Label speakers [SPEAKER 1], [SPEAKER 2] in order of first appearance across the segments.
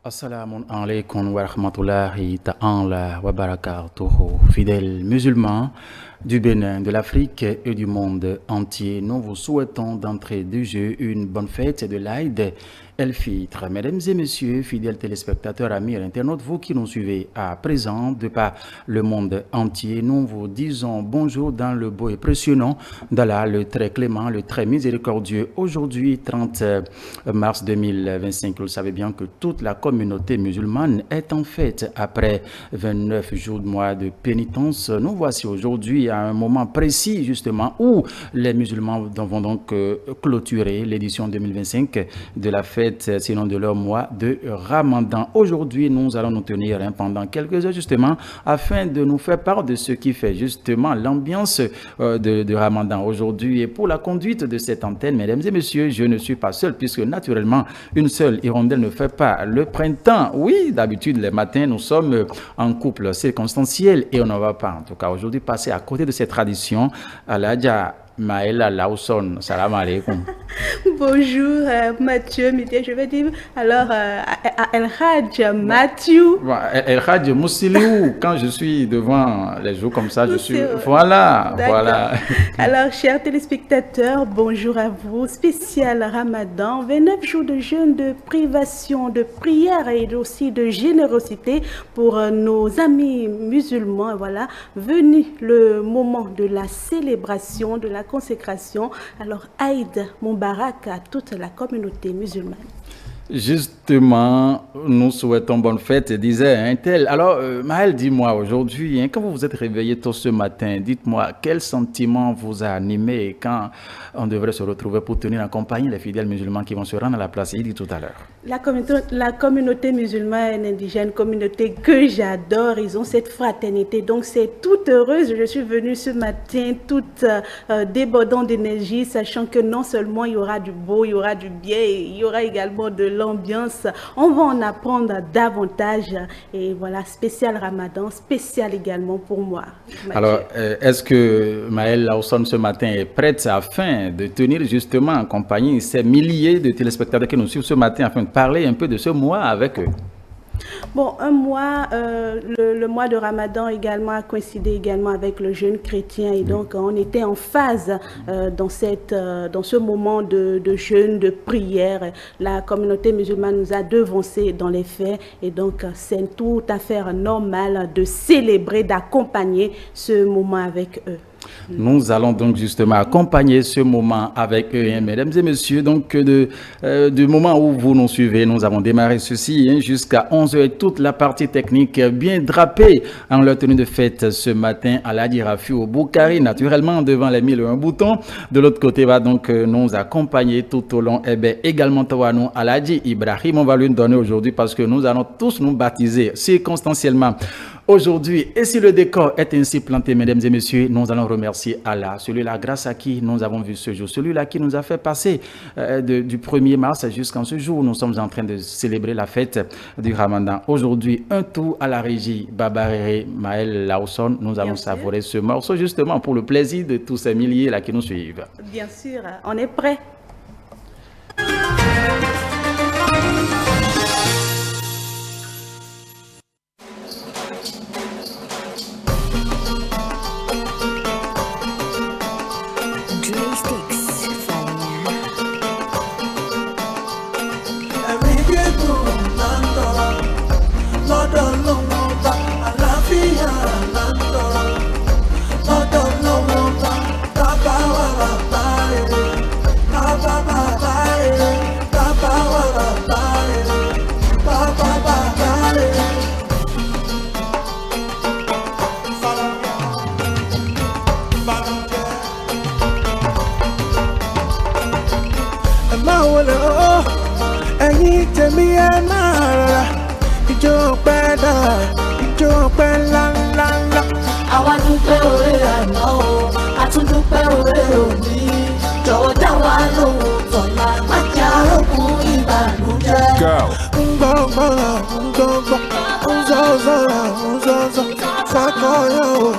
[SPEAKER 1] Assalamu alaikum wa rahmatullahi ta'ala wa barakatuhu. Fidèles musulmans du Bénin, de l'Afrique et du monde entier, nous vous souhaitons d'entrée de jeu une bonne fête de l'Aïd El-Fitr. Mesdames et messieurs, fidèles téléspectateurs, amis et internautes, vous qui nous suivez à présent de par le monde entier, nous vous disons bonjour dans le beau et précieux nom d'Allah, le très clément, le très miséricordieux. Aujourd'hui, 30 mars 2025, vous le savez bien que toute la communauté musulmane est en fête après 29 jours de mois de pénitence. Nous voici aujourd'hui à un moment précis justement où les musulmans vont donc clôturer l'édition 2025 de la fête, sinon de leur mois de Ramadan. Aujourd'hui, nous allons nous tenir pendant quelques heures justement afin de nous faire part de ce qui fait justement l'ambiance de Ramadan aujourd'hui. Et pour la conduite de cette antenne, mesdames et messieurs, je ne suis pas seul puisque naturellement une seule hirondelle ne fait pas le printemps. Oui, d'habitude les matins nous sommes en couple circonstanciel et on ne va pas en tout cas aujourd'hui passer à côté de cette tradition. Aladja Maëla Lawson, salam alaikum.
[SPEAKER 2] Bonjour Mathieu, je vais dire alors El Hadj Mathieu.
[SPEAKER 1] El Hadj Moussiliou, quand je suis devant les jours comme ça, je suis... Voilà, voilà.
[SPEAKER 2] Alors, chers téléspectateurs, bonjour à vous. Spécial Ramadan, 29 jours de jeûne, de privation, de prière et aussi de générosité pour nos amis musulmans. Voilà, venu le moment de la célébration, de la consécration. Alors, Aïd Moubarak à toute la communauté musulmane.
[SPEAKER 1] Justement, nous souhaitons bonne fête, disait un tel. Alors, Maël, dis-moi aujourd'hui, quand vous vous êtes réveillé tôt ce matin, dites-moi, quel sentiment vous a animé quand on devrait se retrouver pour tenir en compagnie les fidèles musulmans qui vont se rendre à la place Idi tout à l'heure?
[SPEAKER 2] La communauté musulmane indigène, communauté que j'adore, ils ont cette fraternité. Donc, c'est toute heureuse. Je suis venue ce matin toute débordant d'énergie, sachant que non seulement il y aura du beau, il y aura du bien, il y aura également de l'ambiance. On va en apprendre davantage. Et voilà, spécial Ramadan, spécial également pour moi. Mathieu.
[SPEAKER 1] Alors, est-ce que Maëlle Lawson ce matin est prête afin de tenir justement en compagnie ces milliers de téléspectateurs qui nous suivent ce matin afin de parler un peu de ce mois avec eux?
[SPEAKER 2] Bon, un mois, le mois de Ramadan également a coïncidé également avec le jeûne chrétien et donc on était en phase dans ce moment de jeûne, de prière. La communauté musulmane nous a devancés dans les faits et donc c'est tout à fait normal de célébrer, d'accompagner ce moment avec eux.
[SPEAKER 1] Nous allons donc justement accompagner ce moment avec eux, hein, mesdames et messieurs. Donc, du moment où vous nous suivez, nous avons démarré ceci hein, jusqu'à 11h et toute la partie technique bien drapée en leur tenue de fête ce matin à la Rafi au Boukari, naturellement devant les 1001 boutons. De l'autre côté, va donc nous accompagner tout au long. Eh bien, également, Tawanou Aladji Ibrahim, on va lui donner aujourd'hui parce que nous allons tous nous baptiser circonstanciellement aujourd'hui. Et si le décor est ainsi planté, mesdames et messieurs, nous allons remercier Allah, celui-là grâce à qui nous avons vu ce jour, celui-là qui nous a fait passer du 1er mars jusqu'en ce jour. Nous sommes en train de célébrer la fête du Ramadan. Aujourd'hui, un tour à la régie Babarere Maël Lawson. Nous allons savourer ce morceau justement pour le plaisir de tous ces milliers là qui nous suivent.
[SPEAKER 2] Bien sûr, on est prêt.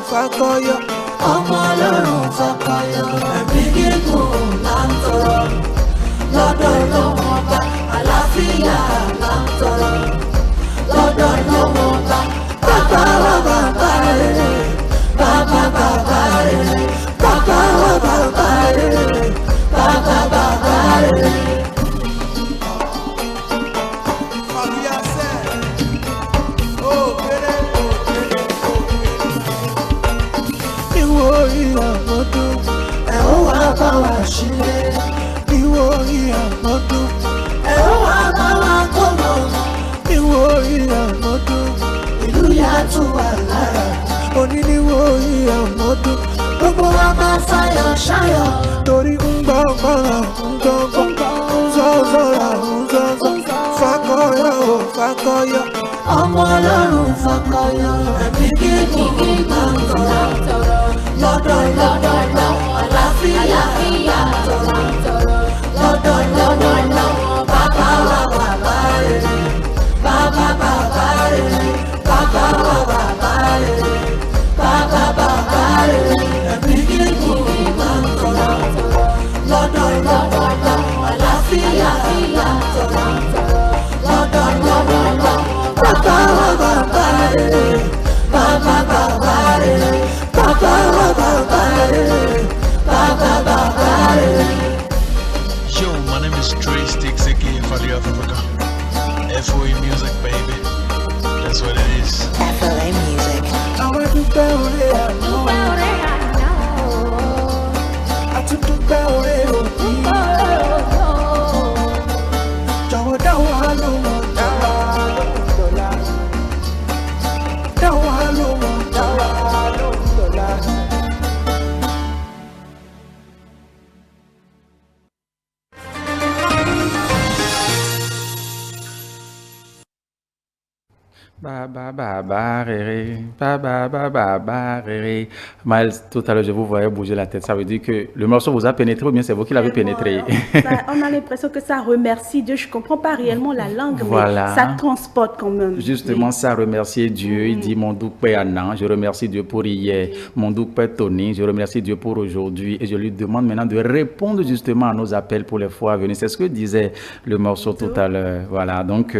[SPEAKER 3] Fakọyọ ọmọ Ọlọ́run fakọyọ ẹ̀mí gígùn là ń tọrọ lọ́dọ̀ Ọlọ́run ọba àlàáfíà là ń Baba fire shine. Tori umbanga, zozora, fakoya, fakoya. Ọmọ Ọlọ́run fakoya. Ẹ̀mí gígùn máa ń tọrọ. Lọ́dọ̀ àlàáfíà lọ́dọ̀ bàbá wa bàbá rere. Bàbá rere. Bàbá wa bàbá rere. Bàbá rere. Ẹ̀mí gígùn máa ń tọrọ. Lọ́dọ̀ àlàáfíà lọ́dọ̀ bàbá wa bàbá rere. Bàbá rere. Bàbá wa bàbá rere. Bàbá rere.
[SPEAKER 4] Yo, my name is Trey Sticks, aka Father of Africa. FOA music, baby. That's what it is.
[SPEAKER 3] FOA music.
[SPEAKER 5] Àwọn dúpẹ́ oore àná. Àtúndúpẹ́ oore òbí. Jọ̀wọ́ dáwọ́ á lóhùn dọ́là. Dáwọ́ á lóhùn dọ́là.
[SPEAKER 1] Miles, tout à l'heure, je vous voyais bouger la tête. Ça veut dire que le morceau vous a pénétré ou bien c'est vous qui l'avez pénétré?
[SPEAKER 2] On a l'impression que ça remercie Dieu. Je ne comprends pas réellement la langue,
[SPEAKER 1] Voilà.
[SPEAKER 2] mais ça transporte quand même.
[SPEAKER 1] Justement, ça remercier Dieu. Il dit mon doux Père Anna, je remercie Dieu pour hier. Mon doux Père Tony, je remercie Dieu pour aujourd'hui. Et je lui demande maintenant de répondre justement à nos appels pour les fois à venir. C'est ce que disait le morceau tout à l'heure. Voilà, donc...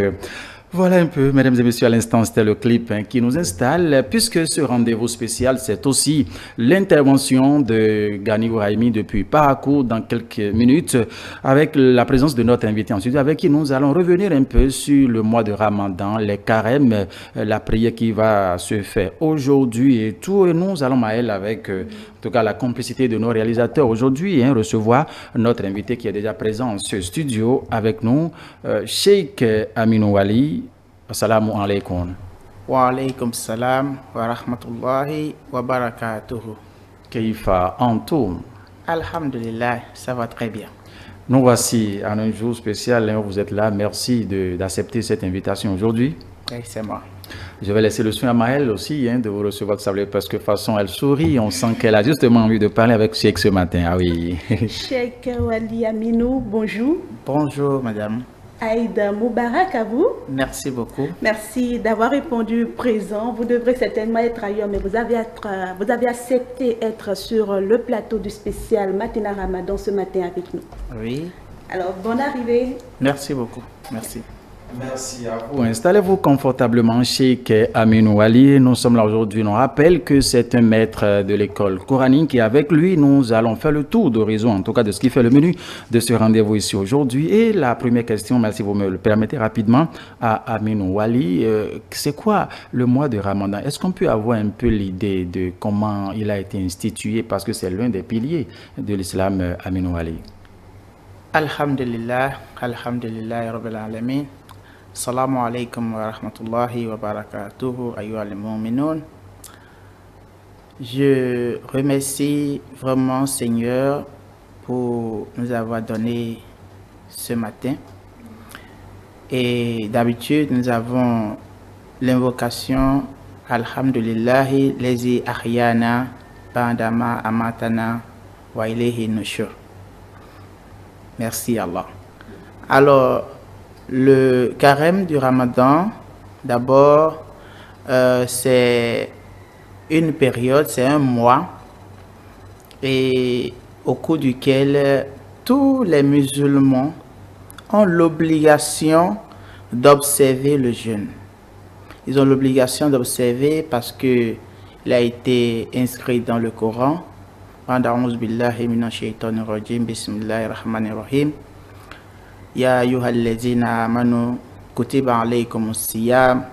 [SPEAKER 1] voilà un peu, mesdames et messieurs, à l'instant, c'était le clip qui nous installe, puisque ce rendez-vous spécial, c'est aussi l'intervention de Gani Brahimi depuis Parakou dans quelques minutes, avec la présence de notre invité en studio, avec qui nous allons revenir un peu sur le mois de Ramadan, les carèmes, la prière qui va se faire aujourd'hui et tout. Et nous allons, Maël, avec en tout cas la complicité de nos réalisateurs aujourd'hui, recevoir notre invité qui est déjà présent en ce studio avec nous, Cheikh Aminou Wali. Assalamu alaikum.
[SPEAKER 6] Wa alaikum salam wa rahmatullahi wa barakatuhu.
[SPEAKER 1] Kaifa antum?
[SPEAKER 6] Alhamdulillah, ça va très bien.
[SPEAKER 1] Nous voici à un jour spécial, vous êtes là. Merci d'accepter cette invitation aujourd'hui.
[SPEAKER 6] Oui, c'est moi.
[SPEAKER 1] Je vais laisser le soin à Maëlle aussi de vous recevoir, parce que de toute façon elle sourit, on sent qu'elle a justement envie de parler avec Cheikh ce matin. Ah oui.
[SPEAKER 2] Cheikh Wali Aminou, bonjour.
[SPEAKER 6] Bonjour madame.
[SPEAKER 2] Aïd Moubarak à vous.
[SPEAKER 6] Merci beaucoup.
[SPEAKER 2] Merci d'avoir répondu présent. Vous devrez certainement être ailleurs, mais vous avez accepté être sur le plateau du spécial Matina Ramadan ce matin avec nous.
[SPEAKER 6] Oui.
[SPEAKER 2] Alors, bonne arrivée.
[SPEAKER 6] Merci beaucoup. Merci.
[SPEAKER 1] Merci à vous. Installez-vous confortablement chez Aminou Ali. Nous sommes là aujourd'hui. On rappelle que c'est un maître de l'école coranique et avec lui, nous allons faire le tour d'horizon, en tout cas de ce qui fait le menu de ce rendez-vous ici aujourd'hui. Et la première question, si vous me le permettez rapidement, à Aminou Ali, c'est quoi le mois de Ramadan? Est-ce qu'on peut avoir un peu l'idée de comment il a été institué? Parce que c'est l'un des piliers de l'islam, Aminou Ali.
[SPEAKER 6] Alhamdulillah, alhamdulillah, rabbil alamin. Assalamu alaikum wa rahmatullahi wa barakatuhu, ayyuhal mu'minun. Je remercie vraiment Seigneur pour nous avoir donné ce matin. Et d'habitude, nous avons l'invocation Alhamdulillahi lezi ahyana bandama amatana wa ilayhi nushur. Merci Allah. Alors, le carême du Ramadan, d'abord, c'est une période, c'est un mois, et au cours duquel tous les musulmans ont l'obligation d'observer le jeûne. Ils ont l'obligation d'observer parce que il a été inscrit dans le Coran. Bismillahirrahmanirrahim. Ya ayyuhallazina amanu kutiba alaykumus siyam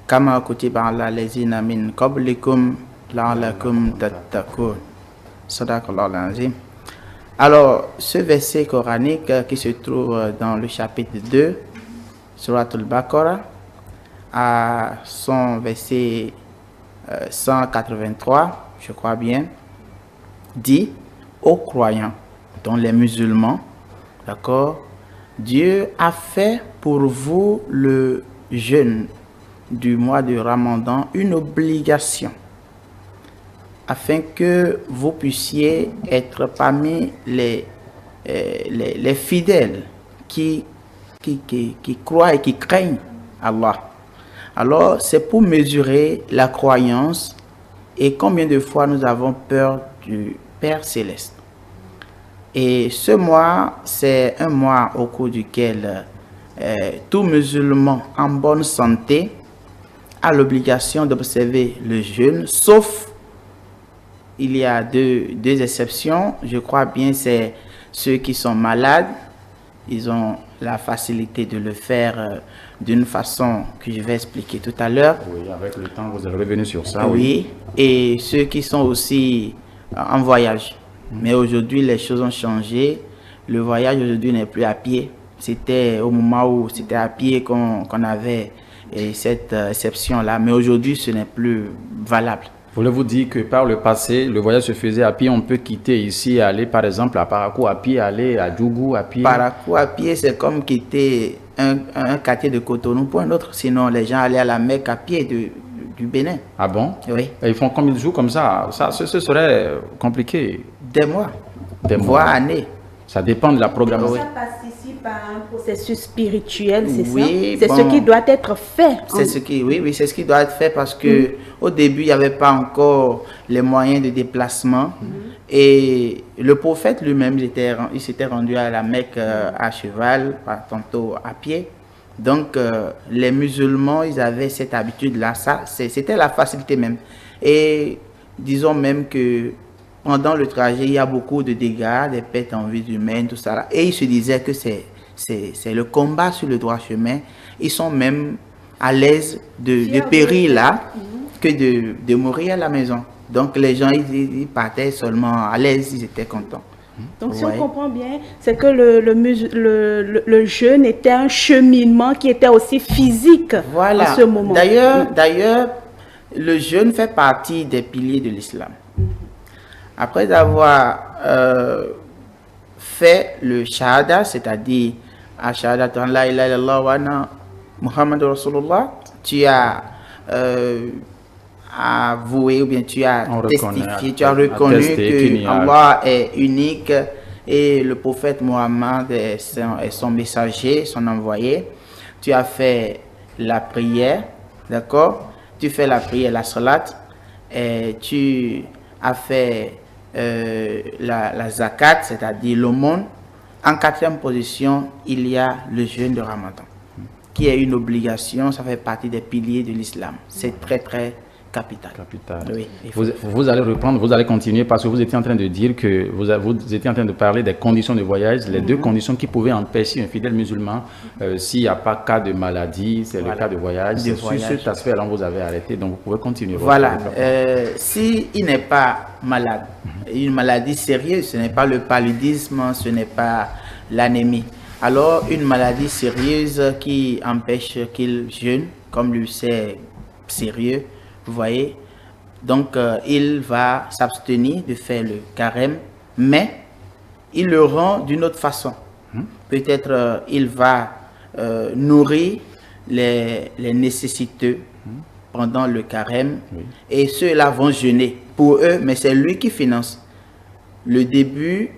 [SPEAKER 6] kama kutiba ala allazina min qablikum la'allakum tattaqun. Sadaqallahul azim. Alors, ce verset coranique qui se trouve dans le chapitre 2, Surat al-Baqarah, à son verset 183, je crois bien, dit aux croyants, dont les musulmans, d'accord, Dieu a fait pour vous le jeûne du mois de Ramadan une obligation, afin que vous puissiez être parmi les fidèles qui croient et qui craignent Allah. Alors, c'est pour mesurer la croyance et combien de fois nous avons peur du Père Céleste. Et ce mois, c'est un mois au cours duquel tout musulman en bonne santé a l'obligation d'observer le jeûne, sauf il y a deux exceptions. Je crois bien c'est ceux qui sont malades. Ils ont la facilité de le faire d'une façon que je vais expliquer tout à l'heure.
[SPEAKER 1] Oui, avec le temps, vous allez revenir sur ça.
[SPEAKER 6] Oui, et ceux qui sont aussi en voyage. Mais aujourd'hui, les choses ont changé. Le voyage aujourd'hui n'est plus à pied. C'était au moment où c'était à pied qu'on avait cette exception-là. Mais aujourd'hui, ce n'est plus valable.
[SPEAKER 1] Voulez-vous dire que par le passé, le voyage se faisait à pied? On peut quitter ici, aller par exemple à Parakou à pied, aller à Djougou à pied?
[SPEAKER 6] Parakou à pied, c'est comme quitter un quartier de Cotonou pour un autre. Sinon, les gens allaient à la Mecque à pied du Bénin.
[SPEAKER 1] Ah bon?
[SPEAKER 6] Oui.
[SPEAKER 1] Et ils font combien de jours comme ça? Ce serait compliqué.
[SPEAKER 6] Des mois.
[SPEAKER 1] Des mois.
[SPEAKER 6] Voire années.
[SPEAKER 1] Ça dépend de la programmation.
[SPEAKER 2] Ça participe à un processus spirituel, c'est
[SPEAKER 6] Oui,
[SPEAKER 2] ça? C'est
[SPEAKER 6] bon,
[SPEAKER 2] ce qui doit être fait.
[SPEAKER 6] c'est ce qui doit être fait parce que au début, il n'y avait pas encore les moyens de déplacement. Et le prophète lui-même, il s'était rendu à la Mecque à cheval, tantôt à pied. Donc, les musulmans, ils avaient cette habitude-là. C'était la facilité même. Et disons même que pendant le trajet, il y a beaucoup de dégâts, des pertes en vie humaine, tout ça. Et ils se disaient que c'est le combat sur le droit chemin. Ils sont même à l'aise de périr là que de mourir à la maison. Donc les gens, ils partaient seulement à l'aise, ils étaient contents.
[SPEAKER 2] Donc si on comprend bien, c'est que le jeûne était un cheminement qui était aussi physique
[SPEAKER 6] Voilà.
[SPEAKER 2] à ce moment.
[SPEAKER 6] D'ailleurs, le jeûne fait partie des piliers de l'islam. Après avoir fait le shahada, c'est-à-dire Ashhadu an la ilaha illallah wa anna Muhammadur Rasulullah, tu as avoué ou bien tu as testifié, tu as reconnu que Allah est unique et le prophète Mohammed est son messager, son envoyé. Tu as fait la prière, d'accord? Tu fais la prière, la salat, et tu as fait la zakat, c'est-à-dire l'aumône. En quatrième position, il y a le jeûne de Ramadan, qui est une obligation, ça fait partie des piliers de l'islam. C'est très, très capital. Oui,
[SPEAKER 1] vous allez reprendre, vous allez continuer parce que vous étiez en train de dire que vous étiez en train de parler des conditions de voyage, les deux conditions qui pouvaient empêcher un fidèle musulman, s'il n'y a pas cas de maladie, c'est le cas de voyage. C'est sur cet aspect-là vous avez arrêté, donc vous pouvez continuer.
[SPEAKER 6] Voilà, s'il n'est pas malade, une maladie sérieuse, ce n'est pas le paludisme, ce n'est pas l'anémie. Alors, une maladie sérieuse qui empêche qu'il jeûne, comme lui c'est sérieux, vous voyez, donc il va s'abstenir de faire le carême, mais il le rend d'une autre façon. Peut-être il va nourrir les nécessiteux pendant le carême, et ceux-là vont jeûner pour eux, mais c'est lui qui finance le début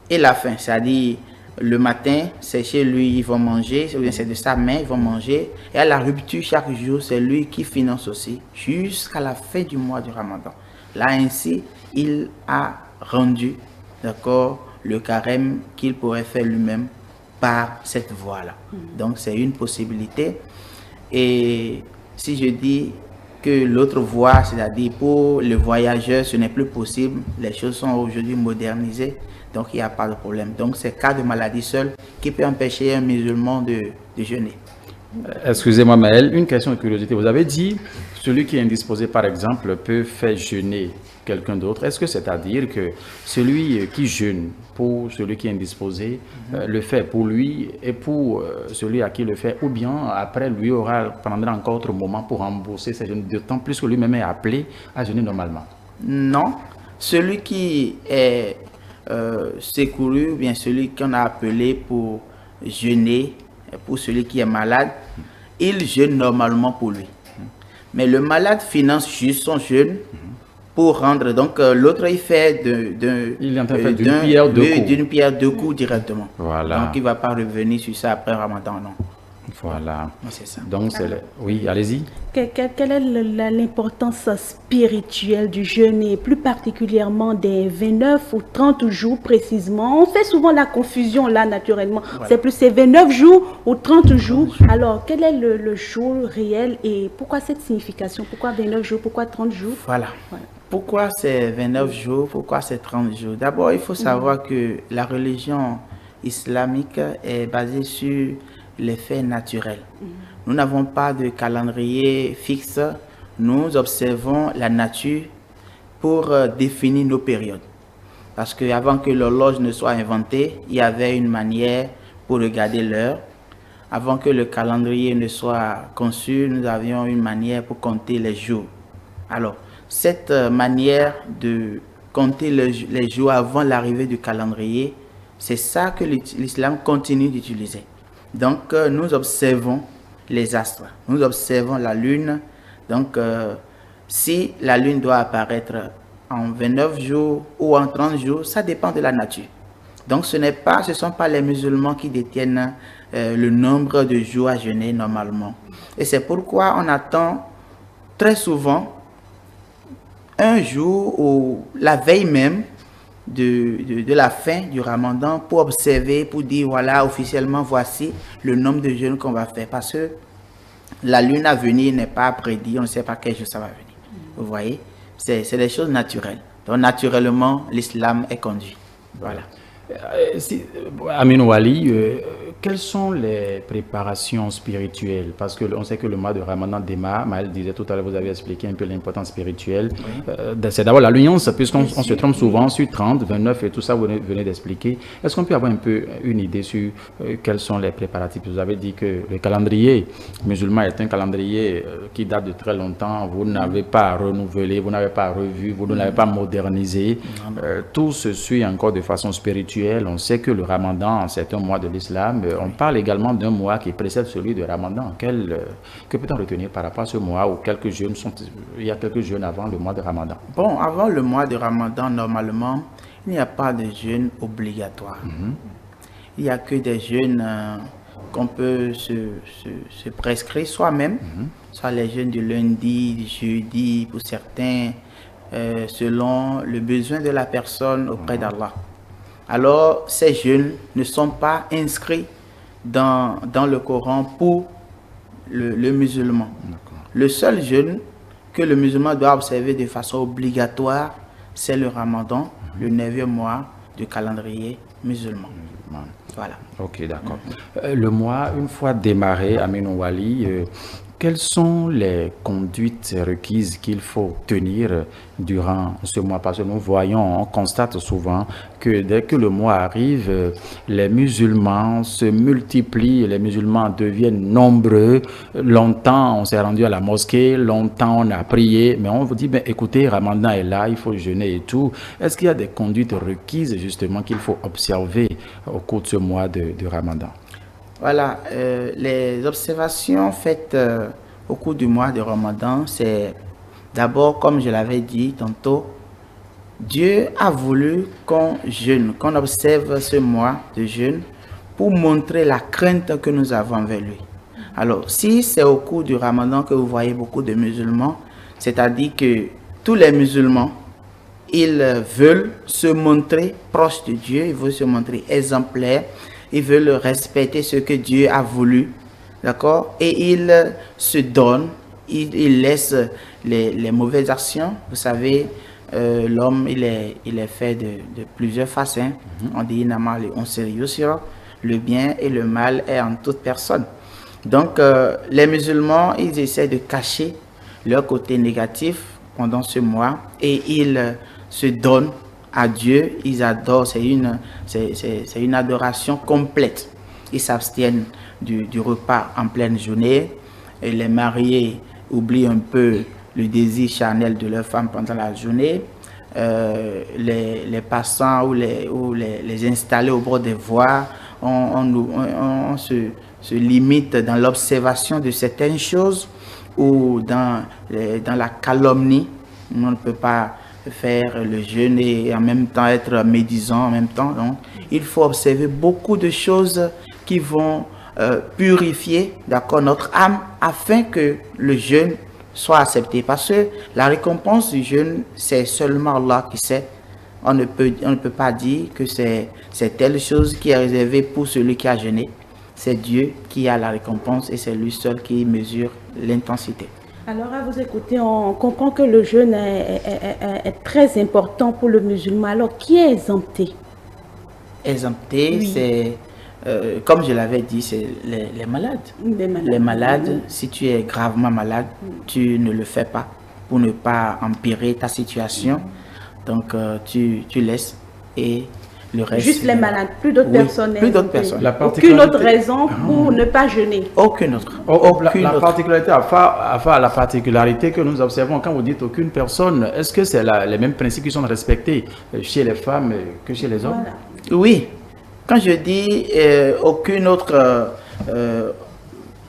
[SPEAKER 6] et la fin, c'est-à-dire le matin, c'est chez lui, ils vont manger, c'est de sa main, ils vont manger. Et à la rupture, chaque jour, c'est lui qui finance aussi, jusqu'à la fin du mois du Ramadan. Là, ainsi, il a rendu, d'accord, le carême qu'il pourrait faire lui-même par cette voie-là. Donc, c'est une possibilité. Et si je dis que l'autre voie, c'est-à-dire pour le voyageur, ce n'est plus possible, les choses sont aujourd'hui modernisées. Donc, il n'y a pas de problème. Donc, c'est cas de maladie seule qui peut empêcher un musulman de jeûner.
[SPEAKER 1] Excusez-moi, Maël, une question de curiosité. Vous avez dit, celui qui est indisposé, par exemple, peut faire jeûner quelqu'un d'autre. Est-ce que c'est-à-dire que celui qui jeûne pour celui qui est indisposé le fait pour lui et pour celui à qui le fait, ou bien après lui prendra encore autre moment pour rembourser ses jeûnes, d'autant plus que lui-même est appelé à jeûner normalement?
[SPEAKER 6] Non. celui qui est secouru, ou bien celui qu'on a appelé pour jeûner, pour celui qui est malade, il jeûne normalement pour lui. Mais le malade finance juste son jeûne pour rendre. Donc l'autre, il fait d'une pierre deux coups directement.
[SPEAKER 1] Voilà.
[SPEAKER 6] Donc il ne va pas revenir sur ça après Ramadan, non.
[SPEAKER 1] Voilà.
[SPEAKER 6] C'est ça.
[SPEAKER 1] Donc, oui, allez-y.
[SPEAKER 2] Quelle est l'importance spirituelle du jeûne et plus particulièrement des 29 ou 30 jours précisément? On fait souvent la confusion là naturellement. Voilà. C'est 29 jours ou 30 jours. Alors, quel est le jour réel et pourquoi cette signification? Pourquoi 29 jours? Pourquoi 30 jours?
[SPEAKER 6] Voilà. Pourquoi c'est 29 jours? Pourquoi c'est 30 jours? D'abord, il faut savoir que la religion islamique est basée sur les faits naturels. Nous n'avons pas de calendrier fixe. Nous observons la nature pour définir nos périodes. Parce qu'avant que l'horloge ne soit inventée, il y avait une manière pour regarder l'heure. Avant que le calendrier ne soit conçu, nous avions une manière pour compter les jours. Alors, cette manière de compter les jours avant l'arrivée du calendrier, c'est ça que l'islam continue d'utiliser. Donc, nous observons les astres, nous observons la lune. Donc, si la lune doit apparaître en 29 jours ou en 30 jours, ça dépend de la nature. Donc, ce ne sont pas les musulmans qui détiennent le nombre de jours à jeûner normalement. Et c'est pourquoi on attend très souvent un jour ou la veille même de la fin du Ramadan pour observer, pour dire voilà, officiellement voici le nombre de jeûnes qu'on va faire, parce que la lune à venir n'est pas prédit, on ne sait pas quel jour ça va venir. Vous voyez, c'est des choses naturelles. Donc naturellement, l'islam est conduit. Voilà.
[SPEAKER 1] Aminou Wali, quelles sont les préparations spirituelles? Parce qu'on sait que le mois de Ramadan démarre, Maël disait tout à l'heure, vous avez expliqué un peu l'importance spirituelle. Oui. C'est d'abord l'alliance, puisqu'on se trompe souvent sur 30, 29 et tout ça, vous venez d'expliquer. Est-ce qu'on peut avoir un peu une idée sur quels sont les préparatifs? Vous avez dit que le calendrier musulman est un calendrier qui date de très longtemps. Vous n'avez pas renouvelé, vous n'avez pas revu, vous ne l'avez pas modernisé. Tout se suit encore de façon spirituelle. On sait que le Ramadan, c'est un mois de l'islam. On parle également d'un mois qui précède celui de Ramadan. Que peut-on retenir par rapport à ce mois où il y a quelques jeûnes avant le mois de Ramadan?
[SPEAKER 6] Bon, avant le mois de Ramadan, normalement, il n'y a pas de jeûne obligatoire. Il n'y a que des jeûnes qu'on peut se prescrire soi-même, soit les jeûnes du lundi, du jeudi, pour certains, selon le besoin de la personne auprès d'Allah. Alors, ces jeûnes ne sont pas inscrits dans le Coran pour le musulman. Le seul jeûne que le musulman doit observer de façon obligatoire, c'est le Ramadan, le 9e mois du calendrier musulman. Voilà.
[SPEAKER 1] Ok, d'accord. Le mois, une fois démarré, Aminou Wali, quelles sont les conduites requises qu'il faut tenir durant ce mois? Parce que nous voyons, on constate souvent que dès que le mois arrive, les musulmans se multiplient, les musulmans deviennent nombreux. Longtemps, on s'est rendu à la mosquée, longtemps, on a prié, mais on vous dit, ben, écoutez, Ramadan est là, il faut jeûner et tout. Est-ce qu'il y a des conduites requises, justement, qu'il faut observer au cours de ce mois de Ramadan?
[SPEAKER 6] Voilà, les observations faites au cours du mois de Ramadan, c'est d'abord, comme je l'avais dit tantôt, Dieu a voulu qu'on jeûne, qu'on observe ce mois de jeûne pour montrer la crainte que nous avons envers lui. Alors, si c'est au cours du Ramadan que vous voyez beaucoup de musulmans, c'est-à-dire que tous les musulmans, ils veulent se montrer proches de Dieu, ils veulent se montrer exemplaires, ils veulent respecter ce que Dieu a voulu, d'accord? Et ils se donnent, ils laissent les mauvaises actions. Vous savez, l'homme, il est fait de plusieurs façons. On dit, le bien et le mal est en toute personne. Donc, les musulmans, ils essaient de cacher leur côté négatif pendant ce mois et ils se donnent à Dieu, ils adorent, c'est une adoration complète. Ils s'abstiennent du repas en pleine journée et les mariés oublient un peu le désir charnel de leur femme pendant la journée. les passants ou les installés au bord des voies, on se limite dans l'observation de certaines choses ou dans la calomnie. On ne peut pas faire le jeûne et en même temps être médisant en même temps. Donc, il faut observer beaucoup de choses qui vont purifier, d'accord, notre âme afin que le jeûne soit accepté. Parce que la récompense du jeûne, c'est seulement Allah qui sait. On ne peut pas dire que c'est telle chose qui est réservée pour celui qui a jeûné. C'est Dieu qui a la récompense et c'est lui seul qui mesure l'intensité.
[SPEAKER 2] Alors, à vous écouter, on comprend que le jeûne est très important pour le musulman. Alors, qui est exempté?
[SPEAKER 6] Exempté, oui. C'est, comme je l'avais dit, c'est les malades. Les malades, si tu es gravement malade, tu ne le fais pas pour ne pas empirer ta situation. Donc, tu laisses et le reste...
[SPEAKER 2] Juste les malades, plus d'autres personnes.
[SPEAKER 6] Plus d'autres personnes.
[SPEAKER 2] Aucune autre raison pour ne pas jeûner.
[SPEAKER 6] Aucune autre.
[SPEAKER 1] La particularité, la particularité que nous observons quand vous dites aucune personne, est-ce que c'est les mêmes principes qui sont respectés chez les femmes que chez les hommes?
[SPEAKER 2] Voilà.
[SPEAKER 6] Oui. Quand je dis aucune autre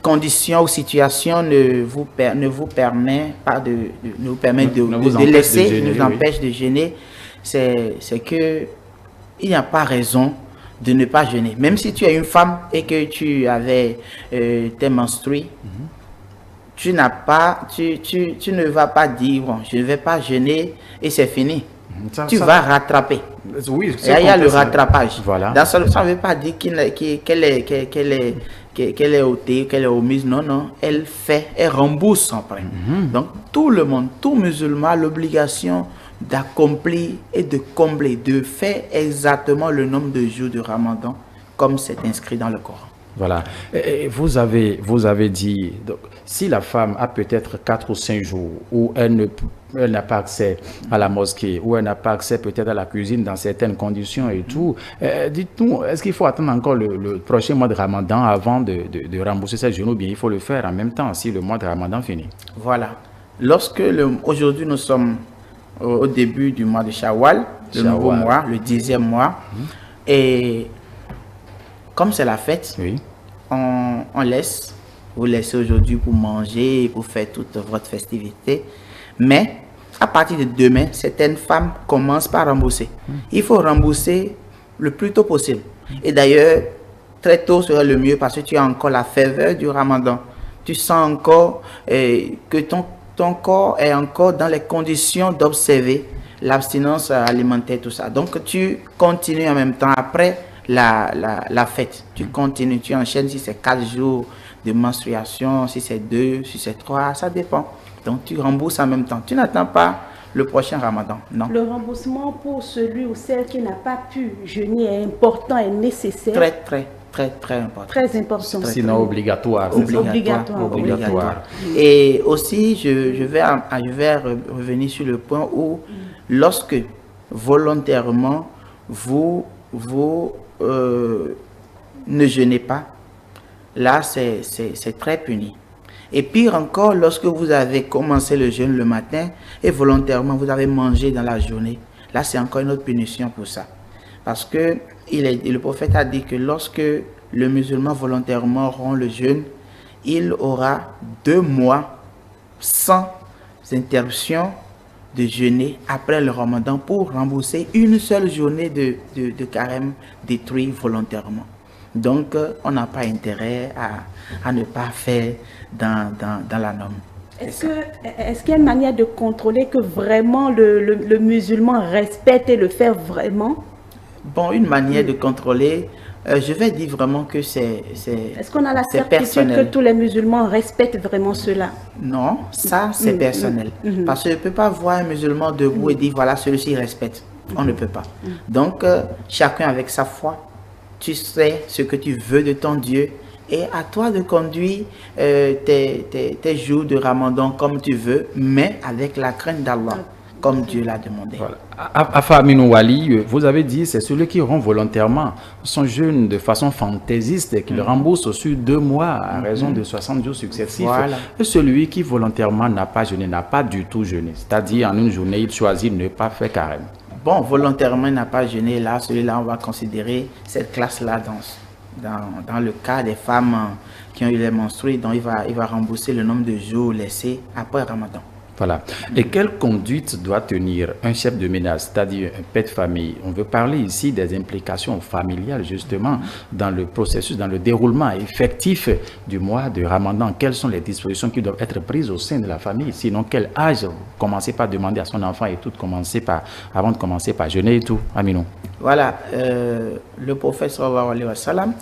[SPEAKER 6] condition ou situation ne vous permet pas de laisser, nous empêche de jeûner, c'est que il n'y a pas raison de ne pas jeûner. Même si tu es une femme et que tu avais tes menstrues, tu ne vas pas dire bon, je ne vais pas jeûner et c'est fini. Tu vas rattraper.
[SPEAKER 1] Oui,
[SPEAKER 6] il y a le rattrapage.
[SPEAKER 1] Voilà.
[SPEAKER 6] Ça ne veut pas dire qu'elle est ôtée, qu'elle est omise. Non, non. Elle rembourse son prêt. Donc, tout le monde, tout musulman a l'obligation d'accomplir et de combler, de faire exactement le nombre de jours de Ramadan comme c'est inscrit dans le Coran.
[SPEAKER 1] Voilà. Et vous avez dit, donc, si la femme a peut-être 4 ou 5 jours où elle n'a pas accès à la mosquée, où elle n'a pas accès peut-être à la cuisine dans certaines conditions et tout, dites-nous, est-ce qu'il faut attendre encore le prochain mois de Ramadan avant de rembourser ses jeûnes ou bien il faut le faire en même temps si le mois de Ramadan finit?
[SPEAKER 6] Voilà. Aujourd'hui nous sommes au début du mois de Shawwal, le nouveau mois, le 10e mois, et comme c'est la fête,
[SPEAKER 1] oui,
[SPEAKER 6] vous laissez aujourd'hui pour manger, pour faire toute votre festivité. Mais à partir de demain, certaines femmes commencent par rembourser. Il faut rembourser le plus tôt possible. Et d'ailleurs, très tôt serait le mieux parce que tu as encore la ferveur du Ramadan. Tu sens encore que ton corps est encore dans les conditions d'observer l'abstinence alimentaire, tout ça. Donc tu continues en même temps après la fête. Tu continues, tu enchaînes si c'est 4 jours de menstruation, si c'est 2, si c'est 3, ça dépend. Donc tu rembourses en même temps. Tu n'attends pas le prochain Ramadan, non.
[SPEAKER 2] Le remboursement pour celui ou celle qui n'a pas pu jeûner est important et nécessaire.
[SPEAKER 6] Très important.
[SPEAKER 2] Très important.
[SPEAKER 1] Sinon obligatoire.
[SPEAKER 6] Obligatoire. Et aussi, je vais revenir sur le point où lorsque volontairement vous ne jeûnez pas, là c'est très puni. Et pire encore, lorsque vous avez commencé le jeûne le matin et volontairement vous avez mangé dans la journée, là c'est encore une autre punition pour ça. Parce que le prophète a dit que lorsque le musulman volontairement rompt le jeûne, il aura 2 mois sans interruption de jeûner après le Ramadan pour rembourser une seule journée de carême détruite volontairement. Donc, on n'a pas intérêt à ne pas faire dans la norme.
[SPEAKER 2] Est-ce qu'il y a une manière de contrôler que vraiment le musulman respecte et le fait vraiment?
[SPEAKER 6] Bon, une manière de contrôler, je vais dire vraiment que c'est
[SPEAKER 2] Est-ce qu'on a la certitude que tous les musulmans respectent vraiment cela?
[SPEAKER 6] Non, ça c'est personnel. Parce que je ne peux pas voir un musulman debout et dire voilà, celui-ci respecte. On ne peut pas. Donc, chacun avec sa foi, tu sais ce que tu veux de ton Dieu et à toi de conduire tes jours de Ramadan comme tu veux, mais avec la crainte d'Allah. comme Dieu l'a demandé.
[SPEAKER 1] Voilà. Afa Aminou Wali, vous avez dit c'est celui qui rompt volontairement son jeûne de façon fantaisiste qu'il rembourse sur 2 mois à raison de 60 jours successifs.
[SPEAKER 6] Voilà.
[SPEAKER 1] Et celui qui volontairement n'a pas jeûné, n'a pas du tout jeûné. C'est-à-dire en une journée, il choisit de ne pas faire carême.
[SPEAKER 6] Bon, volontairement il n'a pas jeûné, là, celui-là, on va considérer cette classe-là dans le cas des femmes qui ont eu les menstrues, donc il va rembourser le nombre de jours laissés après Ramadan.
[SPEAKER 1] Voilà. Et quelle conduite doit tenir un chef de ménage, c'est-à-dire un père de famille? On veut parler ici des implications familiales, justement, dans le processus, dans le déroulement effectif du mois de Ramadan. Quelles sont les dispositions qui doivent être prises au sein de la famille? Sinon, quel âge? Commencer par demander à son enfant et tout, avant de commencer par jeûner et tout. Aminou.
[SPEAKER 6] Voilà. Le prophète sallallahu alayhi wa sallam,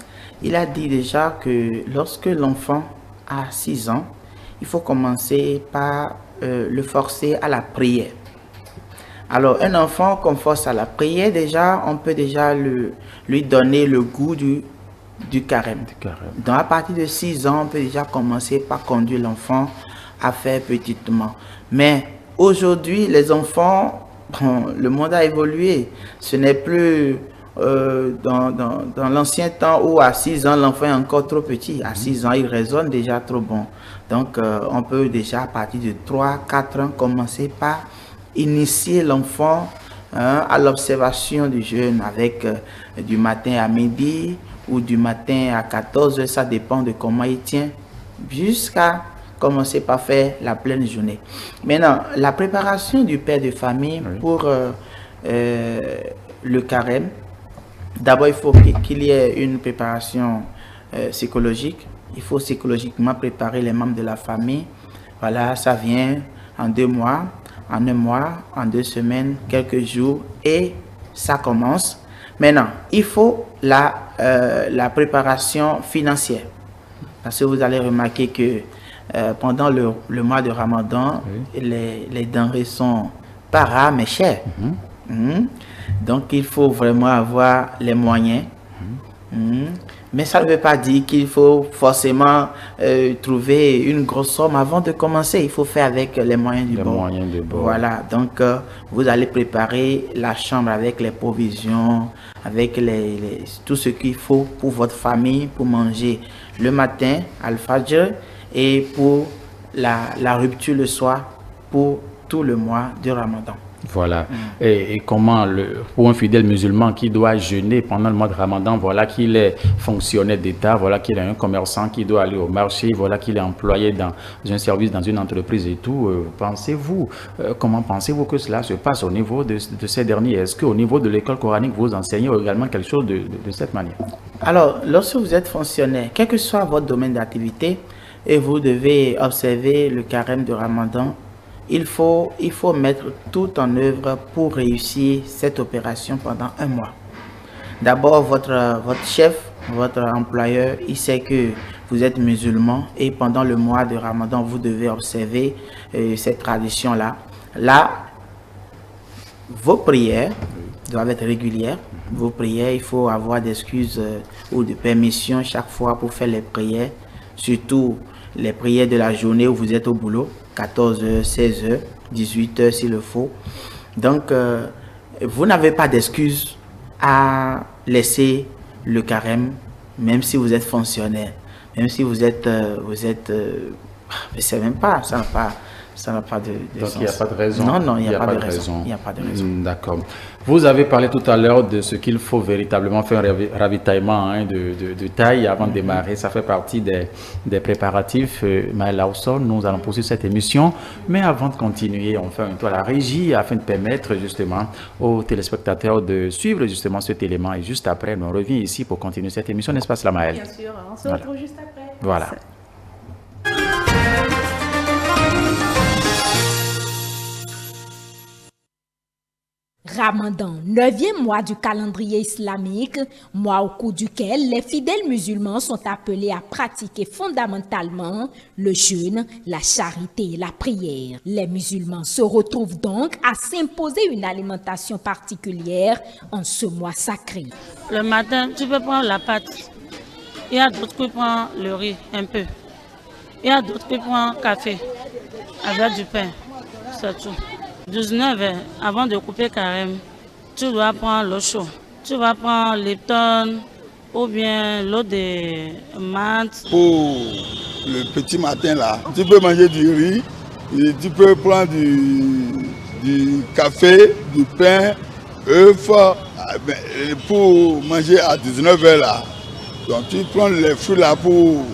[SPEAKER 6] il a dit déjà que lorsque l'enfant a 6 ans, il faut commencer par le forcer à la prière. Alors, un enfant qu'on force à la prière, déjà, on peut déjà lui donner le goût du carême. Donc, à partir de 6 ans, on peut déjà commencer par conduire l'enfant à faire petitement. Mais aujourd'hui, les enfants, le monde a évolué. Ce n'est plus dans l'ancien temps où à 6 ans, l'enfant est encore trop petit. À 6 ans, il raisonne déjà trop bon. Donc, on peut déjà, à partir de 3-4 ans, commencer par initier l'enfant à l'observation du jeûne avec du matin à midi ou du matin à 14 heures, ça dépend de comment il tient, jusqu'à commencer par faire la pleine journée. Maintenant, la préparation du père de famille pour le carême, d'abord, il faut qu'il y ait une préparation psychologique. Il faut psychologiquement préparer les membres de la famille. Voilà, ça vient en 2 mois, en 1 mois, en 2 semaines, quelques jours, et ça commence. Maintenant, il faut la préparation financière. Parce que vous allez remarquer que pendant le mois de Ramadan, les denrées sont pas rares, mais chères. Donc, il faut vraiment avoir les moyens. Mais ça ne veut pas dire qu'il faut forcément trouver une grosse somme avant de commencer. Il faut faire avec les moyens du bord. Voilà, donc vous allez préparer la chambre avec les provisions, avec tout ce qu'il faut pour votre famille, pour manger le matin, al-fajr, et pour la rupture le soir, pour tout le mois de Ramadan.
[SPEAKER 1] Voilà. Et comment, pour un fidèle musulman qui doit jeûner pendant le mois de Ramadan, voilà qu'il est fonctionnaire d'État, voilà qu'il est un commerçant qui doit aller au marché, voilà qu'il est employé dans un service, dans une entreprise et tout, comment pensez-vous que cela se passe au niveau de ces derniers? Est-ce qu'au niveau de l'école coranique, vous enseignez également quelque chose de cette manière?
[SPEAKER 6] Alors, lorsque vous êtes fonctionnaire, quel que soit votre domaine d'activité, et vous devez observer le carême de Ramadan, il faut mettre tout en œuvre pour réussir cette opération pendant 1 mois. D'abord, votre chef, votre employeur, il sait que vous êtes musulman et pendant le mois de Ramadan, vous devez observer cette tradition-là. Là, vos prières doivent être régulières. Vos prières, il faut avoir d'excuses ou de permissions chaque fois pour faire les prières, surtout les prières de la journée où vous êtes au boulot. 14h, 16h, 18h s'il le faut. Donc, vous n'avez pas d'excuse à laisser le carême, même si vous êtes fonctionnaire, même si vous êtes je sais même pas, ça n'a pas de
[SPEAKER 1] donc
[SPEAKER 6] sens.
[SPEAKER 1] il n'y a pas de raison.
[SPEAKER 6] Non, il n'y a pas de raison. Il n'y a pas de raison.
[SPEAKER 1] D'accord. Vous avez parlé tout à l'heure de ce qu'il faut véritablement faire un ravitaillement de taille avant de démarrer. Ça fait partie des préparatifs. Maëla Ousson, nous allons poursuivre cette émission. Mais avant de continuer, on fait un tour à la régie afin de permettre justement aux téléspectateurs de suivre justement cet élément. Et juste après, on revient ici pour continuer cette émission. N'est-ce pas cela, Maëlle?
[SPEAKER 2] Bien sûr, on se retrouve juste après.
[SPEAKER 1] Voilà.
[SPEAKER 7] Ramadan, 9e mois du calendrier islamique, mois au cours duquel les fidèles musulmans sont appelés à pratiquer fondamentalement le jeûne, la charité et la prière. Les musulmans se retrouvent donc à s'imposer une alimentation particulière en ce mois sacré.
[SPEAKER 8] Le matin, tu peux prendre la pâte. Il y a d'autres qui prennent le riz un peu. Il y a d'autres qui prennent café avec du pain, c'est tout. 19 heures, avant de couper carême, tu dois prendre l'eau chaude. Tu vas prendre Lipton ou bien l'eau de menthe.
[SPEAKER 9] Pour le petit matin là, tu peux manger du riz, et tu peux prendre du café, du pain, œufs, pour manger à 19 heures là. Donc tu prends les fruits là pour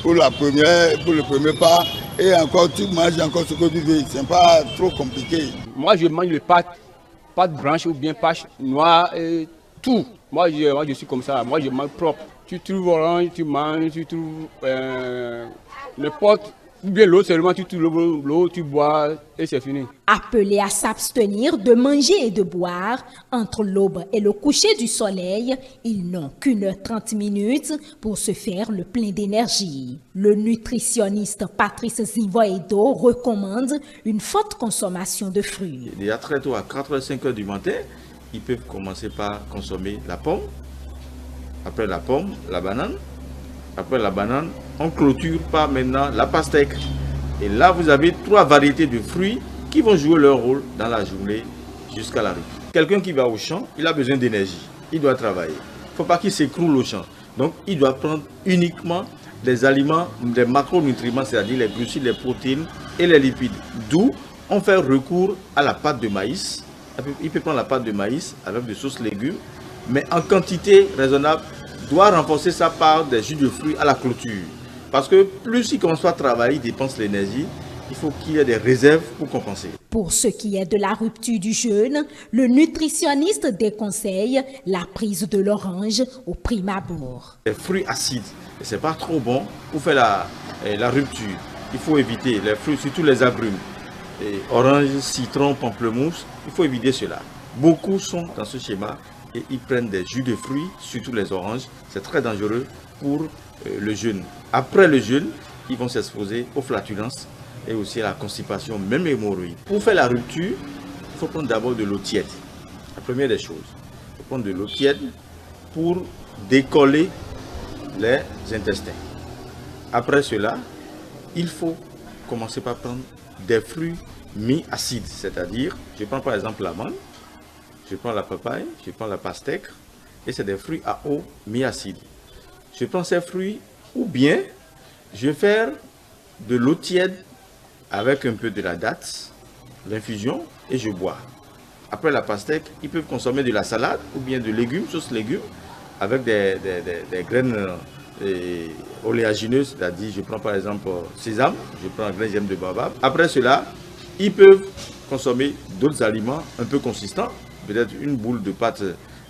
[SPEAKER 9] le premier pas et encore tu manges encore ce que tu veux. C'est pas trop compliqué.
[SPEAKER 10] Moi je mange les pâtes blanches ou bien pâtes noires, tout. Moi je suis comme ça, moi je mange propre. Tu trouves orange, tu manges, tu trouves n'importe. Ou bien l'eau seulement, tu trouves l'eau, tu bois et c'est fini.
[SPEAKER 7] Appelés à s'abstenir de manger et de boire entre l'aube et le coucher du soleil, ils n'ont qu'une 30 minutes pour se faire le plein d'énergie. Le nutritionniste Patrice Zivoedo recommande une forte consommation de fruits.
[SPEAKER 11] Déjà très tôt, à 4h-5h du matin, ils peuvent commencer par consommer la pomme. Après la pomme, la banane. Après la banane, on clôture par maintenant la pastèque. Et là, vous avez 3 variétés de fruits qui vont jouer leur rôle dans la journée jusqu'à la rue. Quelqu'un qui va au champ, il a besoin d'énergie. Il doit travailler. Il ne faut pas qu'il s'écroule au champ. Donc, il doit prendre uniquement des aliments, des macronutriments, c'est-à-dire les glucides, les protéines et les lipides. D'où on fait recours à la pâte de maïs. Il peut prendre la pâte de maïs avec des sauces légumes, mais en quantité raisonnable. Doit renforcer ça par des jus de fruits à la clôture. Parce que plus il commence à travailler, il dépense l'énergie, il faut qu'il y ait des réserves pour compenser.
[SPEAKER 7] Pour ce qui est de la rupture du jeûne, le nutritionniste déconseille la prise de l'orange au prime abord.
[SPEAKER 11] Les fruits acides, ce n'est pas trop bon pour faire la rupture. Il faut éviter les fruits, surtout les agrumes. Orange, citron, pamplemousse, il faut éviter cela. Beaucoup sont dans ce schéma. Et ils prennent des jus de fruits, surtout les oranges. C'est très dangereux pour le jeûne. Après le jeûne, ils vont s'exposer aux flatulences et aussi à la constipation, même hémorroïdes. Pour faire la rupture, il faut prendre d'abord de l'eau tiède. La première des choses, il faut prendre de l'eau tiède pour décoller les intestins. Après cela, il faut commencer par prendre des fruits mi-acides. C'est-à-dire, je prends par exemple la mangue. Je prends la papaye, je prends la pastèque et c'est des fruits à eau mi-acide. Je prends ces fruits ou bien je vais faire de l'eau tiède avec un peu de la date, l'infusion et je bois. Après la pastèque, ils peuvent consommer de la salade ou bien de légumes, sauce légumes avec des graines oléagineuses, c'est-à-dire je prends par exemple sésame, je prends graine de baobab. Après cela, ils peuvent consommer d'autres aliments un peu consistants. Peut-être une boule de pâte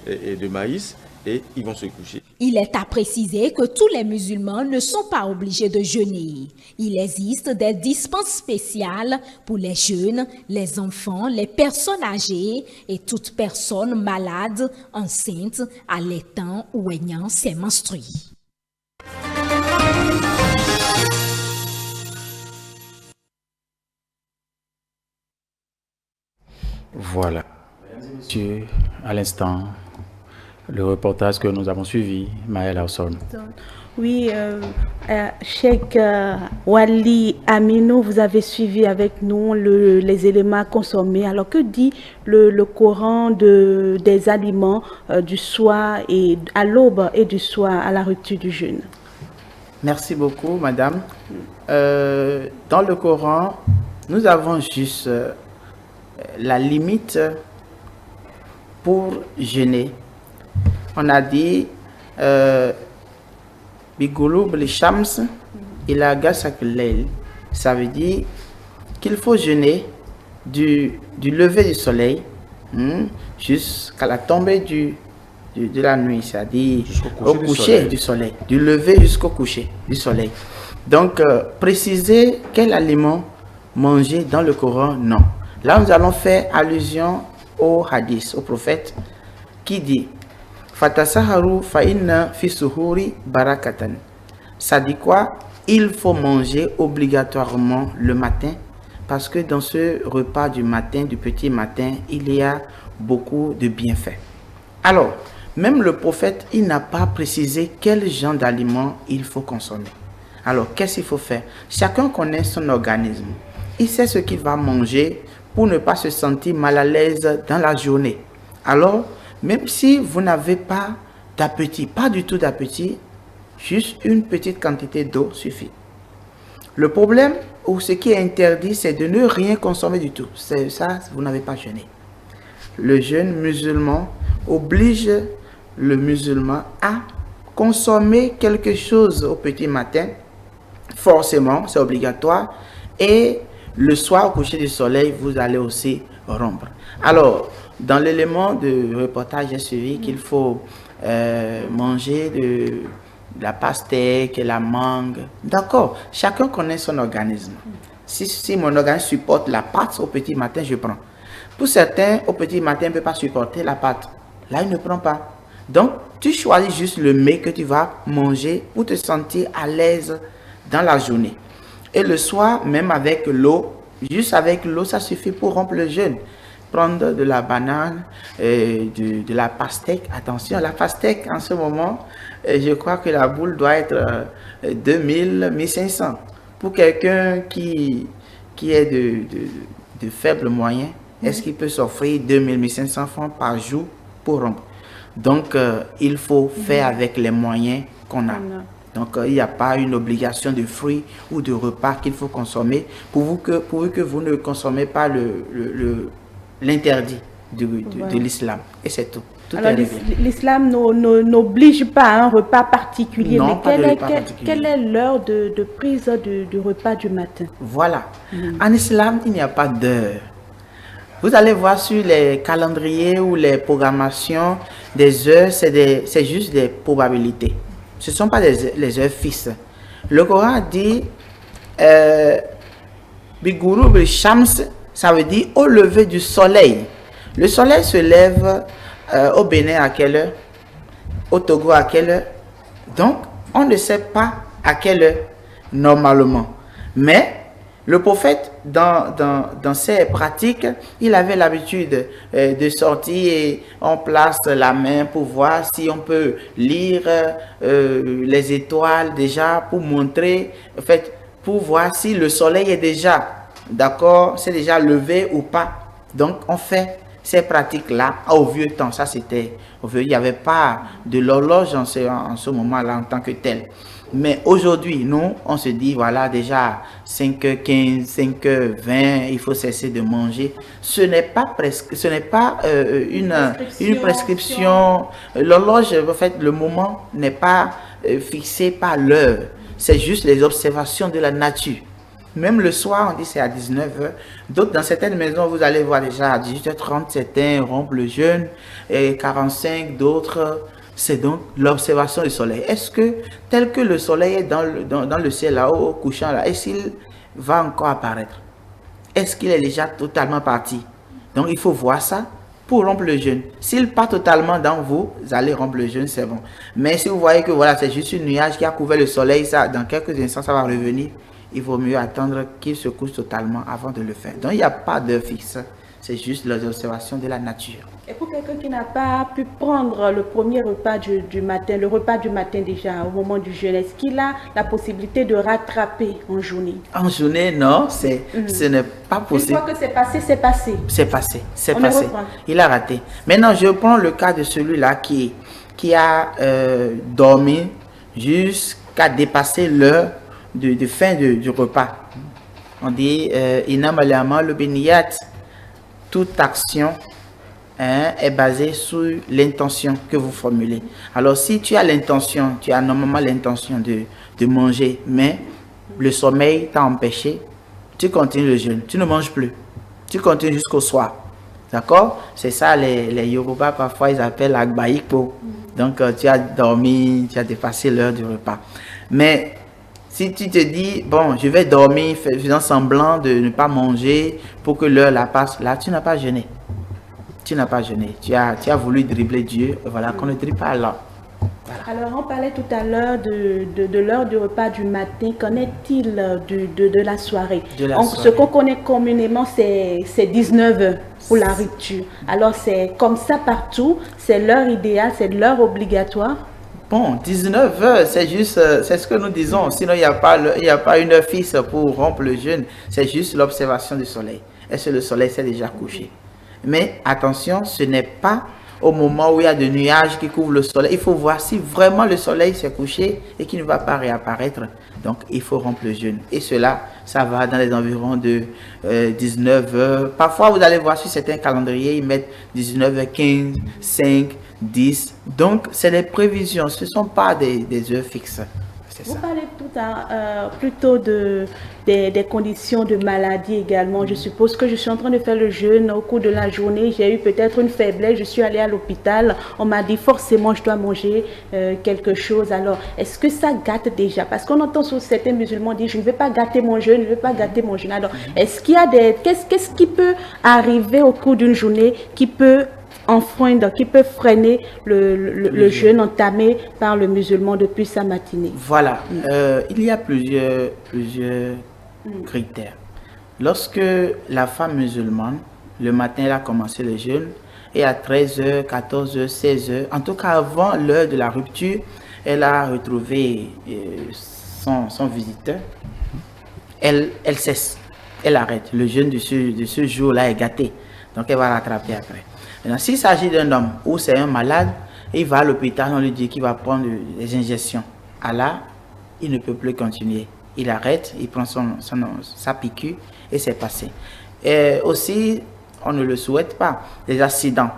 [SPEAKER 11] et de maïs et ils vont se coucher.
[SPEAKER 7] Il est à préciser que tous les musulmans ne sont pas obligés de jeûner. Il existe des dispenses spéciales pour les jeunes, les enfants, les personnes âgées et toute personne malade, enceinte, allaitant ou ayant ses menstrues.
[SPEAKER 1] Voilà. Monsieur, à l'instant, le reportage que nous avons suivi, Maël Hawson.
[SPEAKER 2] Oui, Cheikh Wali Aminou, vous avez suivi avec nous les éléments consommés. Alors, que dit le Coran des aliments du soir et à l'aube et du soir à la rupture du jeûne?
[SPEAKER 6] Merci beaucoup, madame. Dans le Coran, nous avons juste la limite pour jeûner. On a dit Bigouloub les Shams et la Gasak Leil. Ça veut dire qu'il faut jeûner du lever du soleil jusqu'à la tombée de la nuit, c'est-à-dire au coucher du soleil, du lever jusqu'au coucher du soleil. Donc, préciser quel aliment manger dans le Coran, non. Là, nous allons faire allusion au hadith, au prophète, qui dit Fatasaharu fa'inna fi suhuri barakatan. Ça dit quoi? Il faut manger obligatoirement le matin, parce que dans ce repas du matin, du petit matin, il y a beaucoup de bienfaits. Alors, même le prophète, il n'a pas précisé quel genre d'aliments il faut consommer. Alors, qu'est-ce qu'il faut faire? Chacun connaît son organisme. Il sait ce qu'il va manger pour ne pas se sentir mal à l'aise dans la journée. Alors, même si vous n'avez pas d'appétit, pas du tout d'appétit, juste une petite quantité d'eau suffit. Le problème, ou ce qui est interdit, c'est de ne rien consommer du tout. C'est ça, vous n'avez pas jeûné. Le jeûne musulman oblige le musulman à consommer quelque chose au petit matin. Forcément, c'est obligatoire. Et le soir, au coucher du soleil, vous allez aussi rompre. Alors, dans l'élément de reportage, j'ai suivi qu'il faut manger de la pastèque, la mangue. D'accord, chacun connaît son organisme. Si mon organisme supporte la pâte au petit matin, je prends. Pour certains, au petit matin, ne peut pas supporter la pâte. Là, il ne prend pas. Donc, tu choisis juste le mets que tu vas manger pour te sentir à l'aise dans la journée. Et le soir, même avec l'eau, juste avec l'eau, ça suffit pour rompre le jeûne. Prendre de la banane, de la pastèque. Attention, la pastèque, en ce moment, je crois que la boule doit être 2000, 1500. Pour quelqu'un qui est de faibles moyens, est-ce qu'il peut s'offrir 2000, 1500 francs par jour pour rompre? Donc, il faut faire avec les moyens qu'on a. Donc, il n'y a pas une obligation de fruits ou de repas qu'il faut consommer pourvu que vous ne consommez pas l'interdit de l'islam. Et c'est tout.
[SPEAKER 2] Alors, l'islam n'oblige pas à un repas particulier.
[SPEAKER 6] Non,
[SPEAKER 2] mais quelle est l'heure de prise du repas du matin?
[SPEAKER 6] Voilà. En islam, il n'y a pas d'heure. Vous allez voir sur les calendriers ou les programmations des heures, c'est juste des probabilités. Ce ne sont pas les heures fixes. Le Coran dit Biguru Shams, ça veut dire au lever du soleil. Le soleil se lève au Bénin à quelle heure? Au Togo à quelle heure? Donc, on ne sait pas à quelle heure normalement. Mais le prophète, dans ses pratiques, il avait l'habitude de sortir et on place la main pour voir si on peut lire les étoiles déjà, pour montrer, en fait, pour voir si le soleil est déjà, d'accord, c'est déjà levé ou pas. Donc, on fait ces pratiques-là au vieux temps. Ça, c'était au vieux. Il n'y avait pas de l'horloge en ce moment-là en tant que tel. Mais aujourd'hui, nous, on se dit, voilà, déjà 5h15, 5h20, il faut cesser de manger. Ce n'est pas une prescription. L'horloge, en fait, le moment n'est pas fixé par l'heure. C'est juste les observations de la nature. Même le soir, on dit c'est à 19h. D'autres, dans certaines maisons, vous allez voir déjà à 18h30, certains rompent le jeûne, et 45, d'autres... C'est donc l'observation du soleil. Est-ce que, tel que le soleil est dans le ciel là-haut, au couchant là, est-ce qu'il va encore apparaître? Est-ce qu'il est déjà totalement parti? Donc il faut voir ça pour rompre le jeûne. S'il part totalement dans vous allez rompre le jeûne, c'est bon. Mais si vous voyez que voilà, c'est juste un nuage qui a couvert le soleil, ça, dans quelques instants, ça va revenir. Il vaut mieux attendre qu'il se couche totalement avant de le faire. Donc il n'y a pas d'heure fixe. C'est juste l'observation de la nature.
[SPEAKER 2] Et pour quelqu'un qui n'a pas pu prendre le premier repas du matin, le repas du matin déjà au moment du jeûne, est-ce qu'il a la possibilité de rattraper en journée? En journée, non, ce n'est pas possible. Une fois que c'est passé, c'est passé. C'est passé, c'est passé. Il a raté. Maintenant, je prends le cas de celui-là qui a dormi jusqu'à dépasser l'heure de fin du repas. On dit Inam al-amal biniyat. Toute action est basée sur l'intention que vous formulez. Alors, si tu as l'intention, tu as normalement l'intention de manger, mais le sommeil t'a empêché, tu continues le jeûne, tu ne manges plus. Tu continues jusqu'au soir. D'accord? C'est ça, les Yoruba, parfois, ils appellent Agbaïko. Donc, tu as dormi, tu as dépassé l'heure du repas. Mais si tu te dis, bon, je vais dormir, faisant semblant de ne pas manger pour que l'heure la passe, là, tu n'as pas jeûné. Tu n'as pas jeûné. Tu as voulu dribbler Dieu. Voilà, qu'on ne dribble pas là. Voilà. Alors, on parlait tout à l'heure de l'heure du repas du matin. Qu'en est-il de la soirée? Ce qu'on connaît communément, c'est 19h pour la rupture. Alors, c'est comme ça partout. C'est l'heure idéale, c'est l'heure obligatoire. Bon, 19h, c'est juste, c'est ce que nous disons. Sinon, il n'y a pas une heure fixe pour rompre le jeûne. C'est juste l'observation du soleil.
[SPEAKER 6] est-ce que le soleil s'est déjà couché? Mais attention, ce n'est pas au moment où il y a des nuages qui couvrent le soleil. Il faut voir si vraiment le soleil s'est couché et qu'il ne va pas réapparaître. Donc, il faut rompre le jeûne. Et cela, ça va dans les environs de 19 heures. Parfois, vous allez voir sur certains calendriers, ils mettent 19h15, 5, 10. Donc, c'est des prévisions. Ce ne sont pas des heures fixes.
[SPEAKER 2] Vous parlez plutôt des conditions de maladie également. Je suppose que je suis en train de faire le jeûne au cours de la journée. J'ai eu peut-être une faiblesse. Je suis allée à l'hôpital. On m'a dit forcément je dois manger quelque chose. Alors, est-ce que ça gâte déjà? Parce qu'on entend sur certains musulmans dire je ne vais pas gâter mon jeûne, je ne vais pas gâter mon jeûne. Alors, est-ce qu'il y a qu'est-ce qui peut arriver au cours d'une journée qui peut enfreindre, qui peut freiner le jeûne entamé par le musulman depuis sa matinée?
[SPEAKER 6] Voilà, il y a plusieurs critères. Lorsque la femme musulmane, le matin, elle a commencé le jeûne, et à 13h, 14h, 16h, en tout cas avant l'heure de la rupture, elle a retrouvé son visiteur, elle cesse, elle arrête. Le jeûne de ce jour-là est gâté, donc elle va rattraper après. Maintenant, s'il s'agit d'un homme ou c'est un malade, il va à l'hôpital, on lui dit qu'il va prendre des injections. Alors, il ne peut plus continuer. Il arrête, il prend sa piqûre et c'est passé. Et aussi, on ne le souhaite pas, des accidents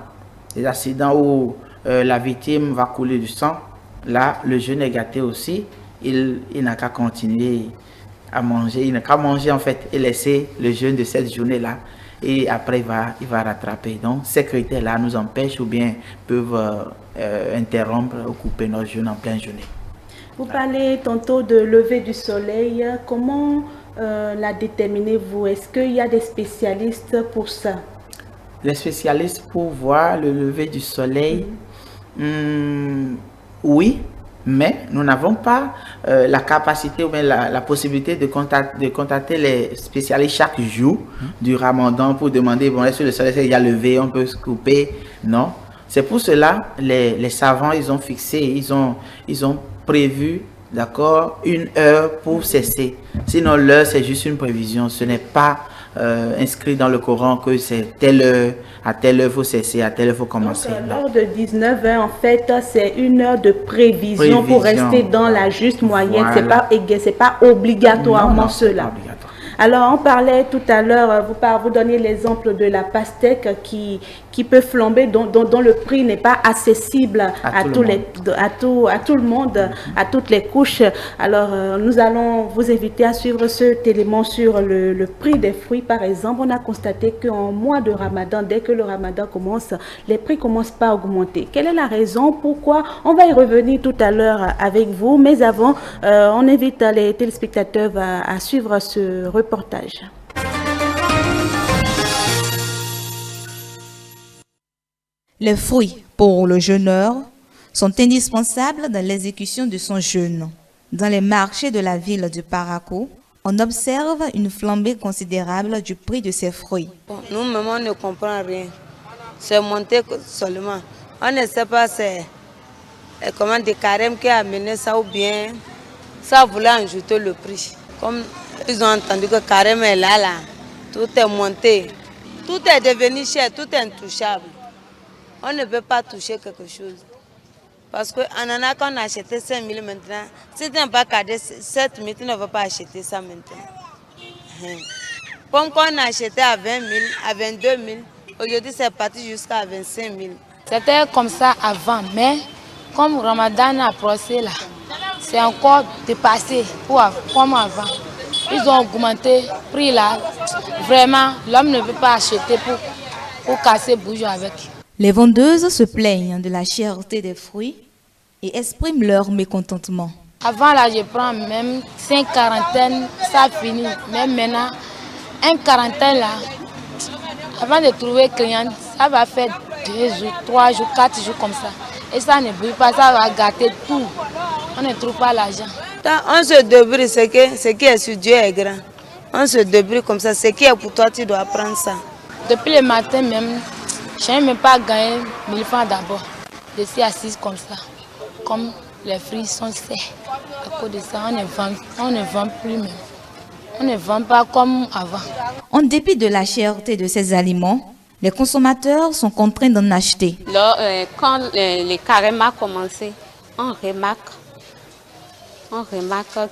[SPEAKER 6] où la victime va couler du sang. Là, le jeûne est gâté aussi. Il n'a qu'à continuer à manger. Il n'a qu'à manger en fait et laisser le jeûne de cette journée-là. Et après, il va rattraper. Donc, ces critères-là nous empêchent ou bien peuvent interrompre ou couper notre jeûne en pleine journée.
[SPEAKER 2] Vous parlez tantôt de lever du soleil. Comment la déterminez-vous? Est-ce qu'il y a des spécialistes pour ça?
[SPEAKER 6] Les spécialistes pour voir le lever du soleil, oui. Mais nous n'avons pas la capacité ou bien la possibilité de contacter les spécialistes chaque jour du Ramadan pour demander, bon, est-ce que le soleil s'est déjà levé, on peut se couper? Non. C'est pour cela, les savants, ils ont fixé, ils ont prévu, d'accord, une heure pour cesser. Sinon, l'heure, c'est juste une prévision. Ce n'est pas inscrit dans le Coran que c'est telle heure, à telle heure il faut cesser, à telle heure il faut commencer.
[SPEAKER 2] Donc, l'heure de 19 h, en fait, c'est une heure de prévision pour rester dans la juste moyenne. Voilà. C'est pas obligatoirement cela. Alors, on parlait tout à l'heure, vous donniez l'exemple de la pastèque qui peut flamber, dont le prix n'est pas accessible à tout le monde, à toutes les couches. Alors, nous allons vous inviter à suivre cet élément sur le prix des fruits. Par exemple, on a constaté qu'en mois de Ramadan, dès que le Ramadan commence, les prix commencent pas à augmenter. Quelle est la raison? Pourquoi? On va y revenir tout à l'heure avec vous. Mais avant, on invite les téléspectateurs à suivre ce reportage.
[SPEAKER 12] Les fruits pour le jeûneur sont indispensables dans l'exécution de son jeûne. Dans les marchés de la ville de Parakou, on observe une flambée considérable du prix de ces fruits.
[SPEAKER 13] Nous-mêmes, on ne comprend rien. C'est monté seulement. On ne sait pas c'est comment des carèmes qui a amené ça ou bien ça voulait ajouter le prix. Comme ils ont entendu que carême est là, tout est monté. Tout est devenu cher, tout est intouchable. On ne peut pas toucher quelque chose. Parce qu'en ananas, quand on a acheté 5 000 maintenant, si tu n'as pas gardé 7 000, tu ne vas pas acheter ça maintenant. Comme quand on a acheté à 20 000, à 22 000, aujourd'hui c'est parti jusqu'à 25 000.
[SPEAKER 14] C'était comme ça avant, mais comme Ramadan a approché là, c'est encore dépassé comme avant. Ils ont augmenté le prix là. Vraiment, l'homme ne peut pas acheter pour casser bouche avec.
[SPEAKER 12] Les vendeuses se plaignent de la cherté des fruits et expriment leur mécontentement.
[SPEAKER 14] Avant là, je prends même 5 quarantaines, ça finit. Même maintenant, 1 quarantaine là, avant de trouver client, ça va faire 2 jours, 3 jours, 4 jours comme ça. Et ça ne brille pas, ça va gâter tout. On ne trouve pas l'argent.
[SPEAKER 13] On se débrouille, ce qui est sur Dieu est grand. On se débrouille comme ça, ce qui est pour toi, tu dois prendre ça.
[SPEAKER 14] Depuis le matin même, je n'ai même pas gagné 1000 francs d'abord. Je suis assise comme ça. Comme les fruits sont secs. À cause de ça, on ne vend plus même. On ne vend pas comme avant.
[SPEAKER 12] En dépit de la cherté de ces aliments, les consommateurs sont contraints d'en acheter.
[SPEAKER 15] Quand le carême a commencé, on remarque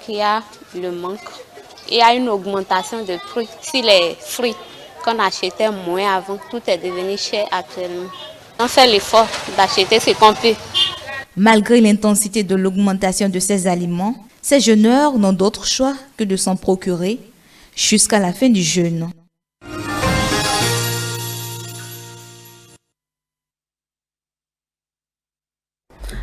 [SPEAKER 15] qu'il y a le manque. Il y a une augmentation de prix. Si les fruits qu'on achetait moins avant, tout est devenu cher actuellement. On fait l'effort d'acheter ce qu'on peut.
[SPEAKER 12] Malgré l'intensité de l'augmentation de ces aliments, ces jeûneurs n'ont d'autre choix que de s'en procurer jusqu'à la fin du jeûne.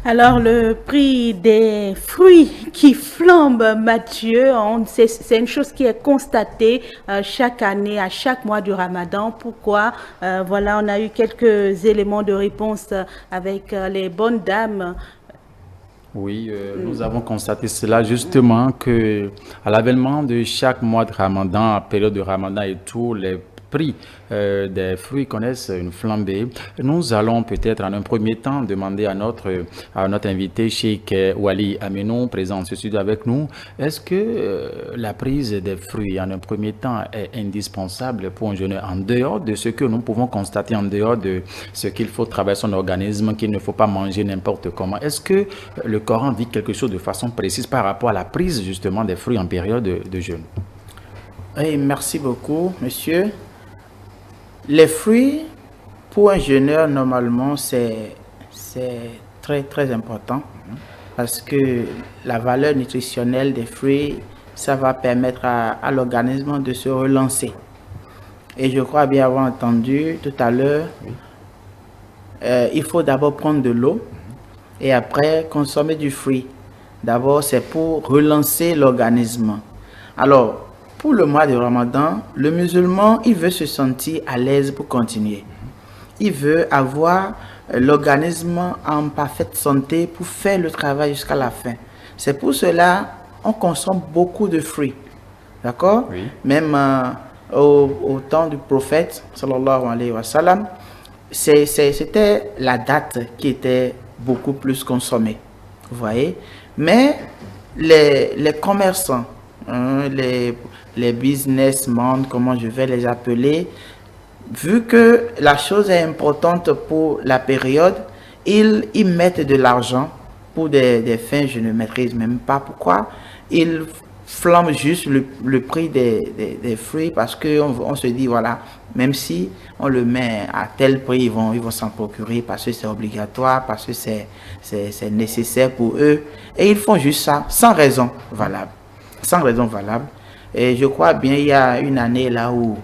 [SPEAKER 2] Alors, le prix des fruits qui flambe, Mathieu, c'est une chose qui est constatée chaque année, à chaque mois du Ramadan. Pourquoi? Voilà, on a eu quelques éléments de réponse avec les bonnes dames.
[SPEAKER 1] Oui, nous avons constaté cela justement que à l'avènement de chaque mois de Ramadan, à période de Ramadan et tout, les prix des fruits connaissent une flambée. Nous allons peut-être en un premier temps demander à notre invité, Cheikh Wali Aminou, présent en ce studio avec nous, est-ce que la prise des fruits en un premier temps est indispensable pour un jeûneur en dehors de ce que nous pouvons constater, en dehors de ce qu'il faut travailler son organisme, qu'il ne faut pas manger n'importe comment? Est-ce que le Coran dit quelque chose de façon précise par rapport à la prise justement des fruits en période de jeûne?
[SPEAKER 6] Oui, merci beaucoup, monsieur. Les fruits, pour un jeûneur, normalement, c'est très, très important parce que la valeur nutritionnelle des fruits, ça va permettre à l'organisme de se relancer. Et je crois bien avoir entendu tout à l'heure, il faut d'abord prendre de l'eau et après consommer du fruit. D'abord, c'est pour relancer l'organisme. Alors, pour le mois de Ramadan, le musulman, il veut se sentir à l'aise pour continuer. Il veut avoir l'organisme en parfaite santé pour faire le travail jusqu'à la fin. C'est pour cela qu'on consomme beaucoup de fruits. D'accord? Oui. Même au temps du prophète, sallallahu alayhi wa sallam, c'était la date qui était beaucoup plus consommée. Vous voyez? Mais les commerçants, les businessmen, comment je vais les appeler, vu que la chose est importante pour la période, ils mettent de l'argent pour des fins, je ne maîtrise même pas pourquoi. Ils flambent juste le prix des fruits parce qu'on se dit, voilà, même si on le met à tel prix, ils vont s'en procurer parce que c'est obligatoire, parce que c'est nécessaire pour eux. Et ils font juste ça, sans raison valable. Sans raison valable. Et je crois bien il y a une année là où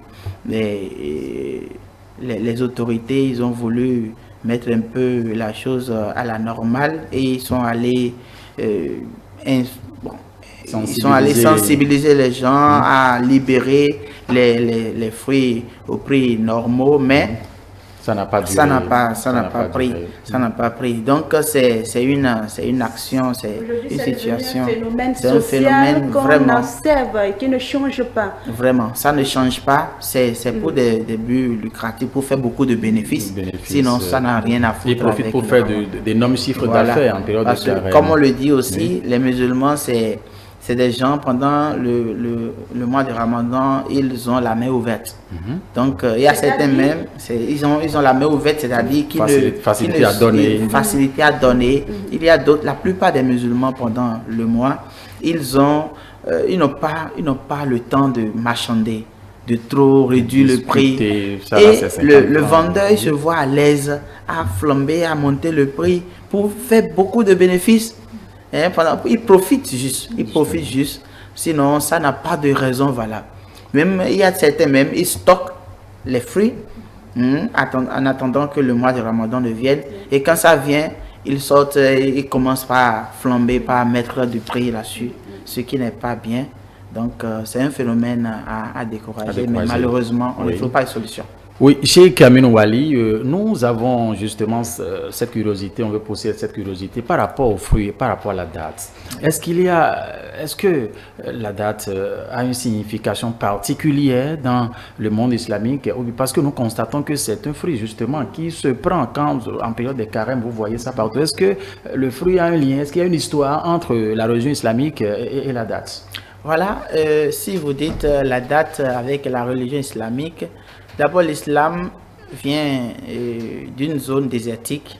[SPEAKER 6] les autorités, ils ont voulu mettre un peu la chose à la normale et ils sont allés sensibiliser les gens à libérer les fruits au prix normaux, mais ça n'a pas pris. Donc c'est une action, c'est une situation,
[SPEAKER 2] c'est un phénomène vraiment observe et qui ne change pas.
[SPEAKER 6] Vraiment, ça ne change pas. C'est pour des buts lucratifs, pour faire beaucoup de bénéfices. Sinon, ça n'a rien à foutre.
[SPEAKER 1] Ils profitent pour faire d'énormes chiffres d'affaires en période de carême.
[SPEAKER 6] Comme on le dit aussi, les musulmans, c'est des gens, pendant le mois de Ramadan, ils ont la main ouverte. Donc, il y a certains même, ils ont la main ouverte, c'est-à-dire
[SPEAKER 1] facilité à donner.
[SPEAKER 6] Facilité à donner. Il y a d'autres, la plupart des musulmans, pendant le mois, ils n'ont pas le temps de marchander, de trop réduire le prix. Le vendeur, il se voit à l'aise à flamber, à monter le prix pour faire beaucoup de bénéfices. Il profite juste, sinon ça n'a pas de raison valable. Même il y a certains même, ils stockent les fruits en attendant que le mois de Ramadan ne vienne, et quand ça vient, ils sortent, ils commencent par flamber, par mettre du prix là-dessus, ce qui n'est pas bien. Donc c'est un phénomène à décourager, mais malheureusement on ne trouve pas de solution.
[SPEAKER 1] Oui, chez Aminou Wali, nous avons justement cette curiosité, on veut poser cette curiosité par rapport aux fruits, par rapport à la date. Est-ce que la date a une signification particulière dans le monde islamique? Parce que nous constatons que c'est un fruit justement qui se prend quand, en période de carême, vous voyez ça partout. Est-ce que le fruit a un lien? Est-ce qu'il y a une histoire entre la religion islamique et la date?
[SPEAKER 6] Voilà, si vous dites la date avec la religion islamique, d'abord l'islam vient d'une zone désertique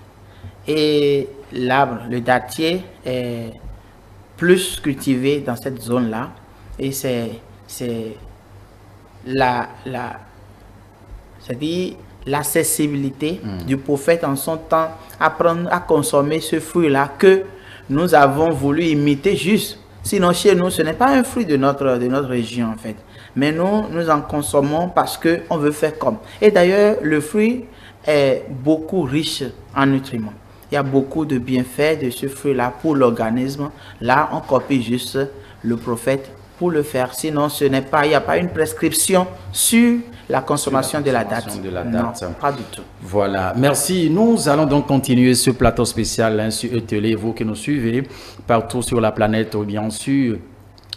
[SPEAKER 6] et l'arbre, le dattier, est plus cultivé dans cette zone-là et c'est c'est-à-dire l'accessibilité du prophète en son temps à prendre, à consommer ce fruit-là que nous avons voulu imiter juste. Sinon, chez nous, ce n'est pas un fruit de notre région, en fait. Mais nous en consommons parce qu'on veut faire comme. Et d'ailleurs, le fruit est beaucoup riche en nutriments. Il y a beaucoup de bienfaits de ce fruit-là pour l'organisme. Là, on copie juste le prophète pour le faire. Sinon, il n'y a pas une prescription sur la consommation de la date. Non, pas du tout.
[SPEAKER 1] Voilà, merci. Nous allons donc continuer ce plateau spécial sur ETélé. Vous qui nous suivez partout sur la planète ou bien sûr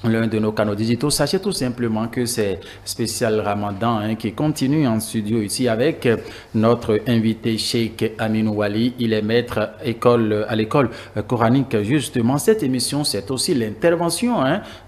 [SPEAKER 1] l'un de nos canaux digitaux, sachez tout simplement que c'est spécial Ramadan qui continue en studio ici avec notre invité Cheikh Aminou Wali. Il est maître à l'école coranique. Justement, cette émission, c'est aussi l'intervention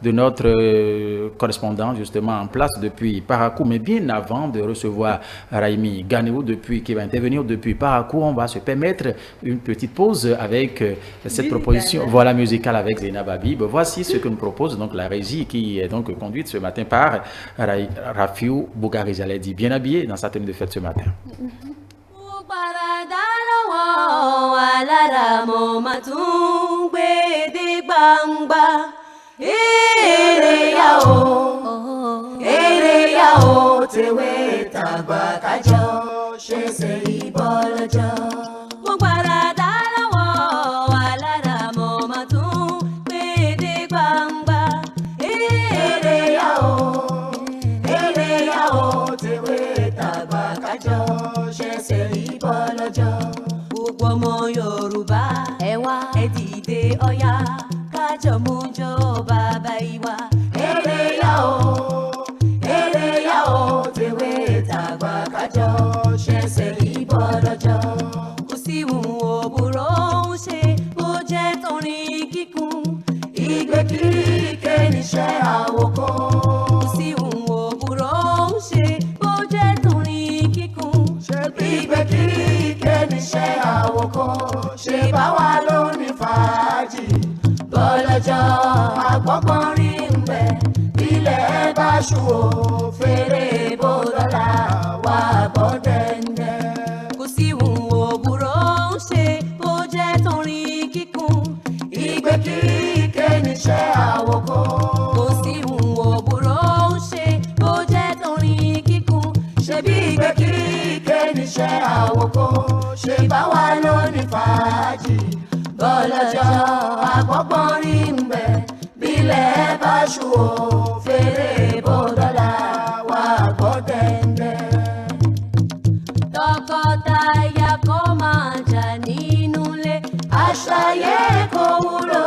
[SPEAKER 1] de notre correspondant justement en place depuis Parakou. Mais bien avant de recevoir Raimi Ganéou qui va intervenir depuis Parakou, on va se permettre une petite pause avec cette proposition musicale avec Zainab Habib. Voici ce que nous propose donc la régie qui est donc conduite ce matin par Rafiou Bougari Jaledi, bien habillé dans sa tenue de fête ce matin.
[SPEAKER 16] Gbogbo ọmọ Yorùbá ẹ wá ẹ dìde ọ̀yá kájọ mú jó bàbá ìwà. Èrè yá o tèwé tàgbà kájọ ṣẹ̀ṣẹ̀ ìbọ̀ lọ́jọ́. Kò sí ìhùn òbúrò ń ṣe bó jẹ́ torin kíkún ìgbé kíké níṣẹ́ àwòkọ́. Kò sí ìhùn òbúrò ń ṣe bó jẹ́ torin kíkún ìgbé kíké níṣẹ́ àwòkọ́. Ṣé bá wa ló ní fàájì bọ́lọ́jọ́ àgbọ̀gbọ́n rí ń bẹ̀ ilẹ̀ bá ṣú o fèrè bó dọ́là wà gbọ́ dẹ́ndẹ́. Kò sí ìhùn òbúrò ń ṣe bó jẹ́ torin kíkún ìgbé kíké níṣẹ́ àwòkọ́. Kò sí ìhùn òbúrò ń ṣe bó jẹ́ torin kíkún ṣebí ìgbé kíké níṣẹ́ àwòkọ́. Ṣé bá wa ló ní fàájì bọ́lọ́jọ́ àgbọ̀gbọ́n rí ń bẹ̀ bílẹ̀ bá ṣú o fèrè bó dọ́là wà gbọ́ dẹ́ndẹ́. Tọkọtaya kó máa jà nínú ilé àṣàyè kò wúlò.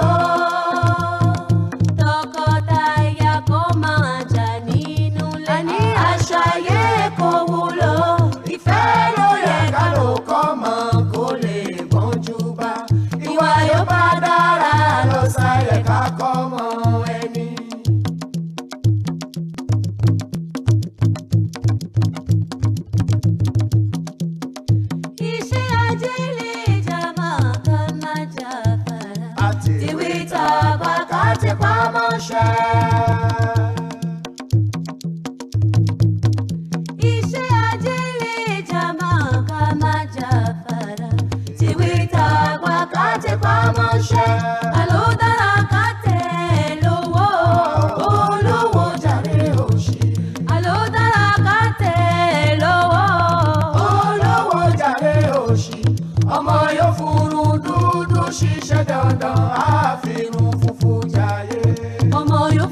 [SPEAKER 16] Tọkọtaya kó máa jà nínú ilé àṣàyè kò wúlò. Ìfẹ́ ló yẹ ká ló kọ́ mọ́ kó lè gbọ́njú bá. Ìwà yóò bá dára lọ sáyẹ ká kọ́ mọ́ ẹni. Iṣẹ́ ajé lè jà máa ká má jà fara. Tìwí tàgbà ká ti pamọ́ ṣẹ́. Iṣẹ́ ajé lè jà máa ká má jà fara. Tìwí tàgbà ká ti pamọ́ ṣẹ́. Àló dára ká tẹ̀ lówó, olówó jàre òṣì. Àló dára ká tẹ̀ lówó, olówó jàre òṣì. Ọmọ yóò furun dúdú ṣiṣẹ́ dandan, àfihàn funfun jàre. Ọmọ yóò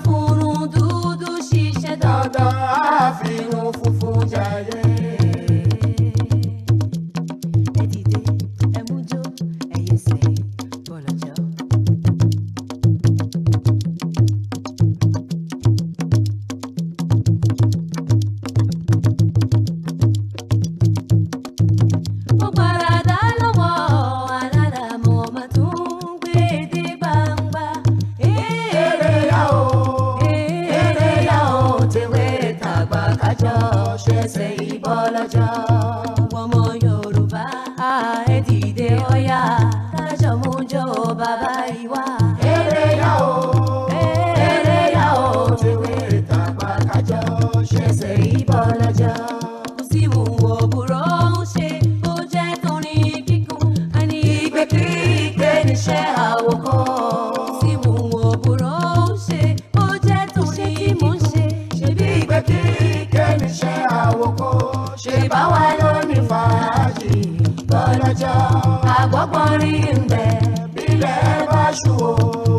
[SPEAKER 16] lọ́jọ́. Ọmọ Yorùbá ẹ dìde ọ̀yá kájọ mú jó bàbá ìwà. Eré yá o, tèwé tàgbà kájọ ṣẹ̀ṣẹ̀ ìbọ̀ lọ́jọ́. Kò sí mú òbúrò ń ṣe bó jẹ́ torin kíkún. Àní ìgbé kíkẹ́ níṣẹ́ àwòkọ́. Kò sí mú òbúrò ń ṣe bó jẹ́ torin kíkún. Ṣebí ìgbé kíkẹ́ níṣẹ́ àwòkọ́. Ṣé báwa ló ní fàájì lọ́lọ́jọ́? Àgbọ̀gbọ̀n rí ń bẹ̀ bílẹ̀ bá ṣù ó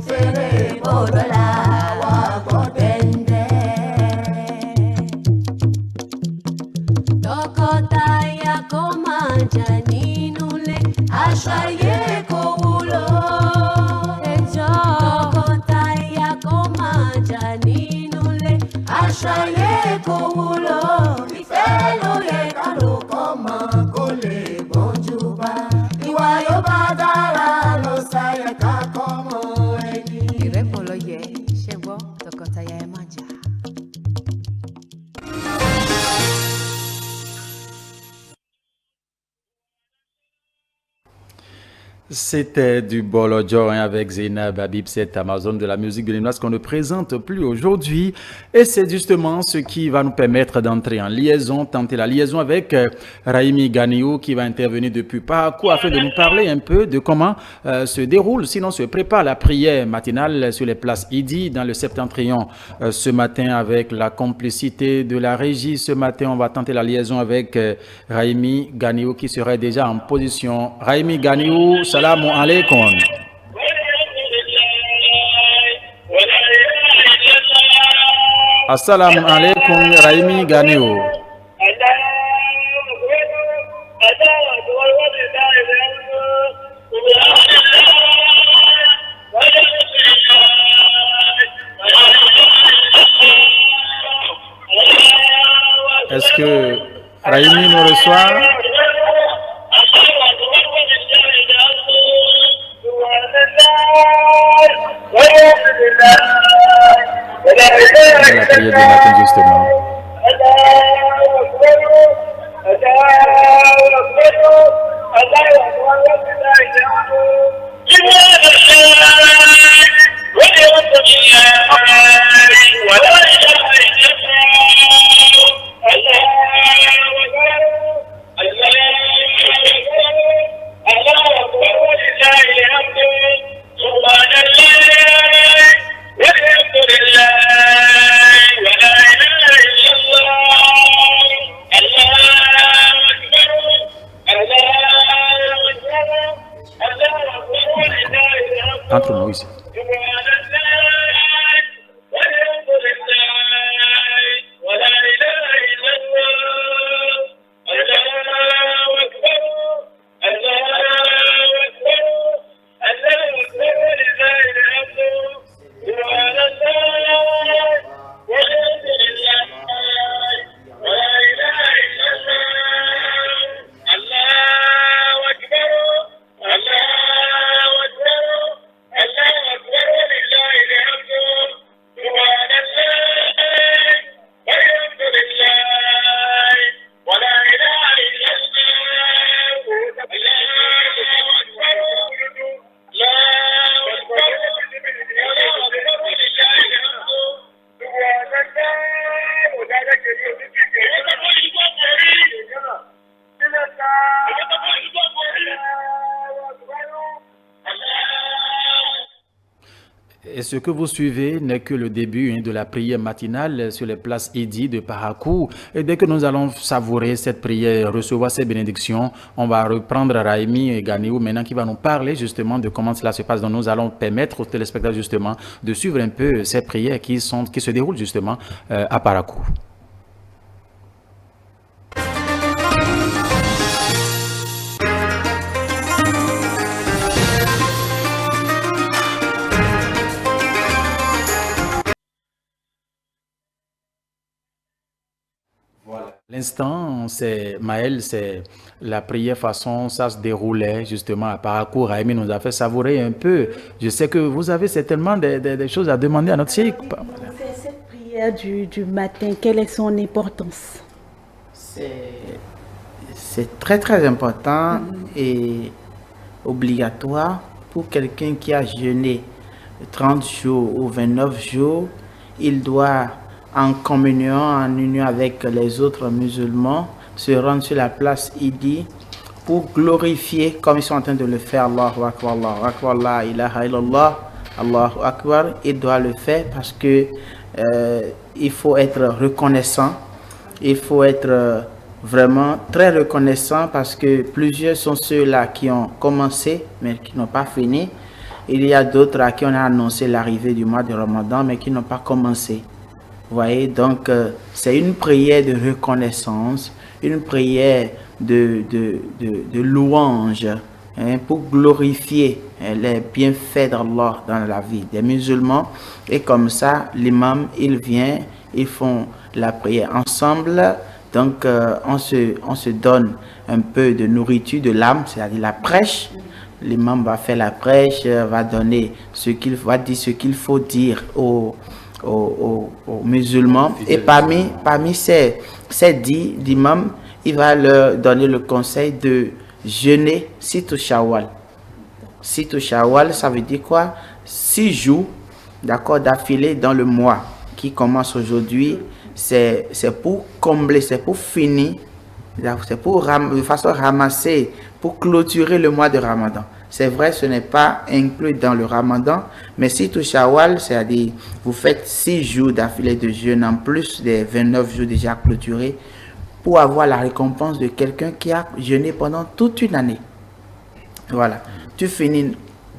[SPEAKER 16] fèrè bòdọ́là wà gbọ́ dẹ́ndẹ́. Tọkọtaya kó máa jà nínú ilé, aṣọ ayé kò wúlò. Ẹjọ́ tọkọtaya kó máa jà nínú ilé, aṣọ ayé kò wúlò. Ìfẹ́ ló yẹ ká ló kọ́ mọ́ kó lè gbọ́njú bá. Ìwà yóò bá dára ló ṣàyẹ ká kọ́ mọ́ ẹni.
[SPEAKER 17] Ìrẹ́pọ̀ ló yẹ ṣe gbọ́ tọkọtaya ẹ má jà.
[SPEAKER 1] C'était du Bolodjo avec Zainab Habib, cette Amazon de la musique béninoise qu'on ne présente plus aujourd'hui. Et c'est justement ce qui va nous permettre d'entrer en liaison, tenter la liaison avec Raimi Ganiou qui va intervenir depuis Parakou afin de nous parler un peu de comment se déroule, sinon se prépare la prière matinale sur les places Idi dans le Septentrion ce matin avec la complicité de la régie. Ce matin, on va tenter la liaison avec Raimi Ganiou qui serait déjà en position. Raimi Ganiou, Assalamu alaikum. Assalamu alaikum, Raimi Ganiou. Est-ce que Raimi nous reçoit? La prière du matin, justement. Entre nous ici. Et ce que vous suivez n'est que le début de la prière matinale sur les places Idi de Parakou. Et dès que nous allons savourer cette prière, recevoir ces bénédictions, on va reprendre Raimi et Ganiou maintenant qui va nous parler justement de comment cela se passe. Donc nous allons permettre aux téléspectateurs justement de suivre un peu ces prières qui se déroulent justement à Parakou. L'instant, c'est Maël, c'est la prière façon, ça se déroulait justement à Parakou. Raimi nous a fait savourer un peu. Je sais que vous avez certainement des choses à demander à notre cheikh.
[SPEAKER 2] Cette prière du matin, quelle est son importance?
[SPEAKER 6] C'est c'est très très important et obligatoire pour quelqu'un qui a jeûné 30 jours ou 29 jours. Il doit, en communion, en union avec les autres musulmans, se rendre sur la place Idi pour glorifier, comme ils sont en train de le faire, Allahu Akbar, Allahu Akbar, la ilaha illallah, Allahu Akbar. Il doit le faire parce que il faut être reconnaissant, il faut être vraiment très reconnaissant parce que plusieurs sont ceux-là qui ont commencé mais qui n'ont pas fini. Il y a d'autres à qui on a annoncé l'arrivée du mois de Ramadan mais qui n'ont pas commencé. Vous voyez, donc c'est une prière de reconnaissance, une prière de louange, hein, pour glorifier les bienfaits d'Allah dans la vie des musulmans. Et comme ça, l'imam, il vient, ils font la prière ensemble. Donc, on se donne un peu de nourriture de l'âme, c'est-à-dire la prêche. L'imam va faire la prêche, va donner va dire ce qu'il faut dire aux musulmans. Et parmi ces 10 d'imam, il va leur donner le conseil de jeûner Situ Shawwal. Situ Shawwal, ça veut dire quoi? 6 jours, d'accord, d'affilée dans le mois qui commence aujourd'hui. C'est pour combler, c'est pour finir, c'est pour de façon ramasser, pour clôturer le mois de Ramadan. C'est vrai, ce n'est pas inclus dans le Ramadan, mais Situ Shawwal, c'est-à-dire vous faites 6 jours d'affilée de jeûne en plus des 29 jours déjà clôturés pour avoir la récompense de quelqu'un qui a jeûné pendant toute une année. Voilà, tu finis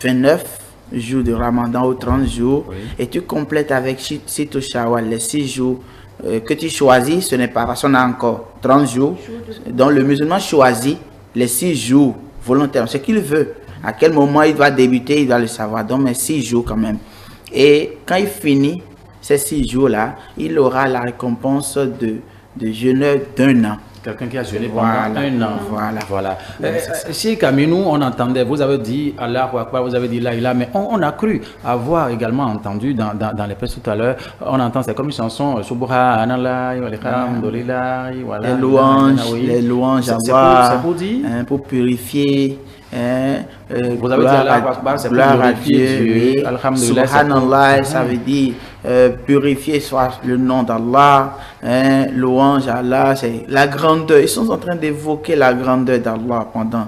[SPEAKER 6] 29 jours de Ramadan ou 30 jours et tu complètes avec Situ Shawwal les 6 jours que tu choisis. Ce n'est pas parce qu'on a encore 30 jours. Donc le musulman choisit les 6 jours volontairement, ce qu'il veut. À quel moment il doit débuter, il doit le savoir. Donc, mais 6 jours quand même. Et quand il finit ces 6 jours-là, il aura la récompense de jeûneur d'1 an.
[SPEAKER 1] Quelqu'un qui a jeûné pendant 1 an. Voilà. Chez Kaminou, on entendait, vous avez dit Allahu Akbar, vous avez dit La ilaha, mais on a cru avoir également entendu dans les presses tout à l'heure, on entend, c'est comme une chanson, Subhanallah, walhamdulillah, voilà.
[SPEAKER 6] Les louanges,
[SPEAKER 1] c'est pour dire,
[SPEAKER 6] pour purifier.
[SPEAKER 1] Vous avez dit Allahu Akbar, c'est pour glorifier Dieu. Alhamdulillah,
[SPEAKER 6] Subhanallah, ça veut dire purifier soit le nom d'Allah, louange à Allah, c'est la grandeur. Ils sont en train d'évoquer la grandeur d'Allah pendant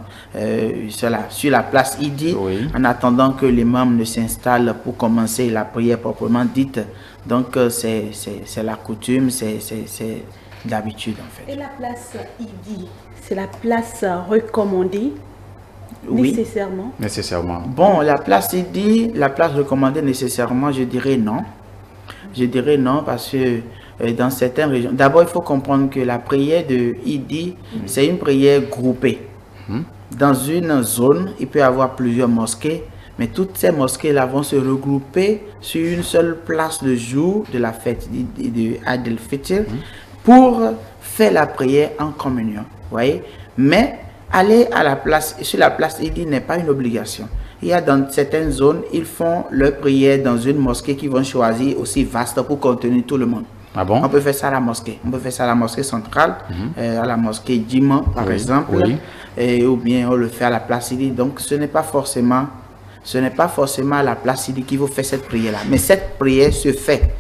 [SPEAKER 6] sur la place Idi, en attendant que l'imam ne s'installe pour commencer la prière proprement dite. Donc c'est la coutume, c'est d'habitude en fait.
[SPEAKER 2] Et la place Idi, c'est la place recommandée?
[SPEAKER 6] Oui.
[SPEAKER 2] Nécessairement.
[SPEAKER 6] Bon, la place Idi, la place recommandée nécessairement, je dirais non. Je dirais non parce que dans certaines régions, d'abord il faut comprendre que la prière de Idi, c'est une prière groupée. Dans une zone, il peut y avoir plusieurs mosquées, mais toutes ces mosquées-là vont se regrouper sur une seule place le jour de la fête de Eid al-Fitr pour faire la prière en communion. Voyez? Mais aller à la place, sur la place Idi n'est pas une obligation. Il y a dans certaines zones, ils font leur prière dans une mosquée qu'ils vont choisir aussi vaste pour contenir tout le monde.
[SPEAKER 1] Ah bon?
[SPEAKER 6] On peut faire ça à la mosquée. On peut faire ça à la mosquée centrale, à la mosquée Djiman par exemple, ou bien on le fait à la place Idi. Donc ce n'est pas forcément à la place Idi qu'il faut faire cette prière-là. Mais cette prière se fait.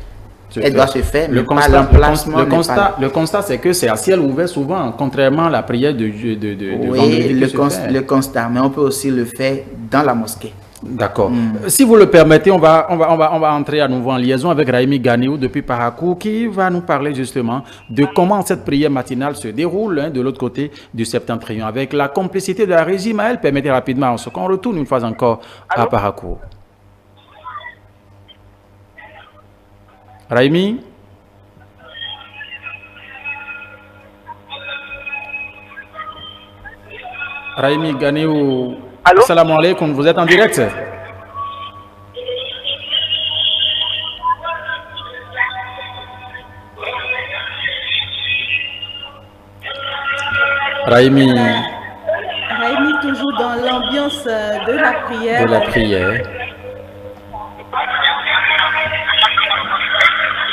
[SPEAKER 6] Elle doit se faire, mais pas l'emplacement.
[SPEAKER 1] Le constat, c'est que c'est à ciel ouvert souvent, contrairement à la prière de vendredi.
[SPEAKER 6] Le constat, mais on peut aussi le faire dans la mosquée.
[SPEAKER 1] D'accord. Si vous le permettez, on va entrer à nouveau en liaison avec Raimi Ganiou depuis Parakou, qui va nous parler justement de comment cette prière matinale se déroule de l'autre côté du septentrion. Avec la complicité de la régie, Maël, permettez rapidement qu'on retourne une fois encore à Parakou. Raimi? Raimi Ganiou. Allô? Salam alaikum, vous êtes en direct? Raimi.
[SPEAKER 2] Raimi toujours dans l'ambiance de la prière.
[SPEAKER 1] De la prière.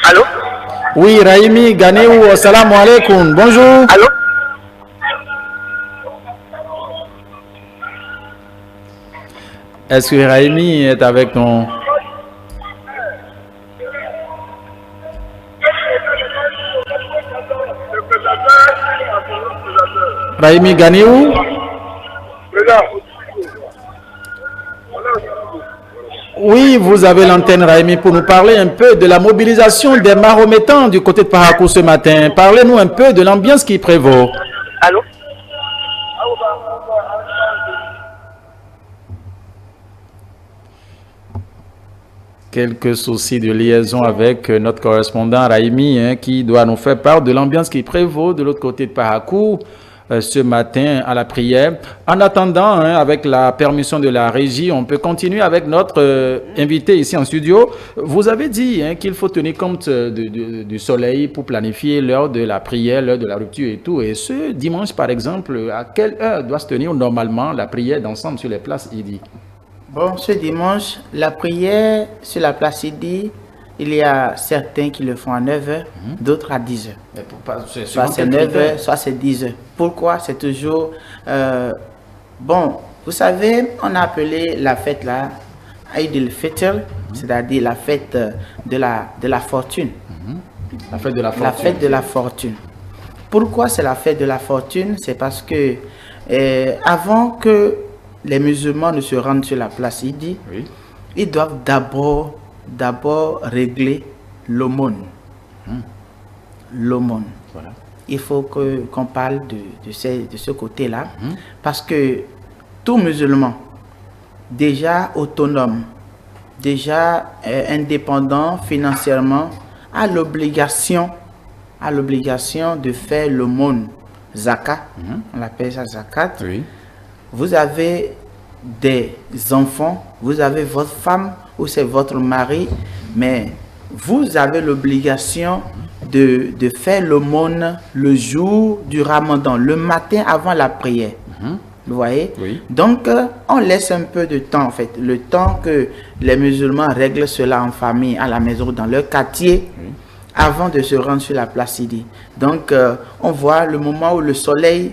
[SPEAKER 18] Allô?
[SPEAKER 1] Oui, Raimi Ganiou, salam alaikum, bonjour.
[SPEAKER 18] Allô?
[SPEAKER 1] Est-ce que Raimi est avec nous? Raimi Ganiou? Oui, vous avez l'antenne, Raimi, pour nous parler un peu de la mobilisation des mahométans du côté de Parakou ce matin. Parlez-nous un peu de l'ambiance qui prévaut.
[SPEAKER 18] Allô?
[SPEAKER 1] Quelques soucis de liaison avec notre correspondant Raimi, qui doit nous faire part de l'ambiance qui prévaut de l'autre côté de Parakou ce matin à la prière. En attendant, avec la permission de la régie, on peut continuer avec notre invité ici en studio. Vous avez dit qu'il faut tenir compte du soleil pour planifier l'heure de la prière, l'heure de la rupture et tout. Et ce dimanche, par exemple, à quelle heure doit se tenir normalement la prière d'ensemble sur les places Idi?
[SPEAKER 6] Bon, ce dimanche, la prière sur la place Idi, il y a certains qui le font à 9h, d'autres à 10h. Soit c'est 9h, soit c'est 10h. Pourquoi? C'est toujours... bon, vous savez, on a appelé la fête là, Eid el-Fitr, c'est-à-dire la fête de la fortune.
[SPEAKER 1] La fête de la fortune.
[SPEAKER 6] La fête de la fortune. Pourquoi c'est la fête de la fortune? C'est parce que avant que les musulmans ne se rendent sur la place Idi, ils doivent d'abord régler l'aumône. L'aumône.
[SPEAKER 1] Voilà.
[SPEAKER 6] Il faut qu'on parle de ce côté-là, parce que tout musulman, déjà autonome, déjà indépendant financièrement, a l'obligation de faire l'aumône zakat. On l'appelle ça zakat. Vous avez des enfants, vous avez votre femme ou c'est votre mari, mais vous avez l'obligation de faire l'aumône le jour du Ramadan, le matin avant la prière. Vous voyez? Donc, on laisse un peu de temps, en fait, le temps que les musulmans règlent cela en famille, à la maison, dans leur quartier, avant de se rendre sur la place Idi. Donc, on voit le moment où le soleil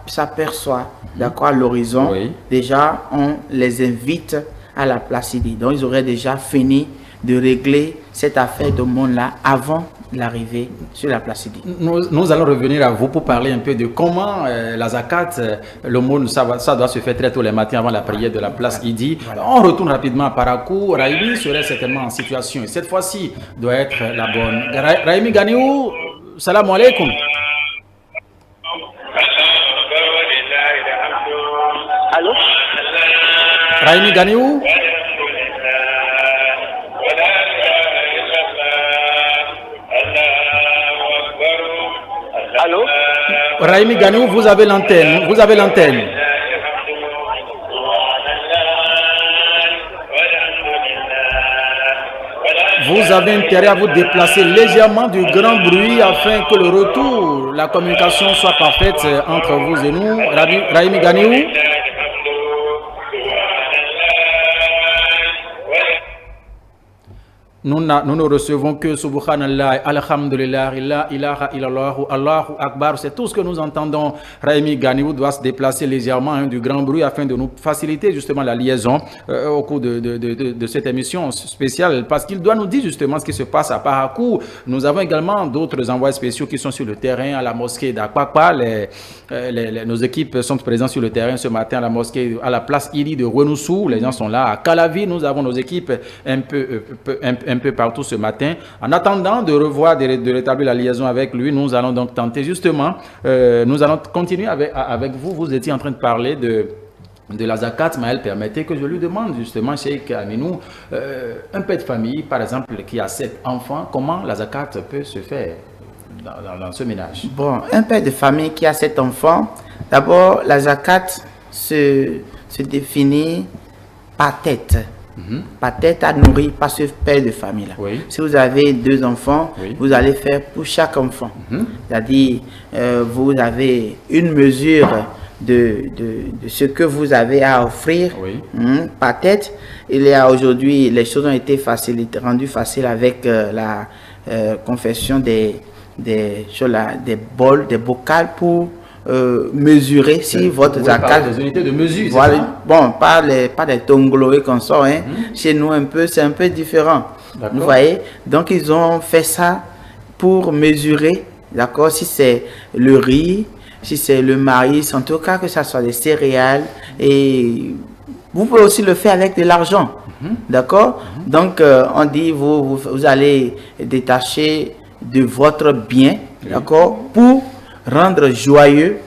[SPEAKER 6] s'aperçoit, d'accord, à l'horizon. Déjà, on les invite à la place Idi. Donc, ils auraient déjà fini de régler cette affaire de monde-là avant l'arrivée sur la place Idi.
[SPEAKER 1] Nous allons revenir à vous pour parler un peu de comment la zakat, l'aumône, ça doit se faire très tôt les matins avant la prière de la place Idi. On retourne rapidement à Parakou. Raimi serait certainement en situation, et cette fois-ci doit être la bonne. Raimi Ganiou, salam alaikum.
[SPEAKER 18] Allô?
[SPEAKER 1] Raimi Ganiou?
[SPEAKER 18] Allô?
[SPEAKER 1] Raimi Ganiou, vous avez l'antenne. Vous avez l'antenne. Vous avez intérêt à vous déplacer légèrement du grand bruit afin que le retour, la communication soit parfaite entre vous et nous. Raimi Ganiou? Nous ne recevons que Subhanallah, Alhamdulillah, La ilaha illallah, Allahu Akbar. C'est tout ce que nous entendons. Raimi Ganiou doit se déplacer légèrement du grand bruit afin de nous faciliter justement la liaison au cours de cette émission spéciale, parce qu'il doit nous dire justement ce qui se passe à Parakou. Nous avons également d'autres envoyés spéciaux qui sont sur le terrain à la mosquée d'Akwakwa. Nos équipes sont présentes sur le terrain ce matin à la mosquée, à la place Idi de Renoussou. Les gens sont là. À Calavi, nous avons nos équipes un peu partout ce matin. En attendant de revoir, de rétablir la liaison avec lui, nous allons donc tenter justement, nous allons continuer avec vous. Vous étiez en train de parler de la zakat, mais elle permettait que je lui demande justement, Cheikh Aminou, un père de famille, par exemple, qui a 7 enfants, comment la zakat peut se faire dans ce ménage?
[SPEAKER 6] Bon, un père de famille qui a 7 enfants, d'abord, la zakat se définit par tête. Par tête à nourrir par ce père de famille là. Si vous avez 2 enfants, vous allez faire pour chaque enfant. C'est-à-dire, vous avez une mesure de ce que vous avez à offrir par tête. Il y a aujourd'hui, les choses ont été rendues faciles avec la confection des bols, des bocals pour mesurer si votre zakat...
[SPEAKER 1] Des unités de mesure,
[SPEAKER 6] voilà,
[SPEAKER 1] ça?
[SPEAKER 6] bon, pas des tongloés qu'on sort, hein. Chez nous, c'est un peu différent. Vous voyez? Donc, ils ont fait ça pour mesurer, d'accord, si c'est le riz, si c'est le maïs, en tout cas, que ça soit des céréales. Et vous pouvez aussi le faire avec de l'argent. D'accord? Donc, on dit, vous allez détacher de votre bien, d'accord, pour rendre joyeux,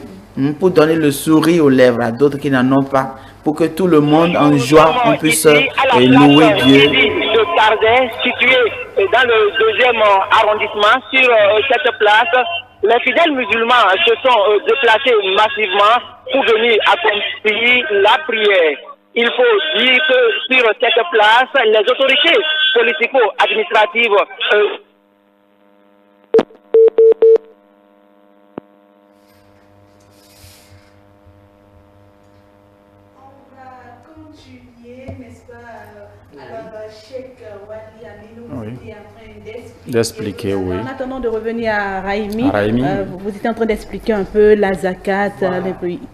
[SPEAKER 6] pour donner le sourire aux lèvres à d'autres qui n'en ont pas, pour que tout le monde en joie, on puisse louer Dieu.
[SPEAKER 18] De Tardais, situé dans le 2e arrondissement, sur cette place, les fidèles musulmans se sont déplacés massivement pour venir accomplir la prière. Il faut dire que sur cette place, les autorités politico-administratives
[SPEAKER 1] D'expliquer, oui.
[SPEAKER 2] En attendant de revenir à Raimi, vous étiez en train d'expliquer un peu la zakat.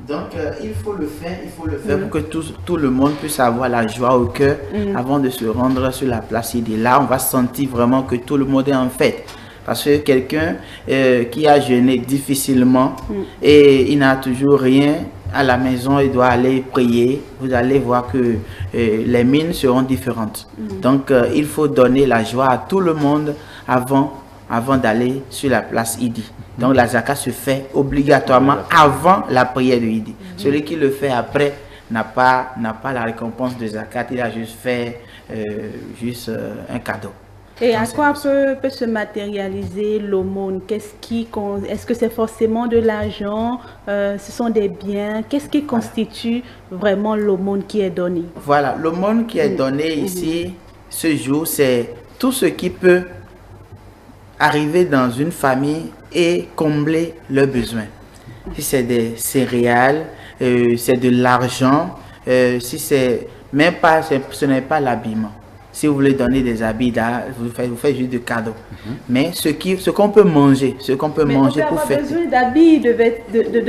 [SPEAKER 6] Donc, il faut le faire pour que tout le monde puisse avoir la joie au cœur avant de se rendre sur la place idée. Là, on va sentir vraiment que tout le monde est en fête. Parce que quelqu'un qui a jeûné difficilement et il n'a toujours rien à la maison, il doit aller prier. Vous allez voir que les mines seront différentes. Donc, il faut donner la joie à tout le monde avant d'aller sur la place Idi. Donc, la zakat se fait obligatoirement avant la prière de Idi. Celui qui le fait après n'a pas la récompense de zakat. Il a juste fait un cadeau.
[SPEAKER 2] Et à quoi peut se matérialiser l'aumône? Est-ce que c'est forcément de l'argent? Ce sont des biens? Qu'est-ce qui constitue vraiment l'aumône qui est donné?
[SPEAKER 6] Voilà, l'aumône qui est donné ici, ce jour, c'est tout ce qui peut arriver dans une famille et combler leurs besoins. Si c'est des céréales, c'est de l'argent, si c'est même pas, ce n'est pas l'habillement. Si vous voulez donner des habits, vous faites juste des cadeaux. Mais ce qu'on peut manger,
[SPEAKER 2] manger
[SPEAKER 6] pour faire.
[SPEAKER 2] Besoin d'habits, de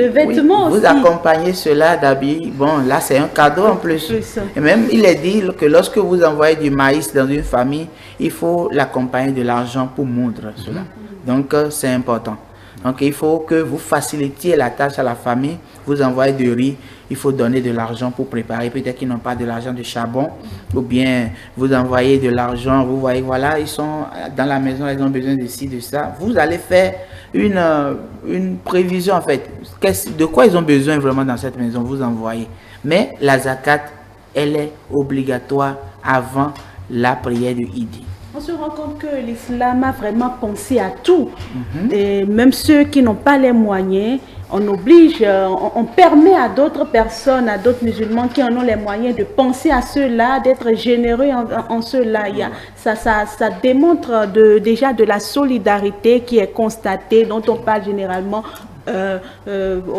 [SPEAKER 2] vêtements
[SPEAKER 6] oui,
[SPEAKER 2] aussi.
[SPEAKER 6] Vous accompagnez cela d'habits. Bon, là, c'est un cadeau en plus. Et même, il est dit que lorsque vous envoyez du maïs dans une famille, il faut l'accompagner de l'argent pour moudre cela. Donc, c'est important. Donc, il faut que vous facilitiez la tâche à la famille. Vous envoyez du riz, il faut donner de l'argent pour préparer. Peut-être qu'ils n'ont pas de l'argent de charbon. Ou bien, vous envoyez de l'argent. Vous voyez, voilà, ils sont dans la maison, ils ont besoin de ci, de ça. Vous allez faire une prévision, en fait. De quoi ils ont besoin vraiment dans cette maison, vous envoyez. Mais la zakat, elle est obligatoire avant la prière de Idi.
[SPEAKER 2] On se rend compte que l'islam a vraiment pensé à tout. Et même ceux qui n'ont pas les moyens, on oblige, on permet à d'autres personnes, à d'autres musulmans qui en ont les moyens de penser à ceux-là, d'être généreux en ceux-là. Ça démontre déjà de la solidarité qui est constatée, dont on parle généralement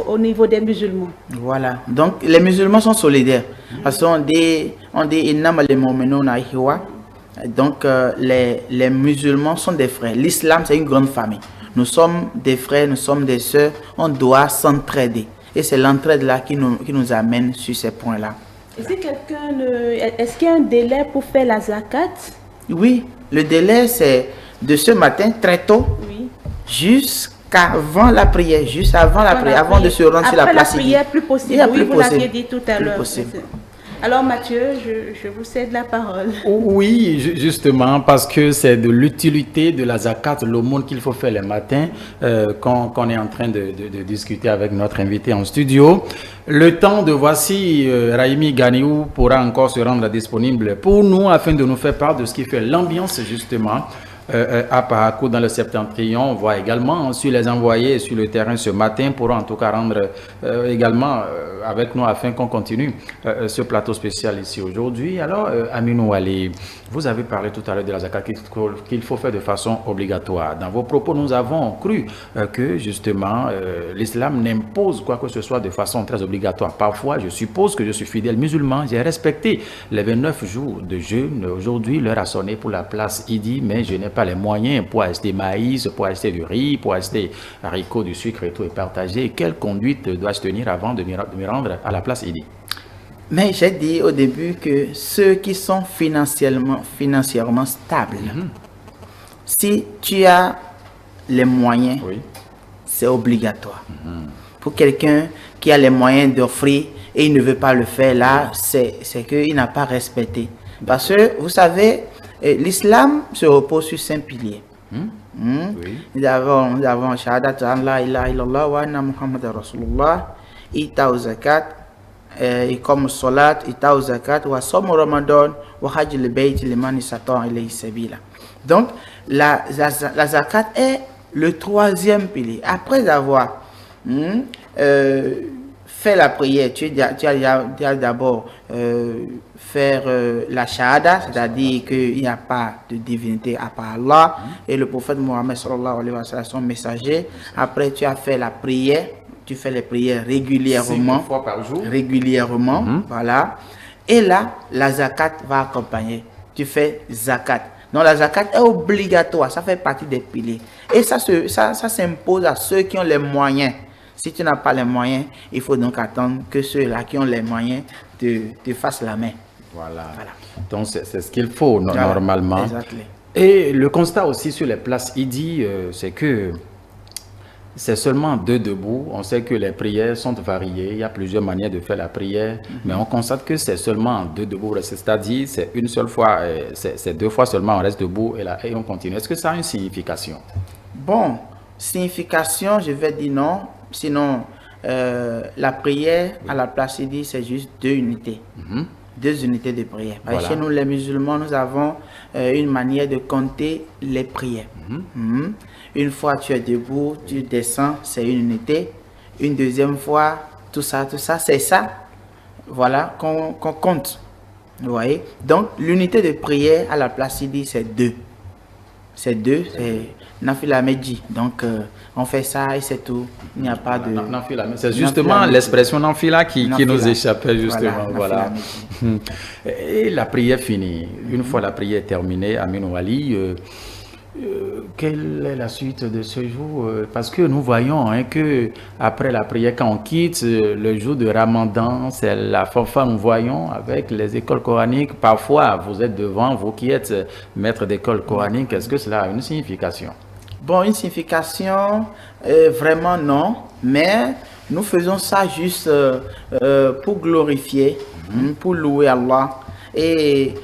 [SPEAKER 2] au niveau des musulmans.
[SPEAKER 6] Voilà, donc les musulmans sont solidaires. Parce qu'on dit donc les musulmans sont des frères. L'islam, c'est une grande famille. Nous sommes des frères, nous sommes des sœurs. On doit s'entraider. Et c'est l'entraide là qui nous amène sur ces points-là.
[SPEAKER 2] Est-ce qu'il y a un délai pour faire la zakat?
[SPEAKER 6] Oui, le délai c'est de ce matin très tôt jusqu'avant la prière, juste avant la prière, avant de se rendre sur la place.
[SPEAKER 2] Après la prière, plus possible. Oui, vous l'aviez dit tout à l'heure. Alors Mathieu, je vous cède la parole.
[SPEAKER 1] Oui, justement, parce que c'est de l'utilité de la zakat, l'aumône qu'il faut faire le matin, qu'on est en train de discuter avec notre invité en studio. Le temps de voici, Raimi Ganiou pourra encore se rendre disponible pour nous afin de nous faire part de ce qui fait l'ambiance justement à Parakou dans le Septentrion. On voit également sur les envoyés sur le terrain ce matin pourront en tout cas rendre également avec nous afin qu'on continue ce plateau spécial ici aujourd'hui. Alors Aminou Ali, vous avez parlé tout à l'heure de la zakat qu'il faut faire de façon obligatoire. Dans vos propos, nous avons cru que justement l'islam n'impose quoi que ce soit de façon très obligatoire. Parfois, je suppose que je suis fidèle musulman, j'ai respecté les 29 jours de jeûne. Aujourd'hui, l'heure a sonné pour la place Idi, mais je n'ai pas pas les moyens pour acheter maïs, pour acheter du riz, pour acheter haricots, du sucre et tout, et partager, quelle conduite dois-je tenir avant de me rendre à la place Idi?
[SPEAKER 6] Mais j'ai dit au début que ceux qui sont financièrement stables, si tu as les moyens, c'est obligatoire. Pour quelqu'un qui a les moyens d'offrir et il ne veut pas le faire, là, c'est qu'il n'a pas respecté. Parce que, vous savez, l'islam se repose sur 5 piliers. Nous avons Shahadat la ilaha illallah wa anna Muhammad Rasulullah, Ita zakat, comme salat, Ita zakat, wa som Ramadan, wa hajj al-bayt liman istata ilayhi sabila. Donc, la zakat est le 3e pilier. Après avoir fait la prière, tu as d'abord faire la shahada, c'est-à-dire qu'il n'y a pas de divinité à part Allah, et le prophète Mohammed sallallahu alayhi wa sallam, son messager. Après, tu as fait la prière, tu fais les prières régulièrement.
[SPEAKER 1] 5 fois par jour.
[SPEAKER 6] Régulièrement, voilà. Et là, la zakat va accompagner. Tu fais zakat. Donc la zakat est obligatoire, ça fait partie des piliers. Et ça s'impose à ceux qui ont les moyens. Si tu n'as pas les moyens, il faut donc attendre que ceux-là qui ont les moyens te fassent la main.
[SPEAKER 1] Voilà. Donc c'est ce qu'il faut normalement.
[SPEAKER 6] Exactement.
[SPEAKER 1] Et le constat aussi sur les places Idi, c'est que c'est seulement 2 debout. On sait que les prières sont variées. Il y a plusieurs manières de faire la prière. Mais on constate que c'est seulement 2 debout. C'est-à-dire, c'est une seule fois, c'est 2 fois seulement on reste debout et on continue. Est-ce que ça a une signification?
[SPEAKER 6] Bon, signification, je vais dire non. Sinon, la prière à la place Idi, c'est juste 2 unités. 2 unités de prière. Voilà. Chez nous, les musulmans, nous avons une manière de compter les prières. Une fois tu es debout, tu descends, c'est 1 unité. Une deuxième fois, tout ça, c'est ça. Voilà, qu'on compte. Vous voyez? Donc, l'unité de prière à la place Idi, c'est 2. C'est 2, c'est Nafila Medji. Donc, on fait ça et c'est tout. Il n'y a pas de...
[SPEAKER 1] C'est justement l'expression Nafila qui nous échappait, justement. Voilà. Et la prière finie. Une fois la prière terminée, Aminou Ali, quelle est la suite de ce jour? Parce que nous voyons que après la prière, quand on quitte le jour de Ramadan, c'est la fanfare, nous voyons avec les écoles coraniques. Parfois, vous êtes devant, vous qui êtes maître d'école coranique, est-ce que cela a une signification?
[SPEAKER 6] Bon, une signification, vraiment non, mais nous faisons ça juste pour glorifier, pour louer Allah. Et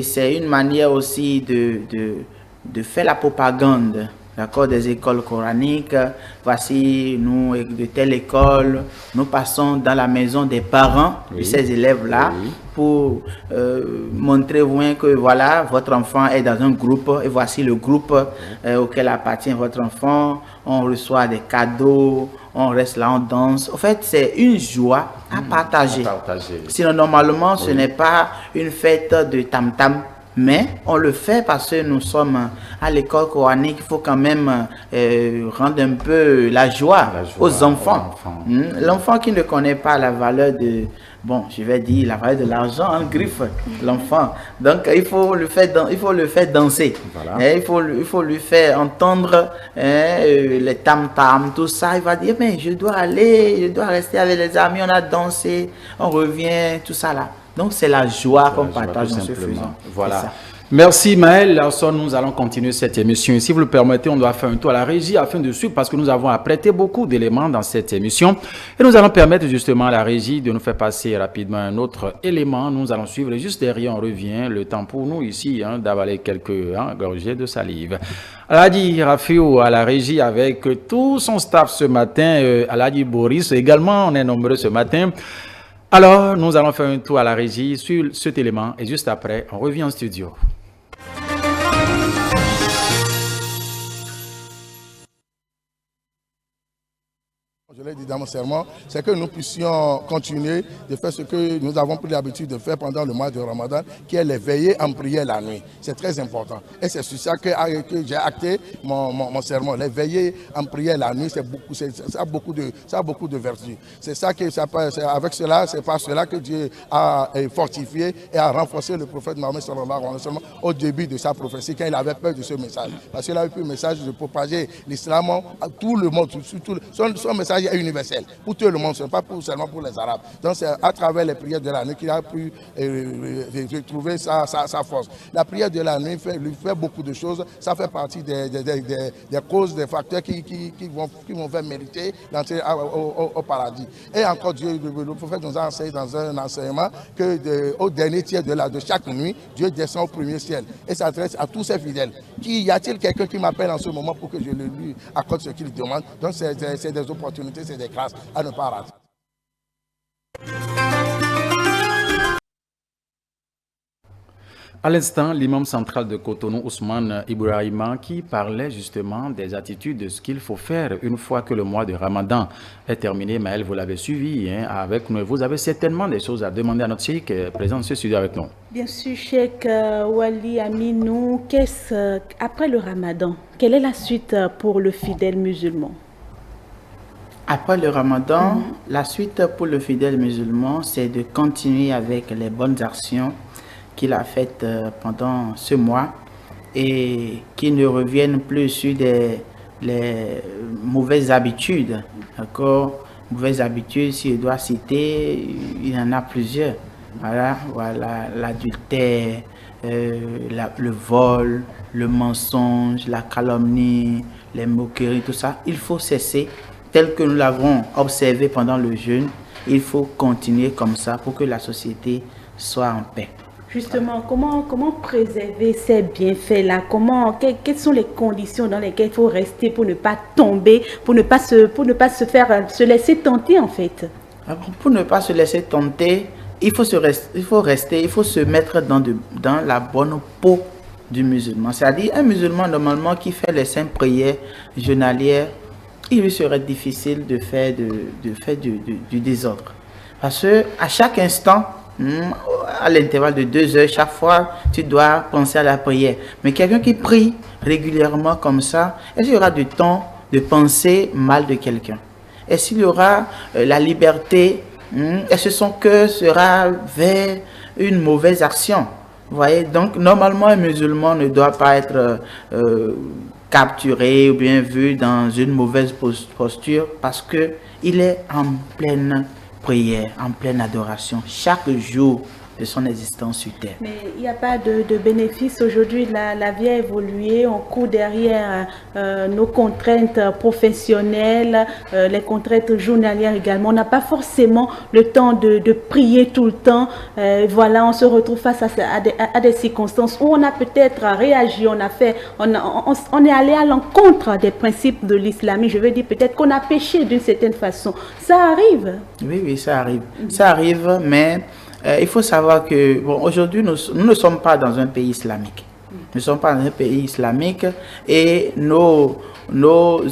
[SPEAKER 6] c'est une manière aussi de faire la propagande, d'accord, des écoles coraniques. Voici, nous, de telle école, nous passons dans la maison des parents de ces élèves-là pour montrer au moins que voilà, votre enfant est dans un groupe et voici le groupe auquel appartient votre enfant. On reçoit des cadeaux, on reste là, on danse. En fait, c'est une joie à partager. Sinon, normalement, ce n'est pas une fête de tam-tam. Mais on le fait parce que nous sommes à l'école coranique. Il faut quand même rendre un peu la joie aux enfants. L'enfant qui ne connaît pas la valeur de, bon, je vais dire la valeur de l'argent en griffe, l'enfant. Donc il faut le faire danser. Voilà. Et il faut lui faire entendre les tam-tam, tout ça. Il va dire, mais je dois rester avec les amis, on a dansé, on revient, tout ça là. Donc, c'est la joie qu'on partage dans ce faisant.
[SPEAKER 1] Voilà. Merci Maël. Larson, nous allons continuer cette émission. Si vous le permettez, on doit faire un tour à la régie afin de suivre parce que nous avons apprêté beaucoup d'éléments dans cette émission. Et nous allons permettre justement à la régie de nous faire passer rapidement un autre élément. Nous allons suivre et juste derrière, on revient. Le temps pour nous ici d'avaler quelques gorgées de salive. Aladi Rafiou à la régie avec tout son staff ce matin. Aladi Boris également, on est nombreux ce matin. Alors, nous allons faire un tour à la régie sur cet élément et juste après, on revient en studio.
[SPEAKER 19] je l'ai dit dans mon sermon, c'est que nous puissions continuer de faire ce que nous avons pris l'habitude de faire pendant le mois de Ramadan, qui est les veillées en prière la nuit. C'est très important. Et c'est sur ça que j'ai acté mon sermon. Les veillées en prière la nuit, ça a beaucoup de vertus. C'est ça que avec cela, c'est par cela que Dieu a fortifié et a renforcé le prophète Mohammed sallallahu alayhi wa sallam au début de sa prophétie, quand il avait peur de ce message. Parce qu'il avait pris le message de propager l'islam à tout le monde. Son message est universel pour tout le monde, ce n'est pas seulement pour les Arabes. Donc c'est à travers les prières de la nuit qu'il a pu retrouver sa force. La prière de la nuit lui fait beaucoup de choses. Ça fait partie des causes, des facteurs qui vont faire mériter l'entrée au paradis. Et encore Dieu, le prophète nous a enseigné dans un enseignement qu'au dernier tiers de chaque nuit, Dieu descend au premier ciel et s'adresse à tous ses fidèles. Y a-t-il quelqu'un qui m'appelle en ce moment pour que je lui accorde ce qu'il demande? Donc c'est des opportunités, c'est des grâces à ne pas rater.
[SPEAKER 1] À l'instant, l'imam central de Cotonou, Ousmane Ibrahima, qui parlait justement des attitudes de ce qu'il faut faire une fois que le mois de Ramadan est terminé. Maëlle, vous l'avez suivi avec nous. Vous avez certainement des choses à demander à notre cheikh présent dans ce studio avec nous.
[SPEAKER 2] Bien sûr, cheikh Wali Aminou, après le Ramadan, quelle est la suite pour le fidèle musulman?
[SPEAKER 6] Après le Ramadan, la suite pour le fidèle musulman, c'est de continuer avec les bonnes actions qu'il a faites pendant ce mois et qui ne reviennent plus sur les mauvaises habitudes. D'accord? Mauvaises habitudes, si je dois citer, il y en a plusieurs. Voilà, l'adultère, le vol, le mensonge, la calomnie, les moqueries, tout ça. Il faut cesser, tel que nous l'avons observé pendant le jeûne. Il faut continuer comme ça pour que la société soit en paix.
[SPEAKER 2] Justement, comment préserver ces bienfaits-là? Quelles sont les conditions dans lesquelles il faut rester pour ne pas tomber, pour ne pas se laisser tenter en fait?
[SPEAKER 6] Pour ne pas se laisser tenter, il faut se mettre dans la bonne peau du musulman. C'est-à-dire un musulman normalement qui fait les 5 prières journalières, il lui serait difficile de faire du désordre. Parce que à chaque instant, à l'intervalle de 2 heures, chaque fois, tu dois penser à la prière. Mais quelqu'un qui prie régulièrement comme ça, est-ce qu'il y aura du temps de penser mal de quelqu'un? Est-ce qu'il y aura la liberté? Est-ce que son cœur sera vers une mauvaise action? Vous voyez, donc normalement, un musulman ne doit pas être capturé ou bien vu dans une mauvaise posture parce qu'il est en pleine prière, en pleine adoration, chaque jour de son existence sur terre.
[SPEAKER 2] Mais il n'y a pas de bénéfice aujourd'hui. La vie a évolué. On court derrière nos contraintes professionnelles, les contraintes journalières également. On n'a pas forcément le temps de prier tout le temps. Voilà, on se retrouve face à des circonstances où on a peut-être réagi, on est allé à l'encontre des principes de l'islam. Je veux dire, peut-être qu'on a péché d'une certaine façon. Ça arrive.
[SPEAKER 6] Oui, ça arrive. Ça arrive, mais il faut savoir que aujourd'hui, nous ne sommes pas dans un pays islamique. Nous ne sommes pas dans un pays islamique et nos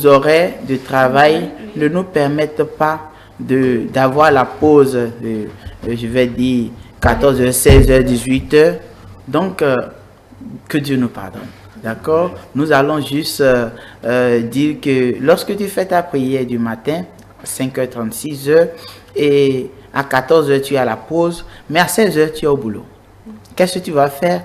[SPEAKER 6] horaires de travail ne nous permettent pas d'avoir la pause, je vais dire, 14h, 16h, 18h. Donc, que Dieu nous pardonne. D'accord? Nous allons juste dire que lorsque tu fais ta prière du matin, 5h30, 6h, et à 14h, tu as la pause, mais à 16h, tu es au boulot. Qu'est-ce que tu vas faire?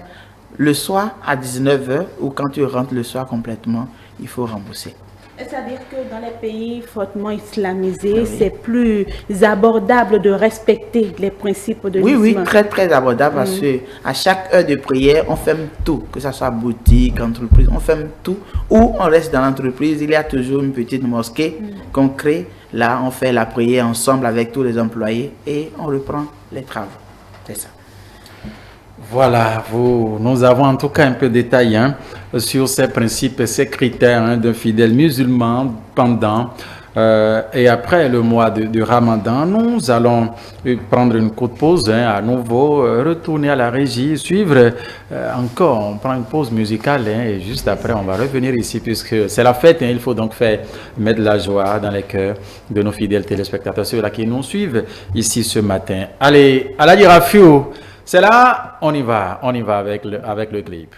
[SPEAKER 6] Le soir, à 19h, ou quand tu rentres le soir complètement, il faut rembourser.
[SPEAKER 2] C'est-à-dire que dans les pays fortement islamisés, c'est plus abordable de respecter les principes de l'islam.
[SPEAKER 6] Oui, très très abordable parce qu'à chaque heure de prière, on ferme tout, que ce soit boutique, entreprise, on ferme tout. Ou on reste dans l'entreprise, il y a toujours une petite mosquée qu'on crée. Là, on fait la prière ensemble avec tous les employés et on reprend les travaux. C'est ça.
[SPEAKER 1] Voilà, nous avons en tout cas un peu détaillé sur ces principes et ces critères d'un fidèle musulman pendant Et après le mois de Ramadan, nous allons prendre une courte pause, à nouveau retourner à la régie, suivre encore, on prend une pause musicale et juste après on va revenir ici puisque c'est la fête, il faut donc mettre de la joie dans les cœurs de nos fidèles téléspectateurs, ceux-là qui nous suivent ici ce matin. Allez, à la Rafiou, c'est là, on y va avec le clip.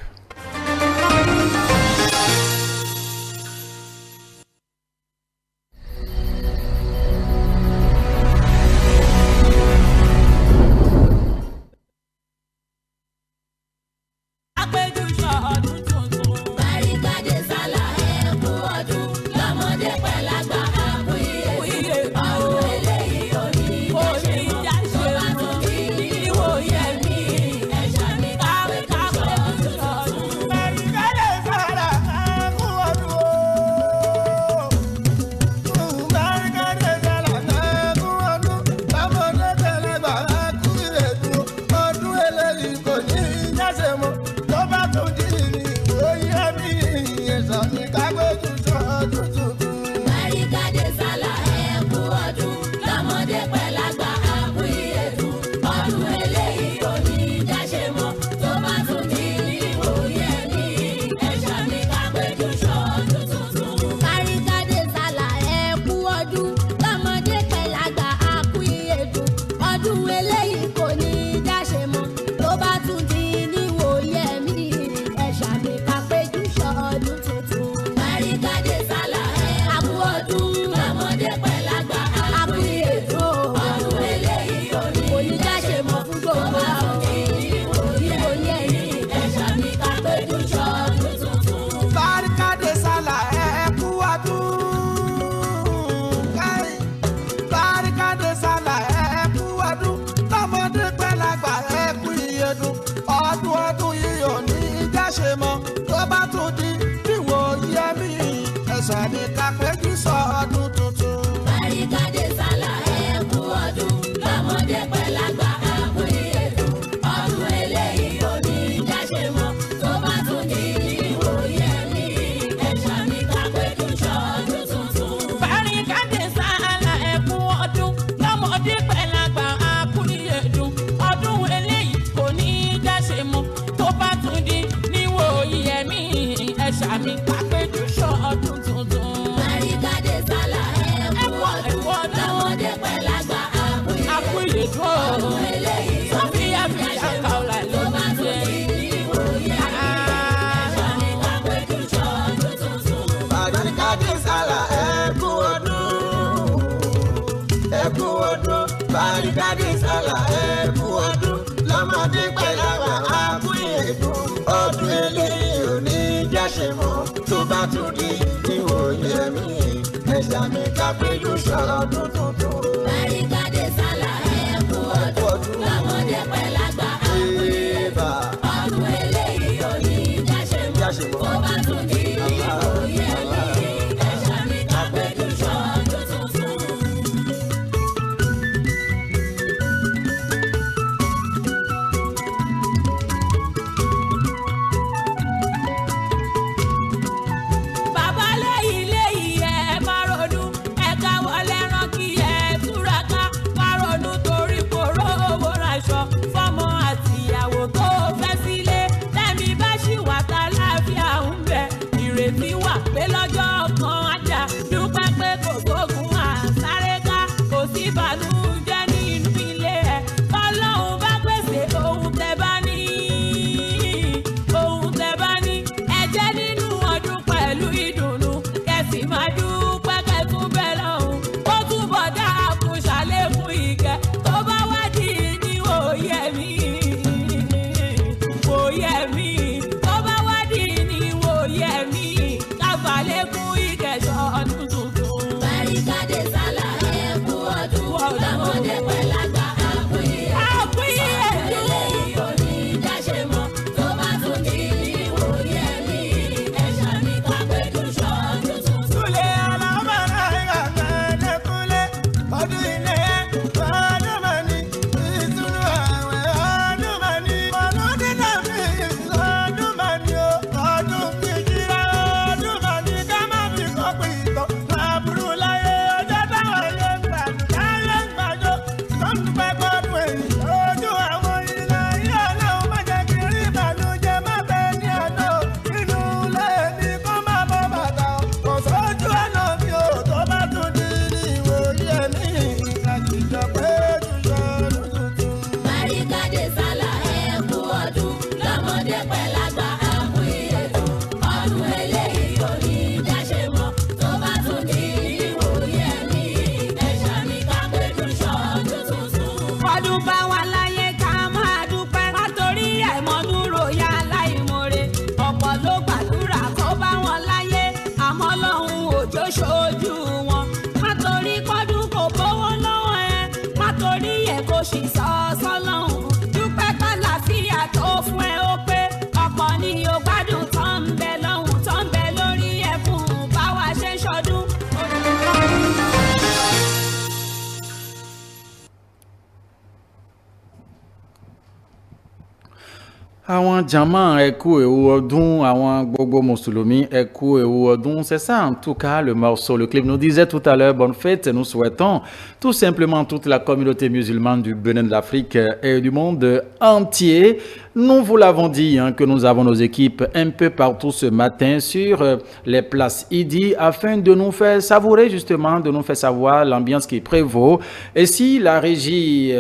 [SPEAKER 1] Àwọn jama ẹkú ewu ọdún, àwọn gbogbo mùsùlùmí ẹkú ewu ọdún. C'est ça en tout cas le morceau. Le clip nous disait tout à l'heure bonne fête. Nous souhaitons tout simplement toute la communauté musulmane du Bénin, de l'Afrique et du monde entier. Nous vous l'avons dit que nous avons nos équipes un peu partout ce matin sur les places Idi afin de nous faire savourer justement, de nous faire savoir l'ambiance qui prévaut. Et si la régie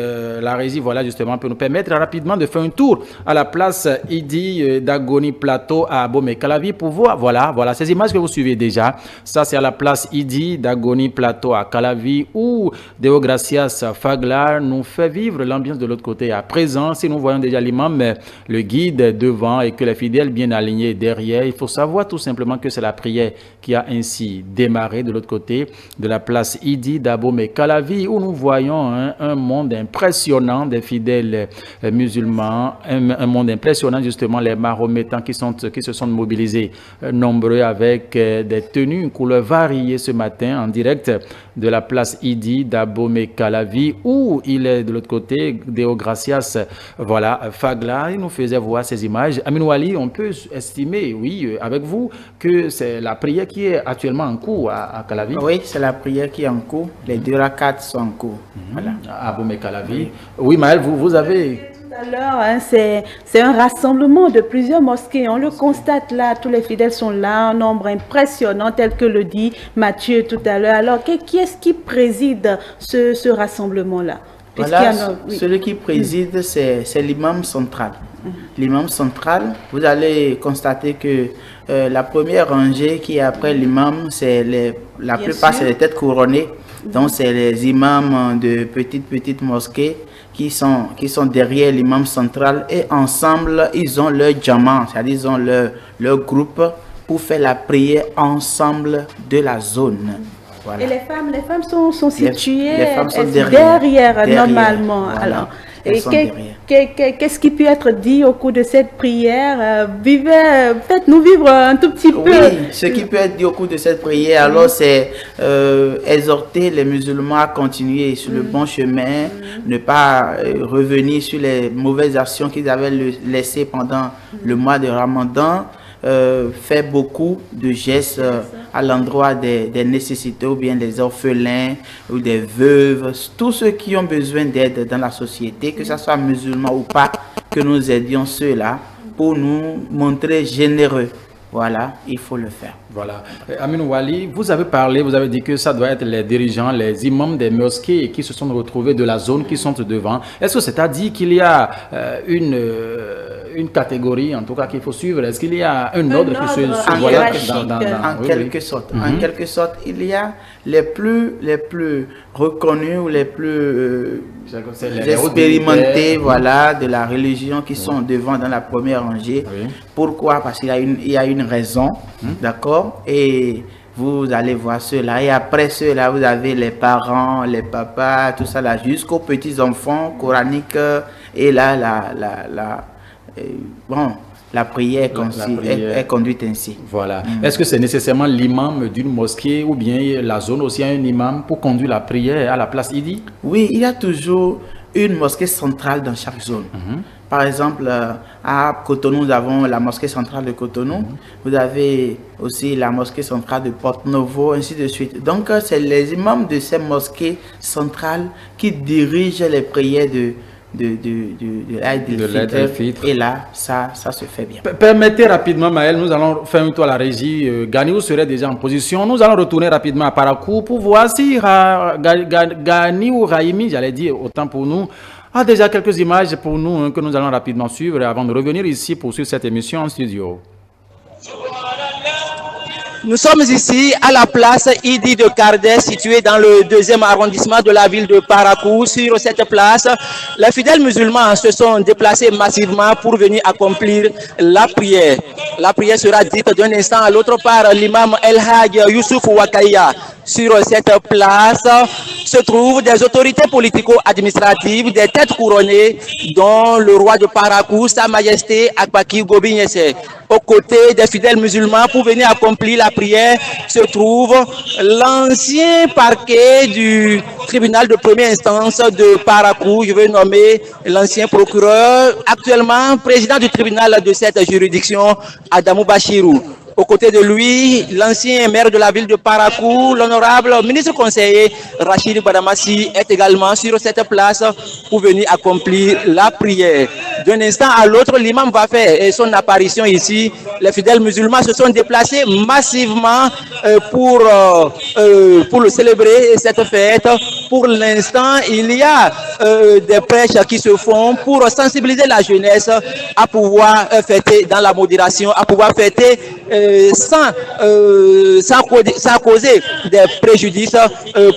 [SPEAKER 1] voilà justement peut nous permettre rapidement de faire un tour à la place Idi d'Agoni Plateau à Abomey-Calavi pour voir, voilà ces images que vous suivez déjà. Ça c'est à la place Idi d'Agoni Plateau à Calavi où Deogracias Faglar nous fait vivre l'ambiance de l'autre côté. À présent, si nous voyons déjà l'imam, le guide devant et que les fidèles bien alignés derrière, il faut savoir tout simplement que c'est la prière qui a ainsi démarré de l'autre côté de la place Idi d'Abomey-Calavi où nous voyons un monde impressionnant des fidèles musulmans, un monde impressionnant justement les mahométans qui se sont mobilisés nombreux avec des tenues, une couleur variée ce matin en direct de la place Idi d'Abomey-Calavi où il est de l'autre côté, Deogracias Faglar. Il nous faisait voir ces images. Aminou Ali, on peut estimer, oui, avec vous, que c'est la prière qui est actuellement en cours à Calavi.
[SPEAKER 6] Oui, c'est la prière qui est en cours. Les 2 rakats sont en cours. Voilà.
[SPEAKER 1] À Abomey-Calavi. Oui, Maël, vous avez...
[SPEAKER 2] Tout à l'heure, c'est un rassemblement de plusieurs mosquées. On le constate là, tous les fidèles sont là, un nombre impressionnant, tel que le dit Mathieu tout à l'heure. Alors, qui est-ce qui préside ce rassemblement-là?
[SPEAKER 6] Voilà, celui qui préside, c'est l'imam central. L'imam central, vous allez constater que la première rangée qui est après l'imam, la plupart c'est les têtes couronnées. Donc c'est les imams de petites mosquées qui sont derrière l'imam central et ensemble ils ont leur djama, c'est-à-dire ils ont leur groupe pour faire la prière ensemble de la zone. Voilà.
[SPEAKER 2] Et les femmes sont situées
[SPEAKER 6] les femmes sont
[SPEAKER 2] derrière normalement. Voilà. Alors, qu'est-ce qui peut être dit au cours de cette prière? Faites-nous vivre un tout petit peu.
[SPEAKER 6] Oui, ce qui peut être dit au cours de cette prière, alors c'est exhorter les musulmans à continuer sur le bon chemin, ne pas revenir sur les mauvaises actions qu'ils avaient laissées pendant le mois de Ramadan. Fait beaucoup de gestes à l'endroit des nécessités ou bien des orphelins ou des veuves, tous ceux qui ont besoin d'aide dans la société, que ce soit musulman ou pas, que nous aidions ceux-là pour nous montrer généreux. Voilà, il faut le faire.
[SPEAKER 1] Voilà. Aminou Wali, vous avez dit que ça doit être les dirigeants, les imams des mosquées qui se sont retrouvés de la zone, qui sont devant. Est-ce que c'est-à-dire qu'il y a une catégorie, en tout cas, qu'il faut suivre? Est-ce qu'il y a un ordre qui se suit?
[SPEAKER 6] En quelque sorte. En quelque sorte, il y a les plus reconnus ou les plus expérimentés de la religion qui sont devant dans la première rangée. Oui. Pourquoi? Parce qu'il y a une raison, d'accord? Et vous allez voir ceux-là. Et après ceux-là, vous avez les parents, les papas, tout ça là, jusqu'aux petits-enfants coraniques. Et là, la prière est conduite ainsi.
[SPEAKER 1] Voilà. Est-ce que c'est nécessairement l'imam d'une mosquée ou bien la zone aussi a un imam pour conduire la prière à la place Idi?
[SPEAKER 6] Oui, il y a toujours une mosquée centrale dans chaque zone. Par exemple, à Cotonou, nous avons la mosquée centrale de Cotonou. Vous avez aussi la mosquée centrale de Porto-Novo, ainsi de suite. Donc, c'est les imams de ces mosquées centrales qui dirigent les prières de l'Aïd el-Fitr. Et là, ça se fait bien.
[SPEAKER 1] Permettez rapidement, Maël, nous allons faire un tour à la régie. Ganiou serait déjà en position. Nous allons retourner rapidement à Parakou pour voir si Ganiou Raimi, j'allais dire autant pour nous, a déjà quelques images pour nous que nous allons rapidement suivre avant de revenir ici pour suivre cette émission en studio.
[SPEAKER 20] Nous sommes ici à la place Idi de Kardès, située dans le 2e arrondissement de la ville de Parakou. Sur cette place, les fidèles musulmans se sont déplacés massivement pour venir accomplir la prière. La prière sera dite d'un instant à l'autre par l'imam El Hadj Youssouf Wakaya. sur cette place se trouvent des autorités politico-administratives, des têtes couronnées, dont le roi de Parakou, Sa Majesté Akbaki Gobignese. Aux côtés des fidèles musulmans pour venir accomplir la prière se trouve l'ancien parquet du tribunal de première instance de Parakou. Je veux nommer l'ancien procureur, actuellement président du tribunal de cette juridiction, Adamou Bachirou. Aux côtés de lui, l'ancien maire de la ville de Parakou, l'honorable ministre conseiller Rachid Badamassi est également sur cette place pour venir accomplir la prière. D'un instant à l'autre, l'imam va faire son apparition ici. Les fidèles musulmans se sont déplacés massivement pour le célébrer, cette fête. Pour l'instant, il y a des prêches qui se font pour sensibiliser la jeunesse à pouvoir fêter dans la modération, à pouvoir fêter sans causer des préjudices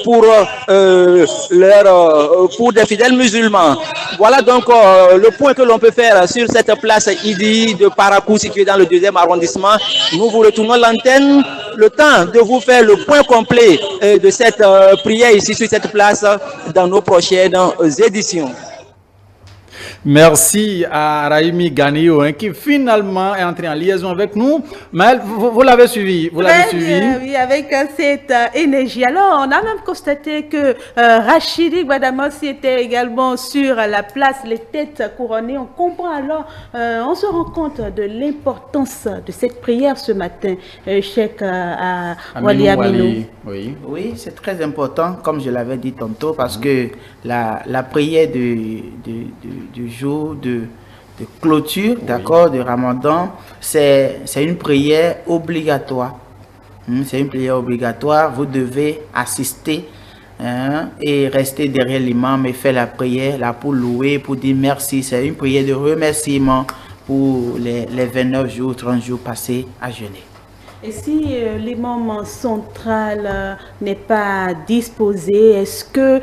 [SPEAKER 20] pour des fidèles musulmans. Voilà donc le point que l'on peut faire sur cette place Idi de Parakou située dans le 2e arrondissement. Nous vous retournons l'antenne, le temps de vous faire le point complet de cette prière ici sur cette place dans nos prochaines éditions.
[SPEAKER 1] Merci à Raimi Ganio qui finalement est entré en liaison avec nous. Mais vous l'avez suivi,
[SPEAKER 2] Oui, avec cette énergie. Alors, on a même constaté que Rachidi Badamassi était également sur la place, les têtes couronnées. On comprend alors, on se rend compte de l'importance de cette prière ce matin, Cheikh Wali Aminou.
[SPEAKER 6] Oui, c'est très important, comme je l'avais dit tantôt, parce que la prière du jour de clôture, d'accord, de Ramadan, c'est une prière obligatoire. C'est une prière obligatoire. Vous devez assister et rester derrière l'imam et faire la prière là pour louer, pour dire merci. C'est une prière de remerciement pour les 29 jours, 30 jours passés à jeûner.
[SPEAKER 2] Et si l'imam central n'est pas disposé, est-ce que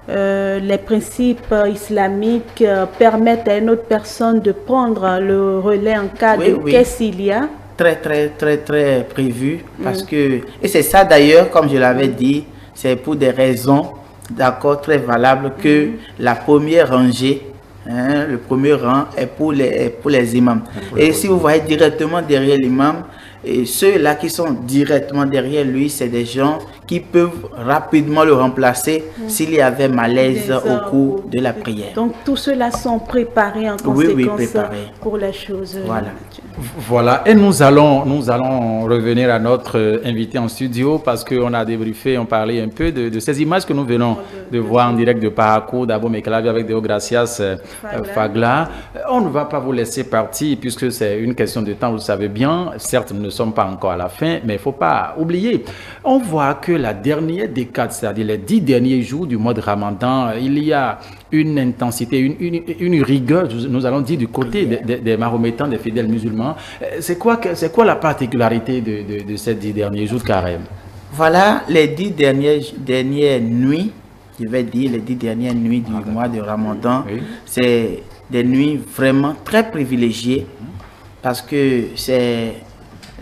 [SPEAKER 2] les principes islamiques permettent à une autre personne de prendre le relais en cas de qu'est-ce qu'il y a?
[SPEAKER 6] Très prévu, parce que, et c'est ça d'ailleurs, comme je l'avais dit, c'est pour des raisons, d'accord, très valables, que la première rangée, le premier rang est pour les imams. Et si vous voyez directement derrière l'imam, et ceux-là qui sont directement derrière lui, c'est des gens qui peuvent rapidement le remplacer s'il y avait malaise au cours de la prière.
[SPEAKER 2] Donc tous ceux-là sont préparés en conséquence pour la chose.
[SPEAKER 1] Voilà, et nous allons revenir à notre invité en studio parce qu'on a débriefé, on parlait un peu de ces images que nous venons de voir en direct de Parakou, d'Abo Mekalavi avec Deo Gracias Fagla. On ne va pas vous laisser partir puisque c'est une question de temps, vous le savez bien. Certes, nous ne sommes pas encore à la fin, mais il ne faut pas oublier. On voit que la dernière décade, c'est-à-dire les 10 derniers jours du mois de Ramadan, il y a une intensité, une rigueur, nous allons dire, du côté des Mahométans, des fidèles musulmans. C'est quoi la particularité de ces 10 derniers jours de carême?
[SPEAKER 6] Voilà les 10 dernières nuits, je vais dire les 10 dernières nuits du mois de Ramadan. C'est des nuits vraiment très privilégiées parce que c'est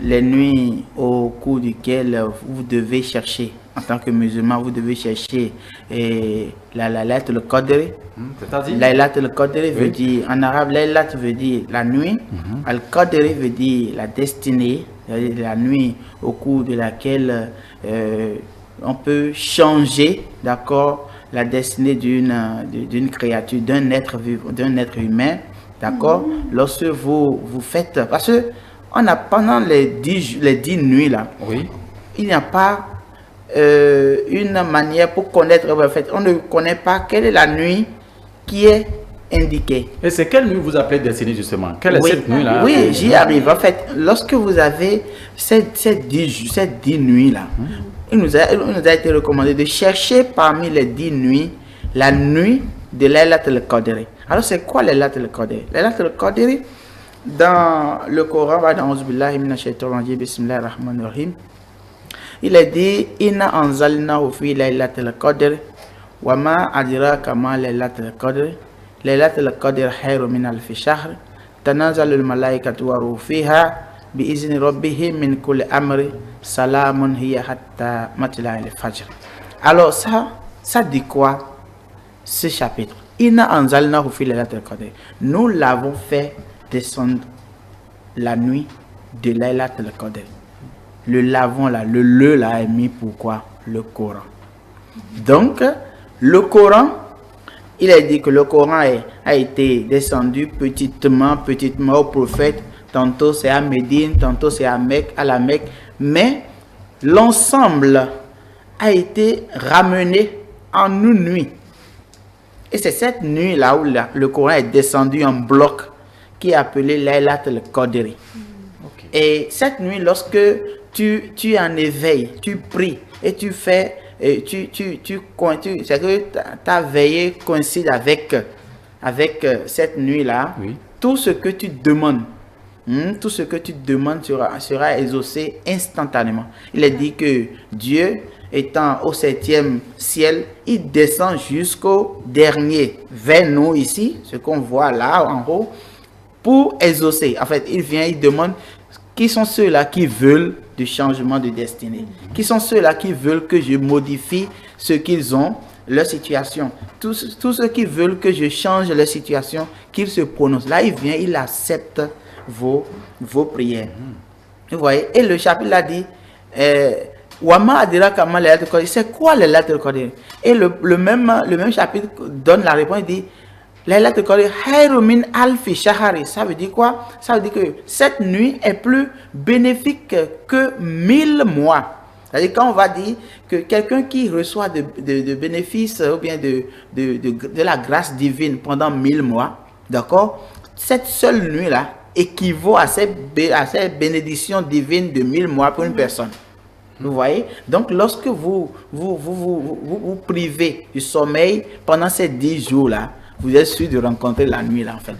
[SPEAKER 6] les nuits au cours duquel vous devez chercher, en tant que musulman, vous devez chercher la Laylatul Qadr. Laylatul Qadr veut dire, en arabe, Laylat veut dire la nuit, Al-Qadr veut dire la destinée, la nuit au cours de laquelle on peut changer, d'accord, la destinée d'une créature, d'un être vivant, d'un être humain, d'accord, lorsque vous faites, parce que pendant les 10 nuits là, il n'y a pas une manière pour connaître, en fait, on ne connaît pas quelle est la nuit qui est indiquée.
[SPEAKER 1] Et c'est quelle nuit vous appelez destinée justement? Quelle est cette nuit là?
[SPEAKER 6] Oui, j'y arrive. En fait, lorsque vous avez ces 10 nuits là, il nous a été recommandé de chercher parmi les 10 nuits la nuit de Laylatul Qadr. Alors c'est quoi Laylatul Qadr? Laylatul Qadr, dans le Coran, il est dit Inna anzalnahu fi laylatil qadr wa ma adraka ma laylatul qadr laylatul qadr khayrun min alfi shahr tanazzalul malaikatu wa ruhu fiha bi'izni rabbihim min kulli amri salamun hiya hatta matla'il fajr. Alors ça dit quoi ce chapitre? Inna anzalnahu fi laylatil qadr. Nous l'avons fait descendre la nuit de Laylatul Qadr. Le lavant là, le là est mis pourquoi? Le Coran. Donc le Coran, il a dit que le Coran a été descendu petitement au prophète. Tantôt c'est à Médine, tantôt c'est à la Mecque, mais l'ensemble a été ramené en une nuit. Et c'est cette nuit là où le Coran est descendu en bloc, qui est appelé Laylatul Qadr. Et cette nuit, lorsque tu es en éveil, tu pries et tu fais, c'est que ta veillée coïncide avec cette nuit-là. Oui. Tout ce que tu demandes, sera exaucé instantanément. Il est dit que Dieu, étant au 7e ciel, il descend jusqu'au dernier vers nous ici, ce qu'on voit là en haut, pour exaucer. En fait, il vient, il demande qui sont ceux-là qui veulent du changement de destinée, qui sont ceux-là qui veulent que je modifie ce qu'ils ont, leur situation. Tous ceux qui veulent que je change leur situation, qu'ils se prononcent. Là, il vient, il accepte vos prières. Vous voyez? Et le chapitre a dit c'est quoi le Laylatul Qadr? Et le même chapitre donne la réponse, il dit Laylatul Qadr khairu min alfi shahri. Ça veut dire quoi? Ça veut dire que cette nuit est plus bénéfique que 1000 mois. C'est-à-dire quand on va dire que quelqu'un qui reçoit de bénéfices ou bien de la grâce divine pendant 1000 mois, d'accord, cette seule nuit-là équivaut à cette bénédiction divine de 1000 mois pour une personne. Vous voyez? Donc, lorsque vous privez du sommeil pendant ces 10 jours-là, vous êtes sûr de rencontrer la nuit là en fait.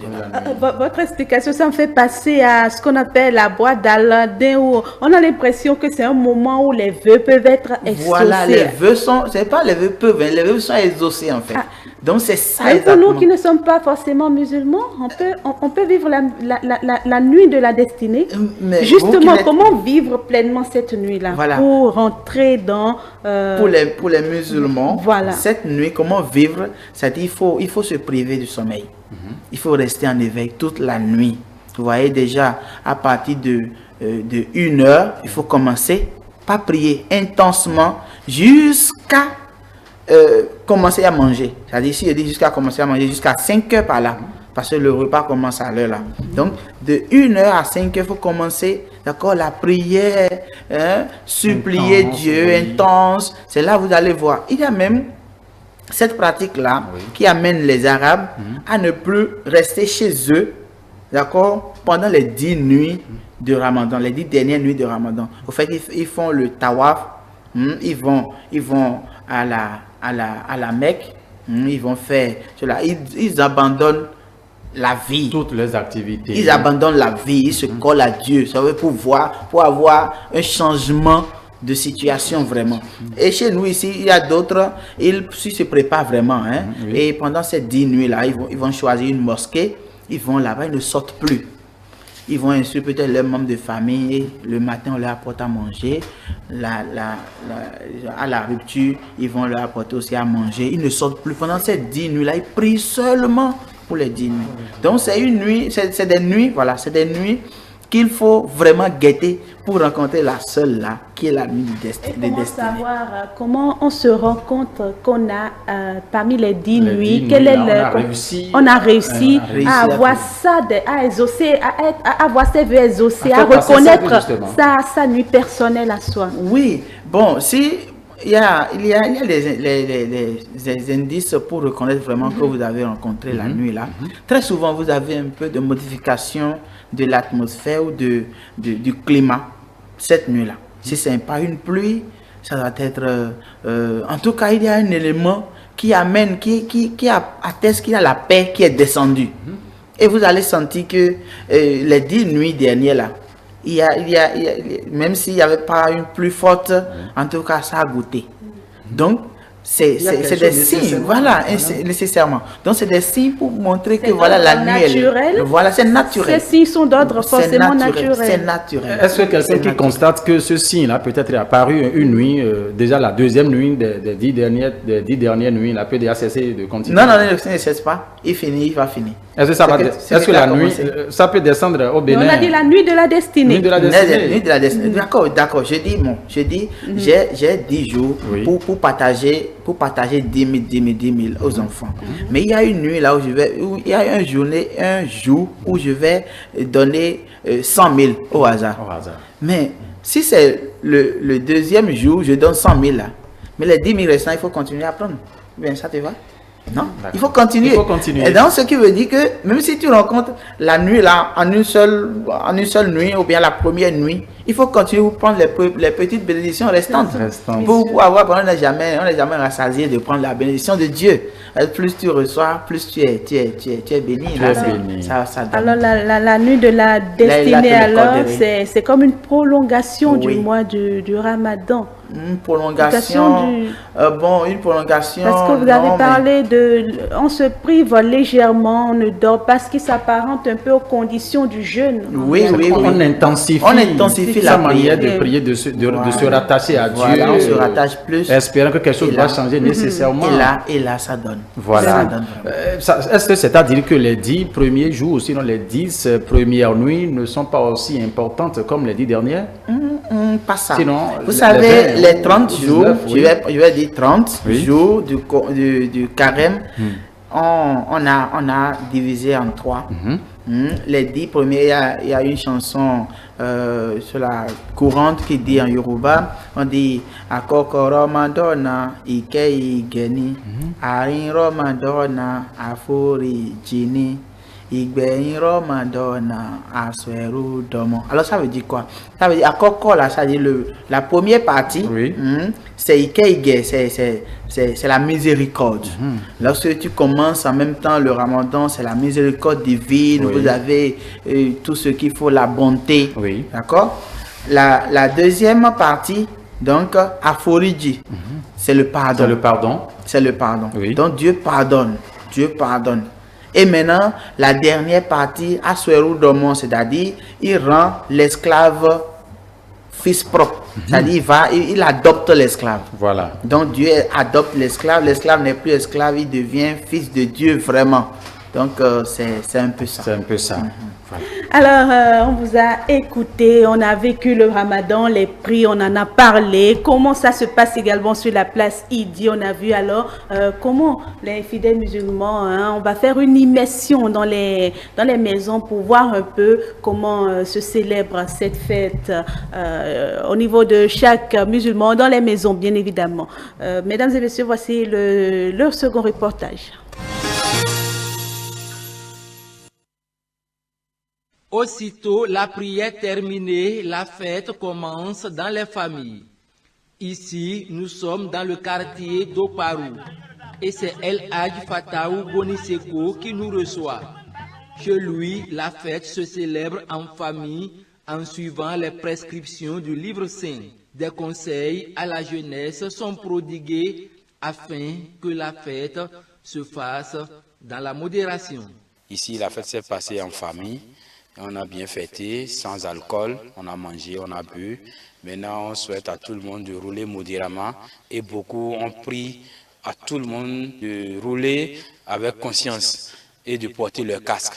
[SPEAKER 2] Votre explication, ça me fait passer à ce qu'on appelle la boîte d'Aladin, où on a l'impression que c'est un moment où les vœux peuvent être exaucés.
[SPEAKER 6] Voilà, les vœux sont, c'est pas les vœux peuvent, les vœux sont exaucés en fait. Donc c'est ça.
[SPEAKER 2] Et pour nous qui ne sommes pas forcément musulmans, on peut vivre la nuit de la destinée. Mais justement, comment vivre pleinement cette nuit-là, voilà, pour rentrer dans...
[SPEAKER 6] Pour les musulmans, voilà, cette nuit, comment vivre? C'est-à-dire il faut se priver du sommeil. Il faut rester en éveil toute la nuit. Vous voyez déjà, à partir de 1 heure, il faut commencer par prier intensement jusqu'à commencer à manger. C'est-à-dire, si je dis jusqu'à commencer à manger, jusqu'à 5 heures par là, parce que le repas commence à l'heure là. Donc, de 1 heure à 5 heures, il faut commencer, d'accord, la prière, supplier intense, Dieu, oui, intense. C'est là que vous allez voir. Il y a même cette pratique-là, oui, qui amène les Arabes à ne plus rester chez eux, d'accord, pendant les 10 nuits de Ramadan, les 10 dernières nuits de Ramadan. Au fait, ils font le tawaf, ils vont à la Mecque, ils vont faire cela, ils abandonnent la vie,
[SPEAKER 1] toutes les activités.
[SPEAKER 6] Ils abandonnent la vie, ils se collent à Dieu, ça veut pour avoir un changement de situation vraiment. Et chez nous ici, il y a d'autres, ils se préparent vraiment, oui, et pendant ces 10 nuits là, ils vont choisir une mosquée, ils vont là-bas, ils ne sortent plus. Ils vont insulter peut-être leurs membres de famille, et le matin on leur apporte à manger, à la rupture, ils vont leur apporter aussi à manger, ils ne sortent plus. Pendant ces 10 nuits là, ils prient seulement pour les 10 nuits. Donc c'est une nuit, c'est des nuits, voilà, c'est des nuits qu'il faut vraiment guetter pour rencontrer la seule là, qui est la nuit de destinée.
[SPEAKER 2] Savoir comment on se rend compte qu'on a parmi les 10 nuits, quel est on a réussi à avoir ça, à exaucer, à avoir ses vœux exaucés, à reconnaître sa nuit personnelle à soi.
[SPEAKER 6] Oui, bon, si il y a des indices pour reconnaître vraiment que vous avez rencontré la nuit là. Très souvent, vous avez un peu de modification de l'atmosphère ou du climat cette nuit-là. Si ce n'est pas une pluie, ça va être... en tout cas, il y a un élément qui amène, qui atteste qu'il y a la paix qui est descendue. Et vous allez sentir que les 10 nuits dernières là, même s'il n'y avait pas une pluie forte, en tout cas, ça a goûté. Donc, c'est des signes, voilà, nécessairement. Donc c'est des signes pour montrer que voilà la nuit, voilà, c'est naturel.
[SPEAKER 2] Ces signes sont d'ordre forcément naturel.
[SPEAKER 6] C'est naturel.
[SPEAKER 1] Est-ce que quelqu'un qui constate que ce signe-là peut-être est apparu une nuit, déjà la deuxième nuit des 10 dernières nuits, il peut déjà cesser de continuer?
[SPEAKER 6] Non, il ne cesse pas. Il finit, il va finir.
[SPEAKER 1] Est-ce que la nuit, ça peut descendre au Bénin?
[SPEAKER 2] On a dit la nuit de la destinée.
[SPEAKER 1] Nuit de la destinée.
[SPEAKER 6] Nuit de la destinée. D'accord. Je dis, j'ai 10 jours pour partager 10 000 aux enfants. Mais il y a une nuit là il y a un jour où je vais donner 100 000 au hasard. Mais si c'est le deuxième jour, je donne 100 000 là. Mais les 10 000 restants, il faut continuer à prendre. Bien, ça te va? Non, il faut continuer. Et donc, ce qui veut dire que même si tu rencontres la nuit là, en une seule nuit, ou bien la première nuit, il faut continuer pour prendre les petites bénédictions restantes. Pour avoir, on n'est jamais rassasié de prendre la bénédiction de Dieu. Plus tu reçois, plus tu es béni.
[SPEAKER 2] Alors, la nuit de la destinée, alors, c'est comme une prolongation du mois du Ramadan.
[SPEAKER 6] Une prolongation. Une prolongation.
[SPEAKER 2] Parce que vous avez parlé on se prive légèrement, on ne dort pas, ce qui s'apparente un peu aux conditions du jeûne.
[SPEAKER 6] Oui.
[SPEAKER 1] On intensifie la manière de prier, de se rattacher à Dieu.
[SPEAKER 6] Voilà, on se rattache plus.
[SPEAKER 1] Espérant que quelque chose va changer nécessairement.
[SPEAKER 6] Et là, ça donne.
[SPEAKER 1] Voilà. Est-ce que c'est-à-dire que les 10 premiers jours, ou sinon les 10 premières nuits ne sont pas aussi importantes comme les 10 dernières?
[SPEAKER 6] Pas ça.
[SPEAKER 1] Sinon,
[SPEAKER 6] vous savez, les 30 jours, je vais dire 30 jours du carême, on a divisé en 3. Les 10 premiers, il y a une chanson sur la courante qui dit en Yoruba, on dit Akoko Ramadana Ikei Geni, Arin Ramadana Afori Jini, Igbeyin Ramadana Asweru Domo. Alors ça veut dire quoi? Ça veut dire Akoko là, ça veut dire la première partie, c'est Ikeige, c'est la miséricorde. Lorsque tu commences en même temps le Ramadan, c'est la miséricorde divine. Vous avez tout ce qu'il faut, la bonté. D'accord? La deuxième partie, donc, Aforiji, c'est le pardon. C'est le pardon. Donc Dieu pardonne. Et maintenant, la dernière partie, Asweru Domon, c'est-à-dire, il rend l'esclave fils propre. C'est-à-dire, il adopte l'esclave.
[SPEAKER 1] Voilà.
[SPEAKER 6] Donc, Dieu adopte l'esclave. L'esclave n'est plus esclave, il devient fils de Dieu vraiment. Donc, c'est un peu ça.
[SPEAKER 1] Voilà.
[SPEAKER 2] Alors, on vous a écouté, on a vécu le Ramadan, les prix, on en a parlé. Comment ça se passe également sur la place Idi? On a vu alors comment les fidèles musulmans, on va faire une immersion dans les maisons pour voir un peu comment se célèbre cette fête au niveau de chaque musulman, dans les maisons bien évidemment. Mesdames et messieurs, voici leur second reportage.
[SPEAKER 21] Aussitôt la prière terminée, la fête commence dans les familles. Ici, nous sommes dans le quartier d'Oparou et c'est El Hadj Fataou Boniseko qui nous reçoit. Chez lui, la fête se célèbre en famille en suivant les prescriptions du livre saint. Des conseils à la jeunesse sont prodigués afin que la fête se fasse dans la modération.
[SPEAKER 22] Ici, la fête s'est passée en famille. On a bien fêté, sans alcool, on a mangé, on a bu. Maintenant, on souhaite à tout le monde de rouler modérément et beaucoup ont pris à tout le monde de rouler avec conscience et de porter leur casque,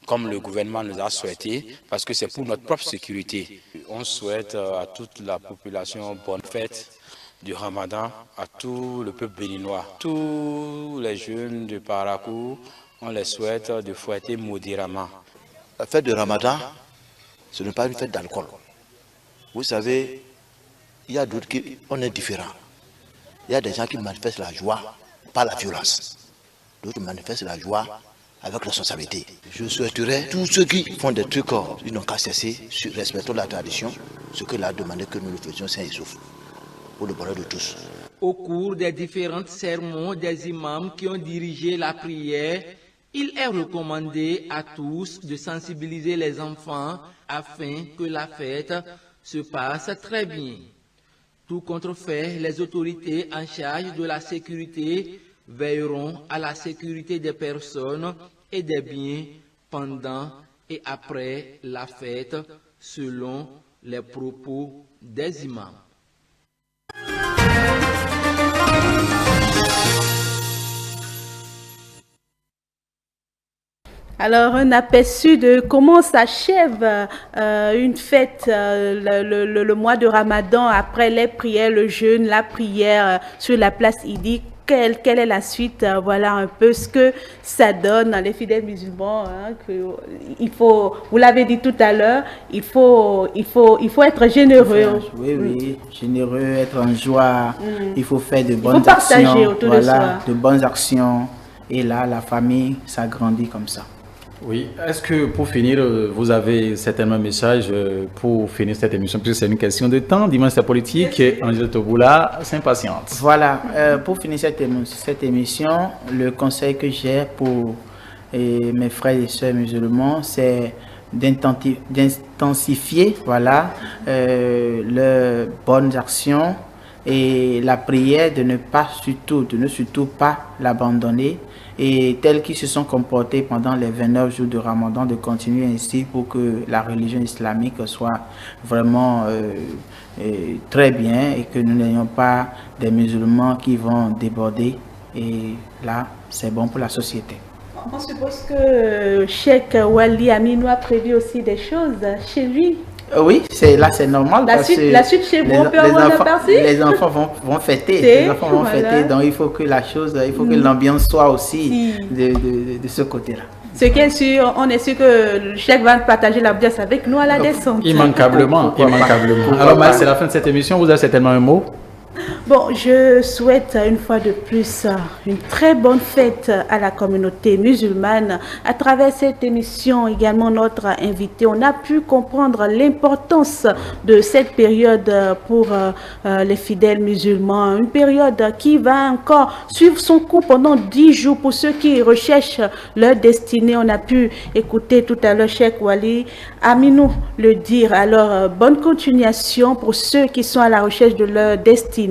[SPEAKER 22] comme le gouvernement nous a souhaité, parce que c'est pour notre propre sécurité. On souhaite à toute la population bonne fête du Ramadan, à tout le peuple béninois. Tous les jeunes de Parakou, on les souhaite de fêter modérément.
[SPEAKER 23] La fête de Ramadan, ce n'est pas une fête d'alcool. Vous savez, il y a d'autres qui, on est différents. Il y a des gens qui manifestent la joie par la violence. D'autres manifestent la joie avec responsabilité. Je souhaiterais tous ceux qui font des trucs, ils n'ont qu'à cesser, respectons la tradition, ce que l'a demandé que nous le faisions sain et sauf, pour le bonheur de tous.
[SPEAKER 21] Au cours des différents sermons des imams qui ont dirigé la prière, il est recommandé à tous de sensibiliser les enfants afin que la fête se passe très bien. tout contre fait, les autorités en charge de la sécurité veilleront à la sécurité des personnes et des biens pendant et après la fête, selon les propos des imams.
[SPEAKER 2] Alors, un aperçu de comment s'achève une fête, le mois de Ramadan, après les prières, le jeûne, la prière sur la place Idi. Quelle est la suite? Voilà un peu ce que ça donne. Les fidèles musulmans, il faut, vous l'avez dit tout à l'heure, il faut être généreux.
[SPEAKER 6] Oui, généreux, être en joie. Il faut faire de bonnes
[SPEAKER 2] partager
[SPEAKER 6] actions.
[SPEAKER 2] autour
[SPEAKER 6] Voilà,
[SPEAKER 2] de
[SPEAKER 6] de bonnes actions. Et là, la famille s'agrandit comme ça.
[SPEAKER 1] Oui, est-ce que pour finir, vous avez certainement un message pour finir cette émission, puisque c'est une question de temps, dimanche politique, Angèle Toboula s'impatiente.
[SPEAKER 6] Voilà, pour finir cette émission, le conseil que j'ai pour mes frères et sœurs musulmans, c'est d'intensifier leurs bonnes actions et la prière, de ne surtout pas l'abandonner. Et tels qu'ils se sont comportés pendant les 29 jours de Ramadan, de continuer ainsi pour que la religion islamique soit vraiment très bien et que nous n'ayons pas des musulmans qui vont déborder. Et là, c'est bon pour la société.
[SPEAKER 2] On suppose que Cheikh Wali Aminou a prévu aussi des choses chez lui.
[SPEAKER 6] Oui, c'est normal.
[SPEAKER 2] La suite chez vous, on peut avoir un aperçu.
[SPEAKER 6] Les enfants vont fêter. Les enfants vont fêter, donc il faut que que l'ambiance soit aussi de ce côté-là.
[SPEAKER 2] Ce qui est sûr, on est sûr que le Cheikh va partager l'ambiance avec nous à la descente.
[SPEAKER 1] Immanquablement. Alors, Maëlle, c'est la fin de cette émission. Vous avez certainement un mot?
[SPEAKER 2] Bon, je souhaite une fois de plus une très bonne fête à la communauté musulmane. À travers cette émission, également notre invité, on a pu comprendre l'importance de cette période pour les fidèles musulmans. Une période qui va encore suivre son cours pendant 10 jours pour ceux qui recherchent leur destinée. On a pu écouter tout à l'heure Cheikh Wali Aminou le dire. Alors, bonne continuation pour ceux qui sont à la recherche de leur destinée.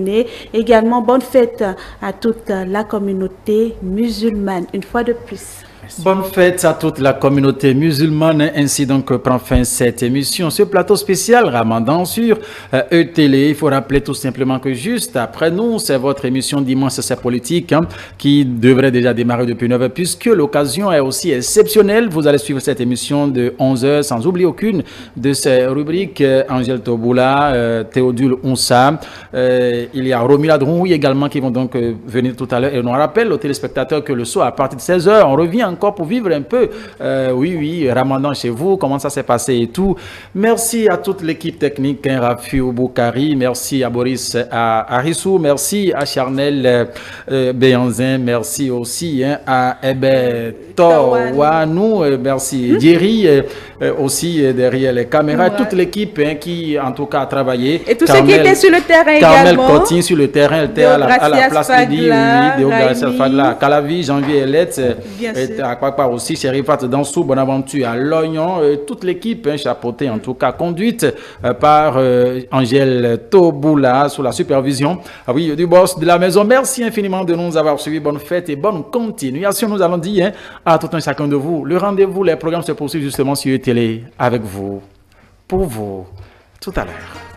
[SPEAKER 2] Également, bonne fête à toute la communauté musulmane, une fois de plus.
[SPEAKER 1] Bonne fête à toute la communauté musulmane. Ainsi donc prend fin cette émission, ce plateau spécial Ramadan sur E-Télé. Il faut rappeler tout simplement que juste après nous, c'est votre émission Dimanche c'est politique qui devrait déjà démarrer depuis 9h puisque l'occasion est aussi exceptionnelle. Vous allez suivre cette émission de 11h sans oublier aucune de ces rubriques. Angèle Toboula, Théodule Onsa, il y a Romila Drouille également qui vont donc venir tout à l'heure. Et on rappelle aux téléspectateurs que le soir à partir de 16h, on revient encore pour vivre un peu, Ramadan chez vous, comment ça s'est passé et tout. Merci à toute l'équipe technique, Rafiou Boukari, merci à Boris Arissou, merci à Charnel Béanzin, merci aussi à Ebe Towanou, merci Jerry, aussi derrière les caméras, toute l'équipe qui en tout cas a travaillé.
[SPEAKER 2] Et tous ceux qui étaient sur le terrain
[SPEAKER 1] Carmel
[SPEAKER 2] également.
[SPEAKER 1] Cottin sur le terrain, elle était à la place Idi, Fagla, Calavi, Janvier Elette, à Kwakwa aussi, Chérifat Dansou, Bonaventure à Lognon, toute l'équipe chapeautée, en tout cas conduite par Angèle Toboula sous la supervision du boss de la maison. Merci infiniment de nous avoir suivis. Bonne fête et bonne continuation. Nous allons dire à tout un chacun de vous. Le rendez-vous, les programmes se poursuivent justement sur E-Télé avec vous, pour vous, tout à l'heure.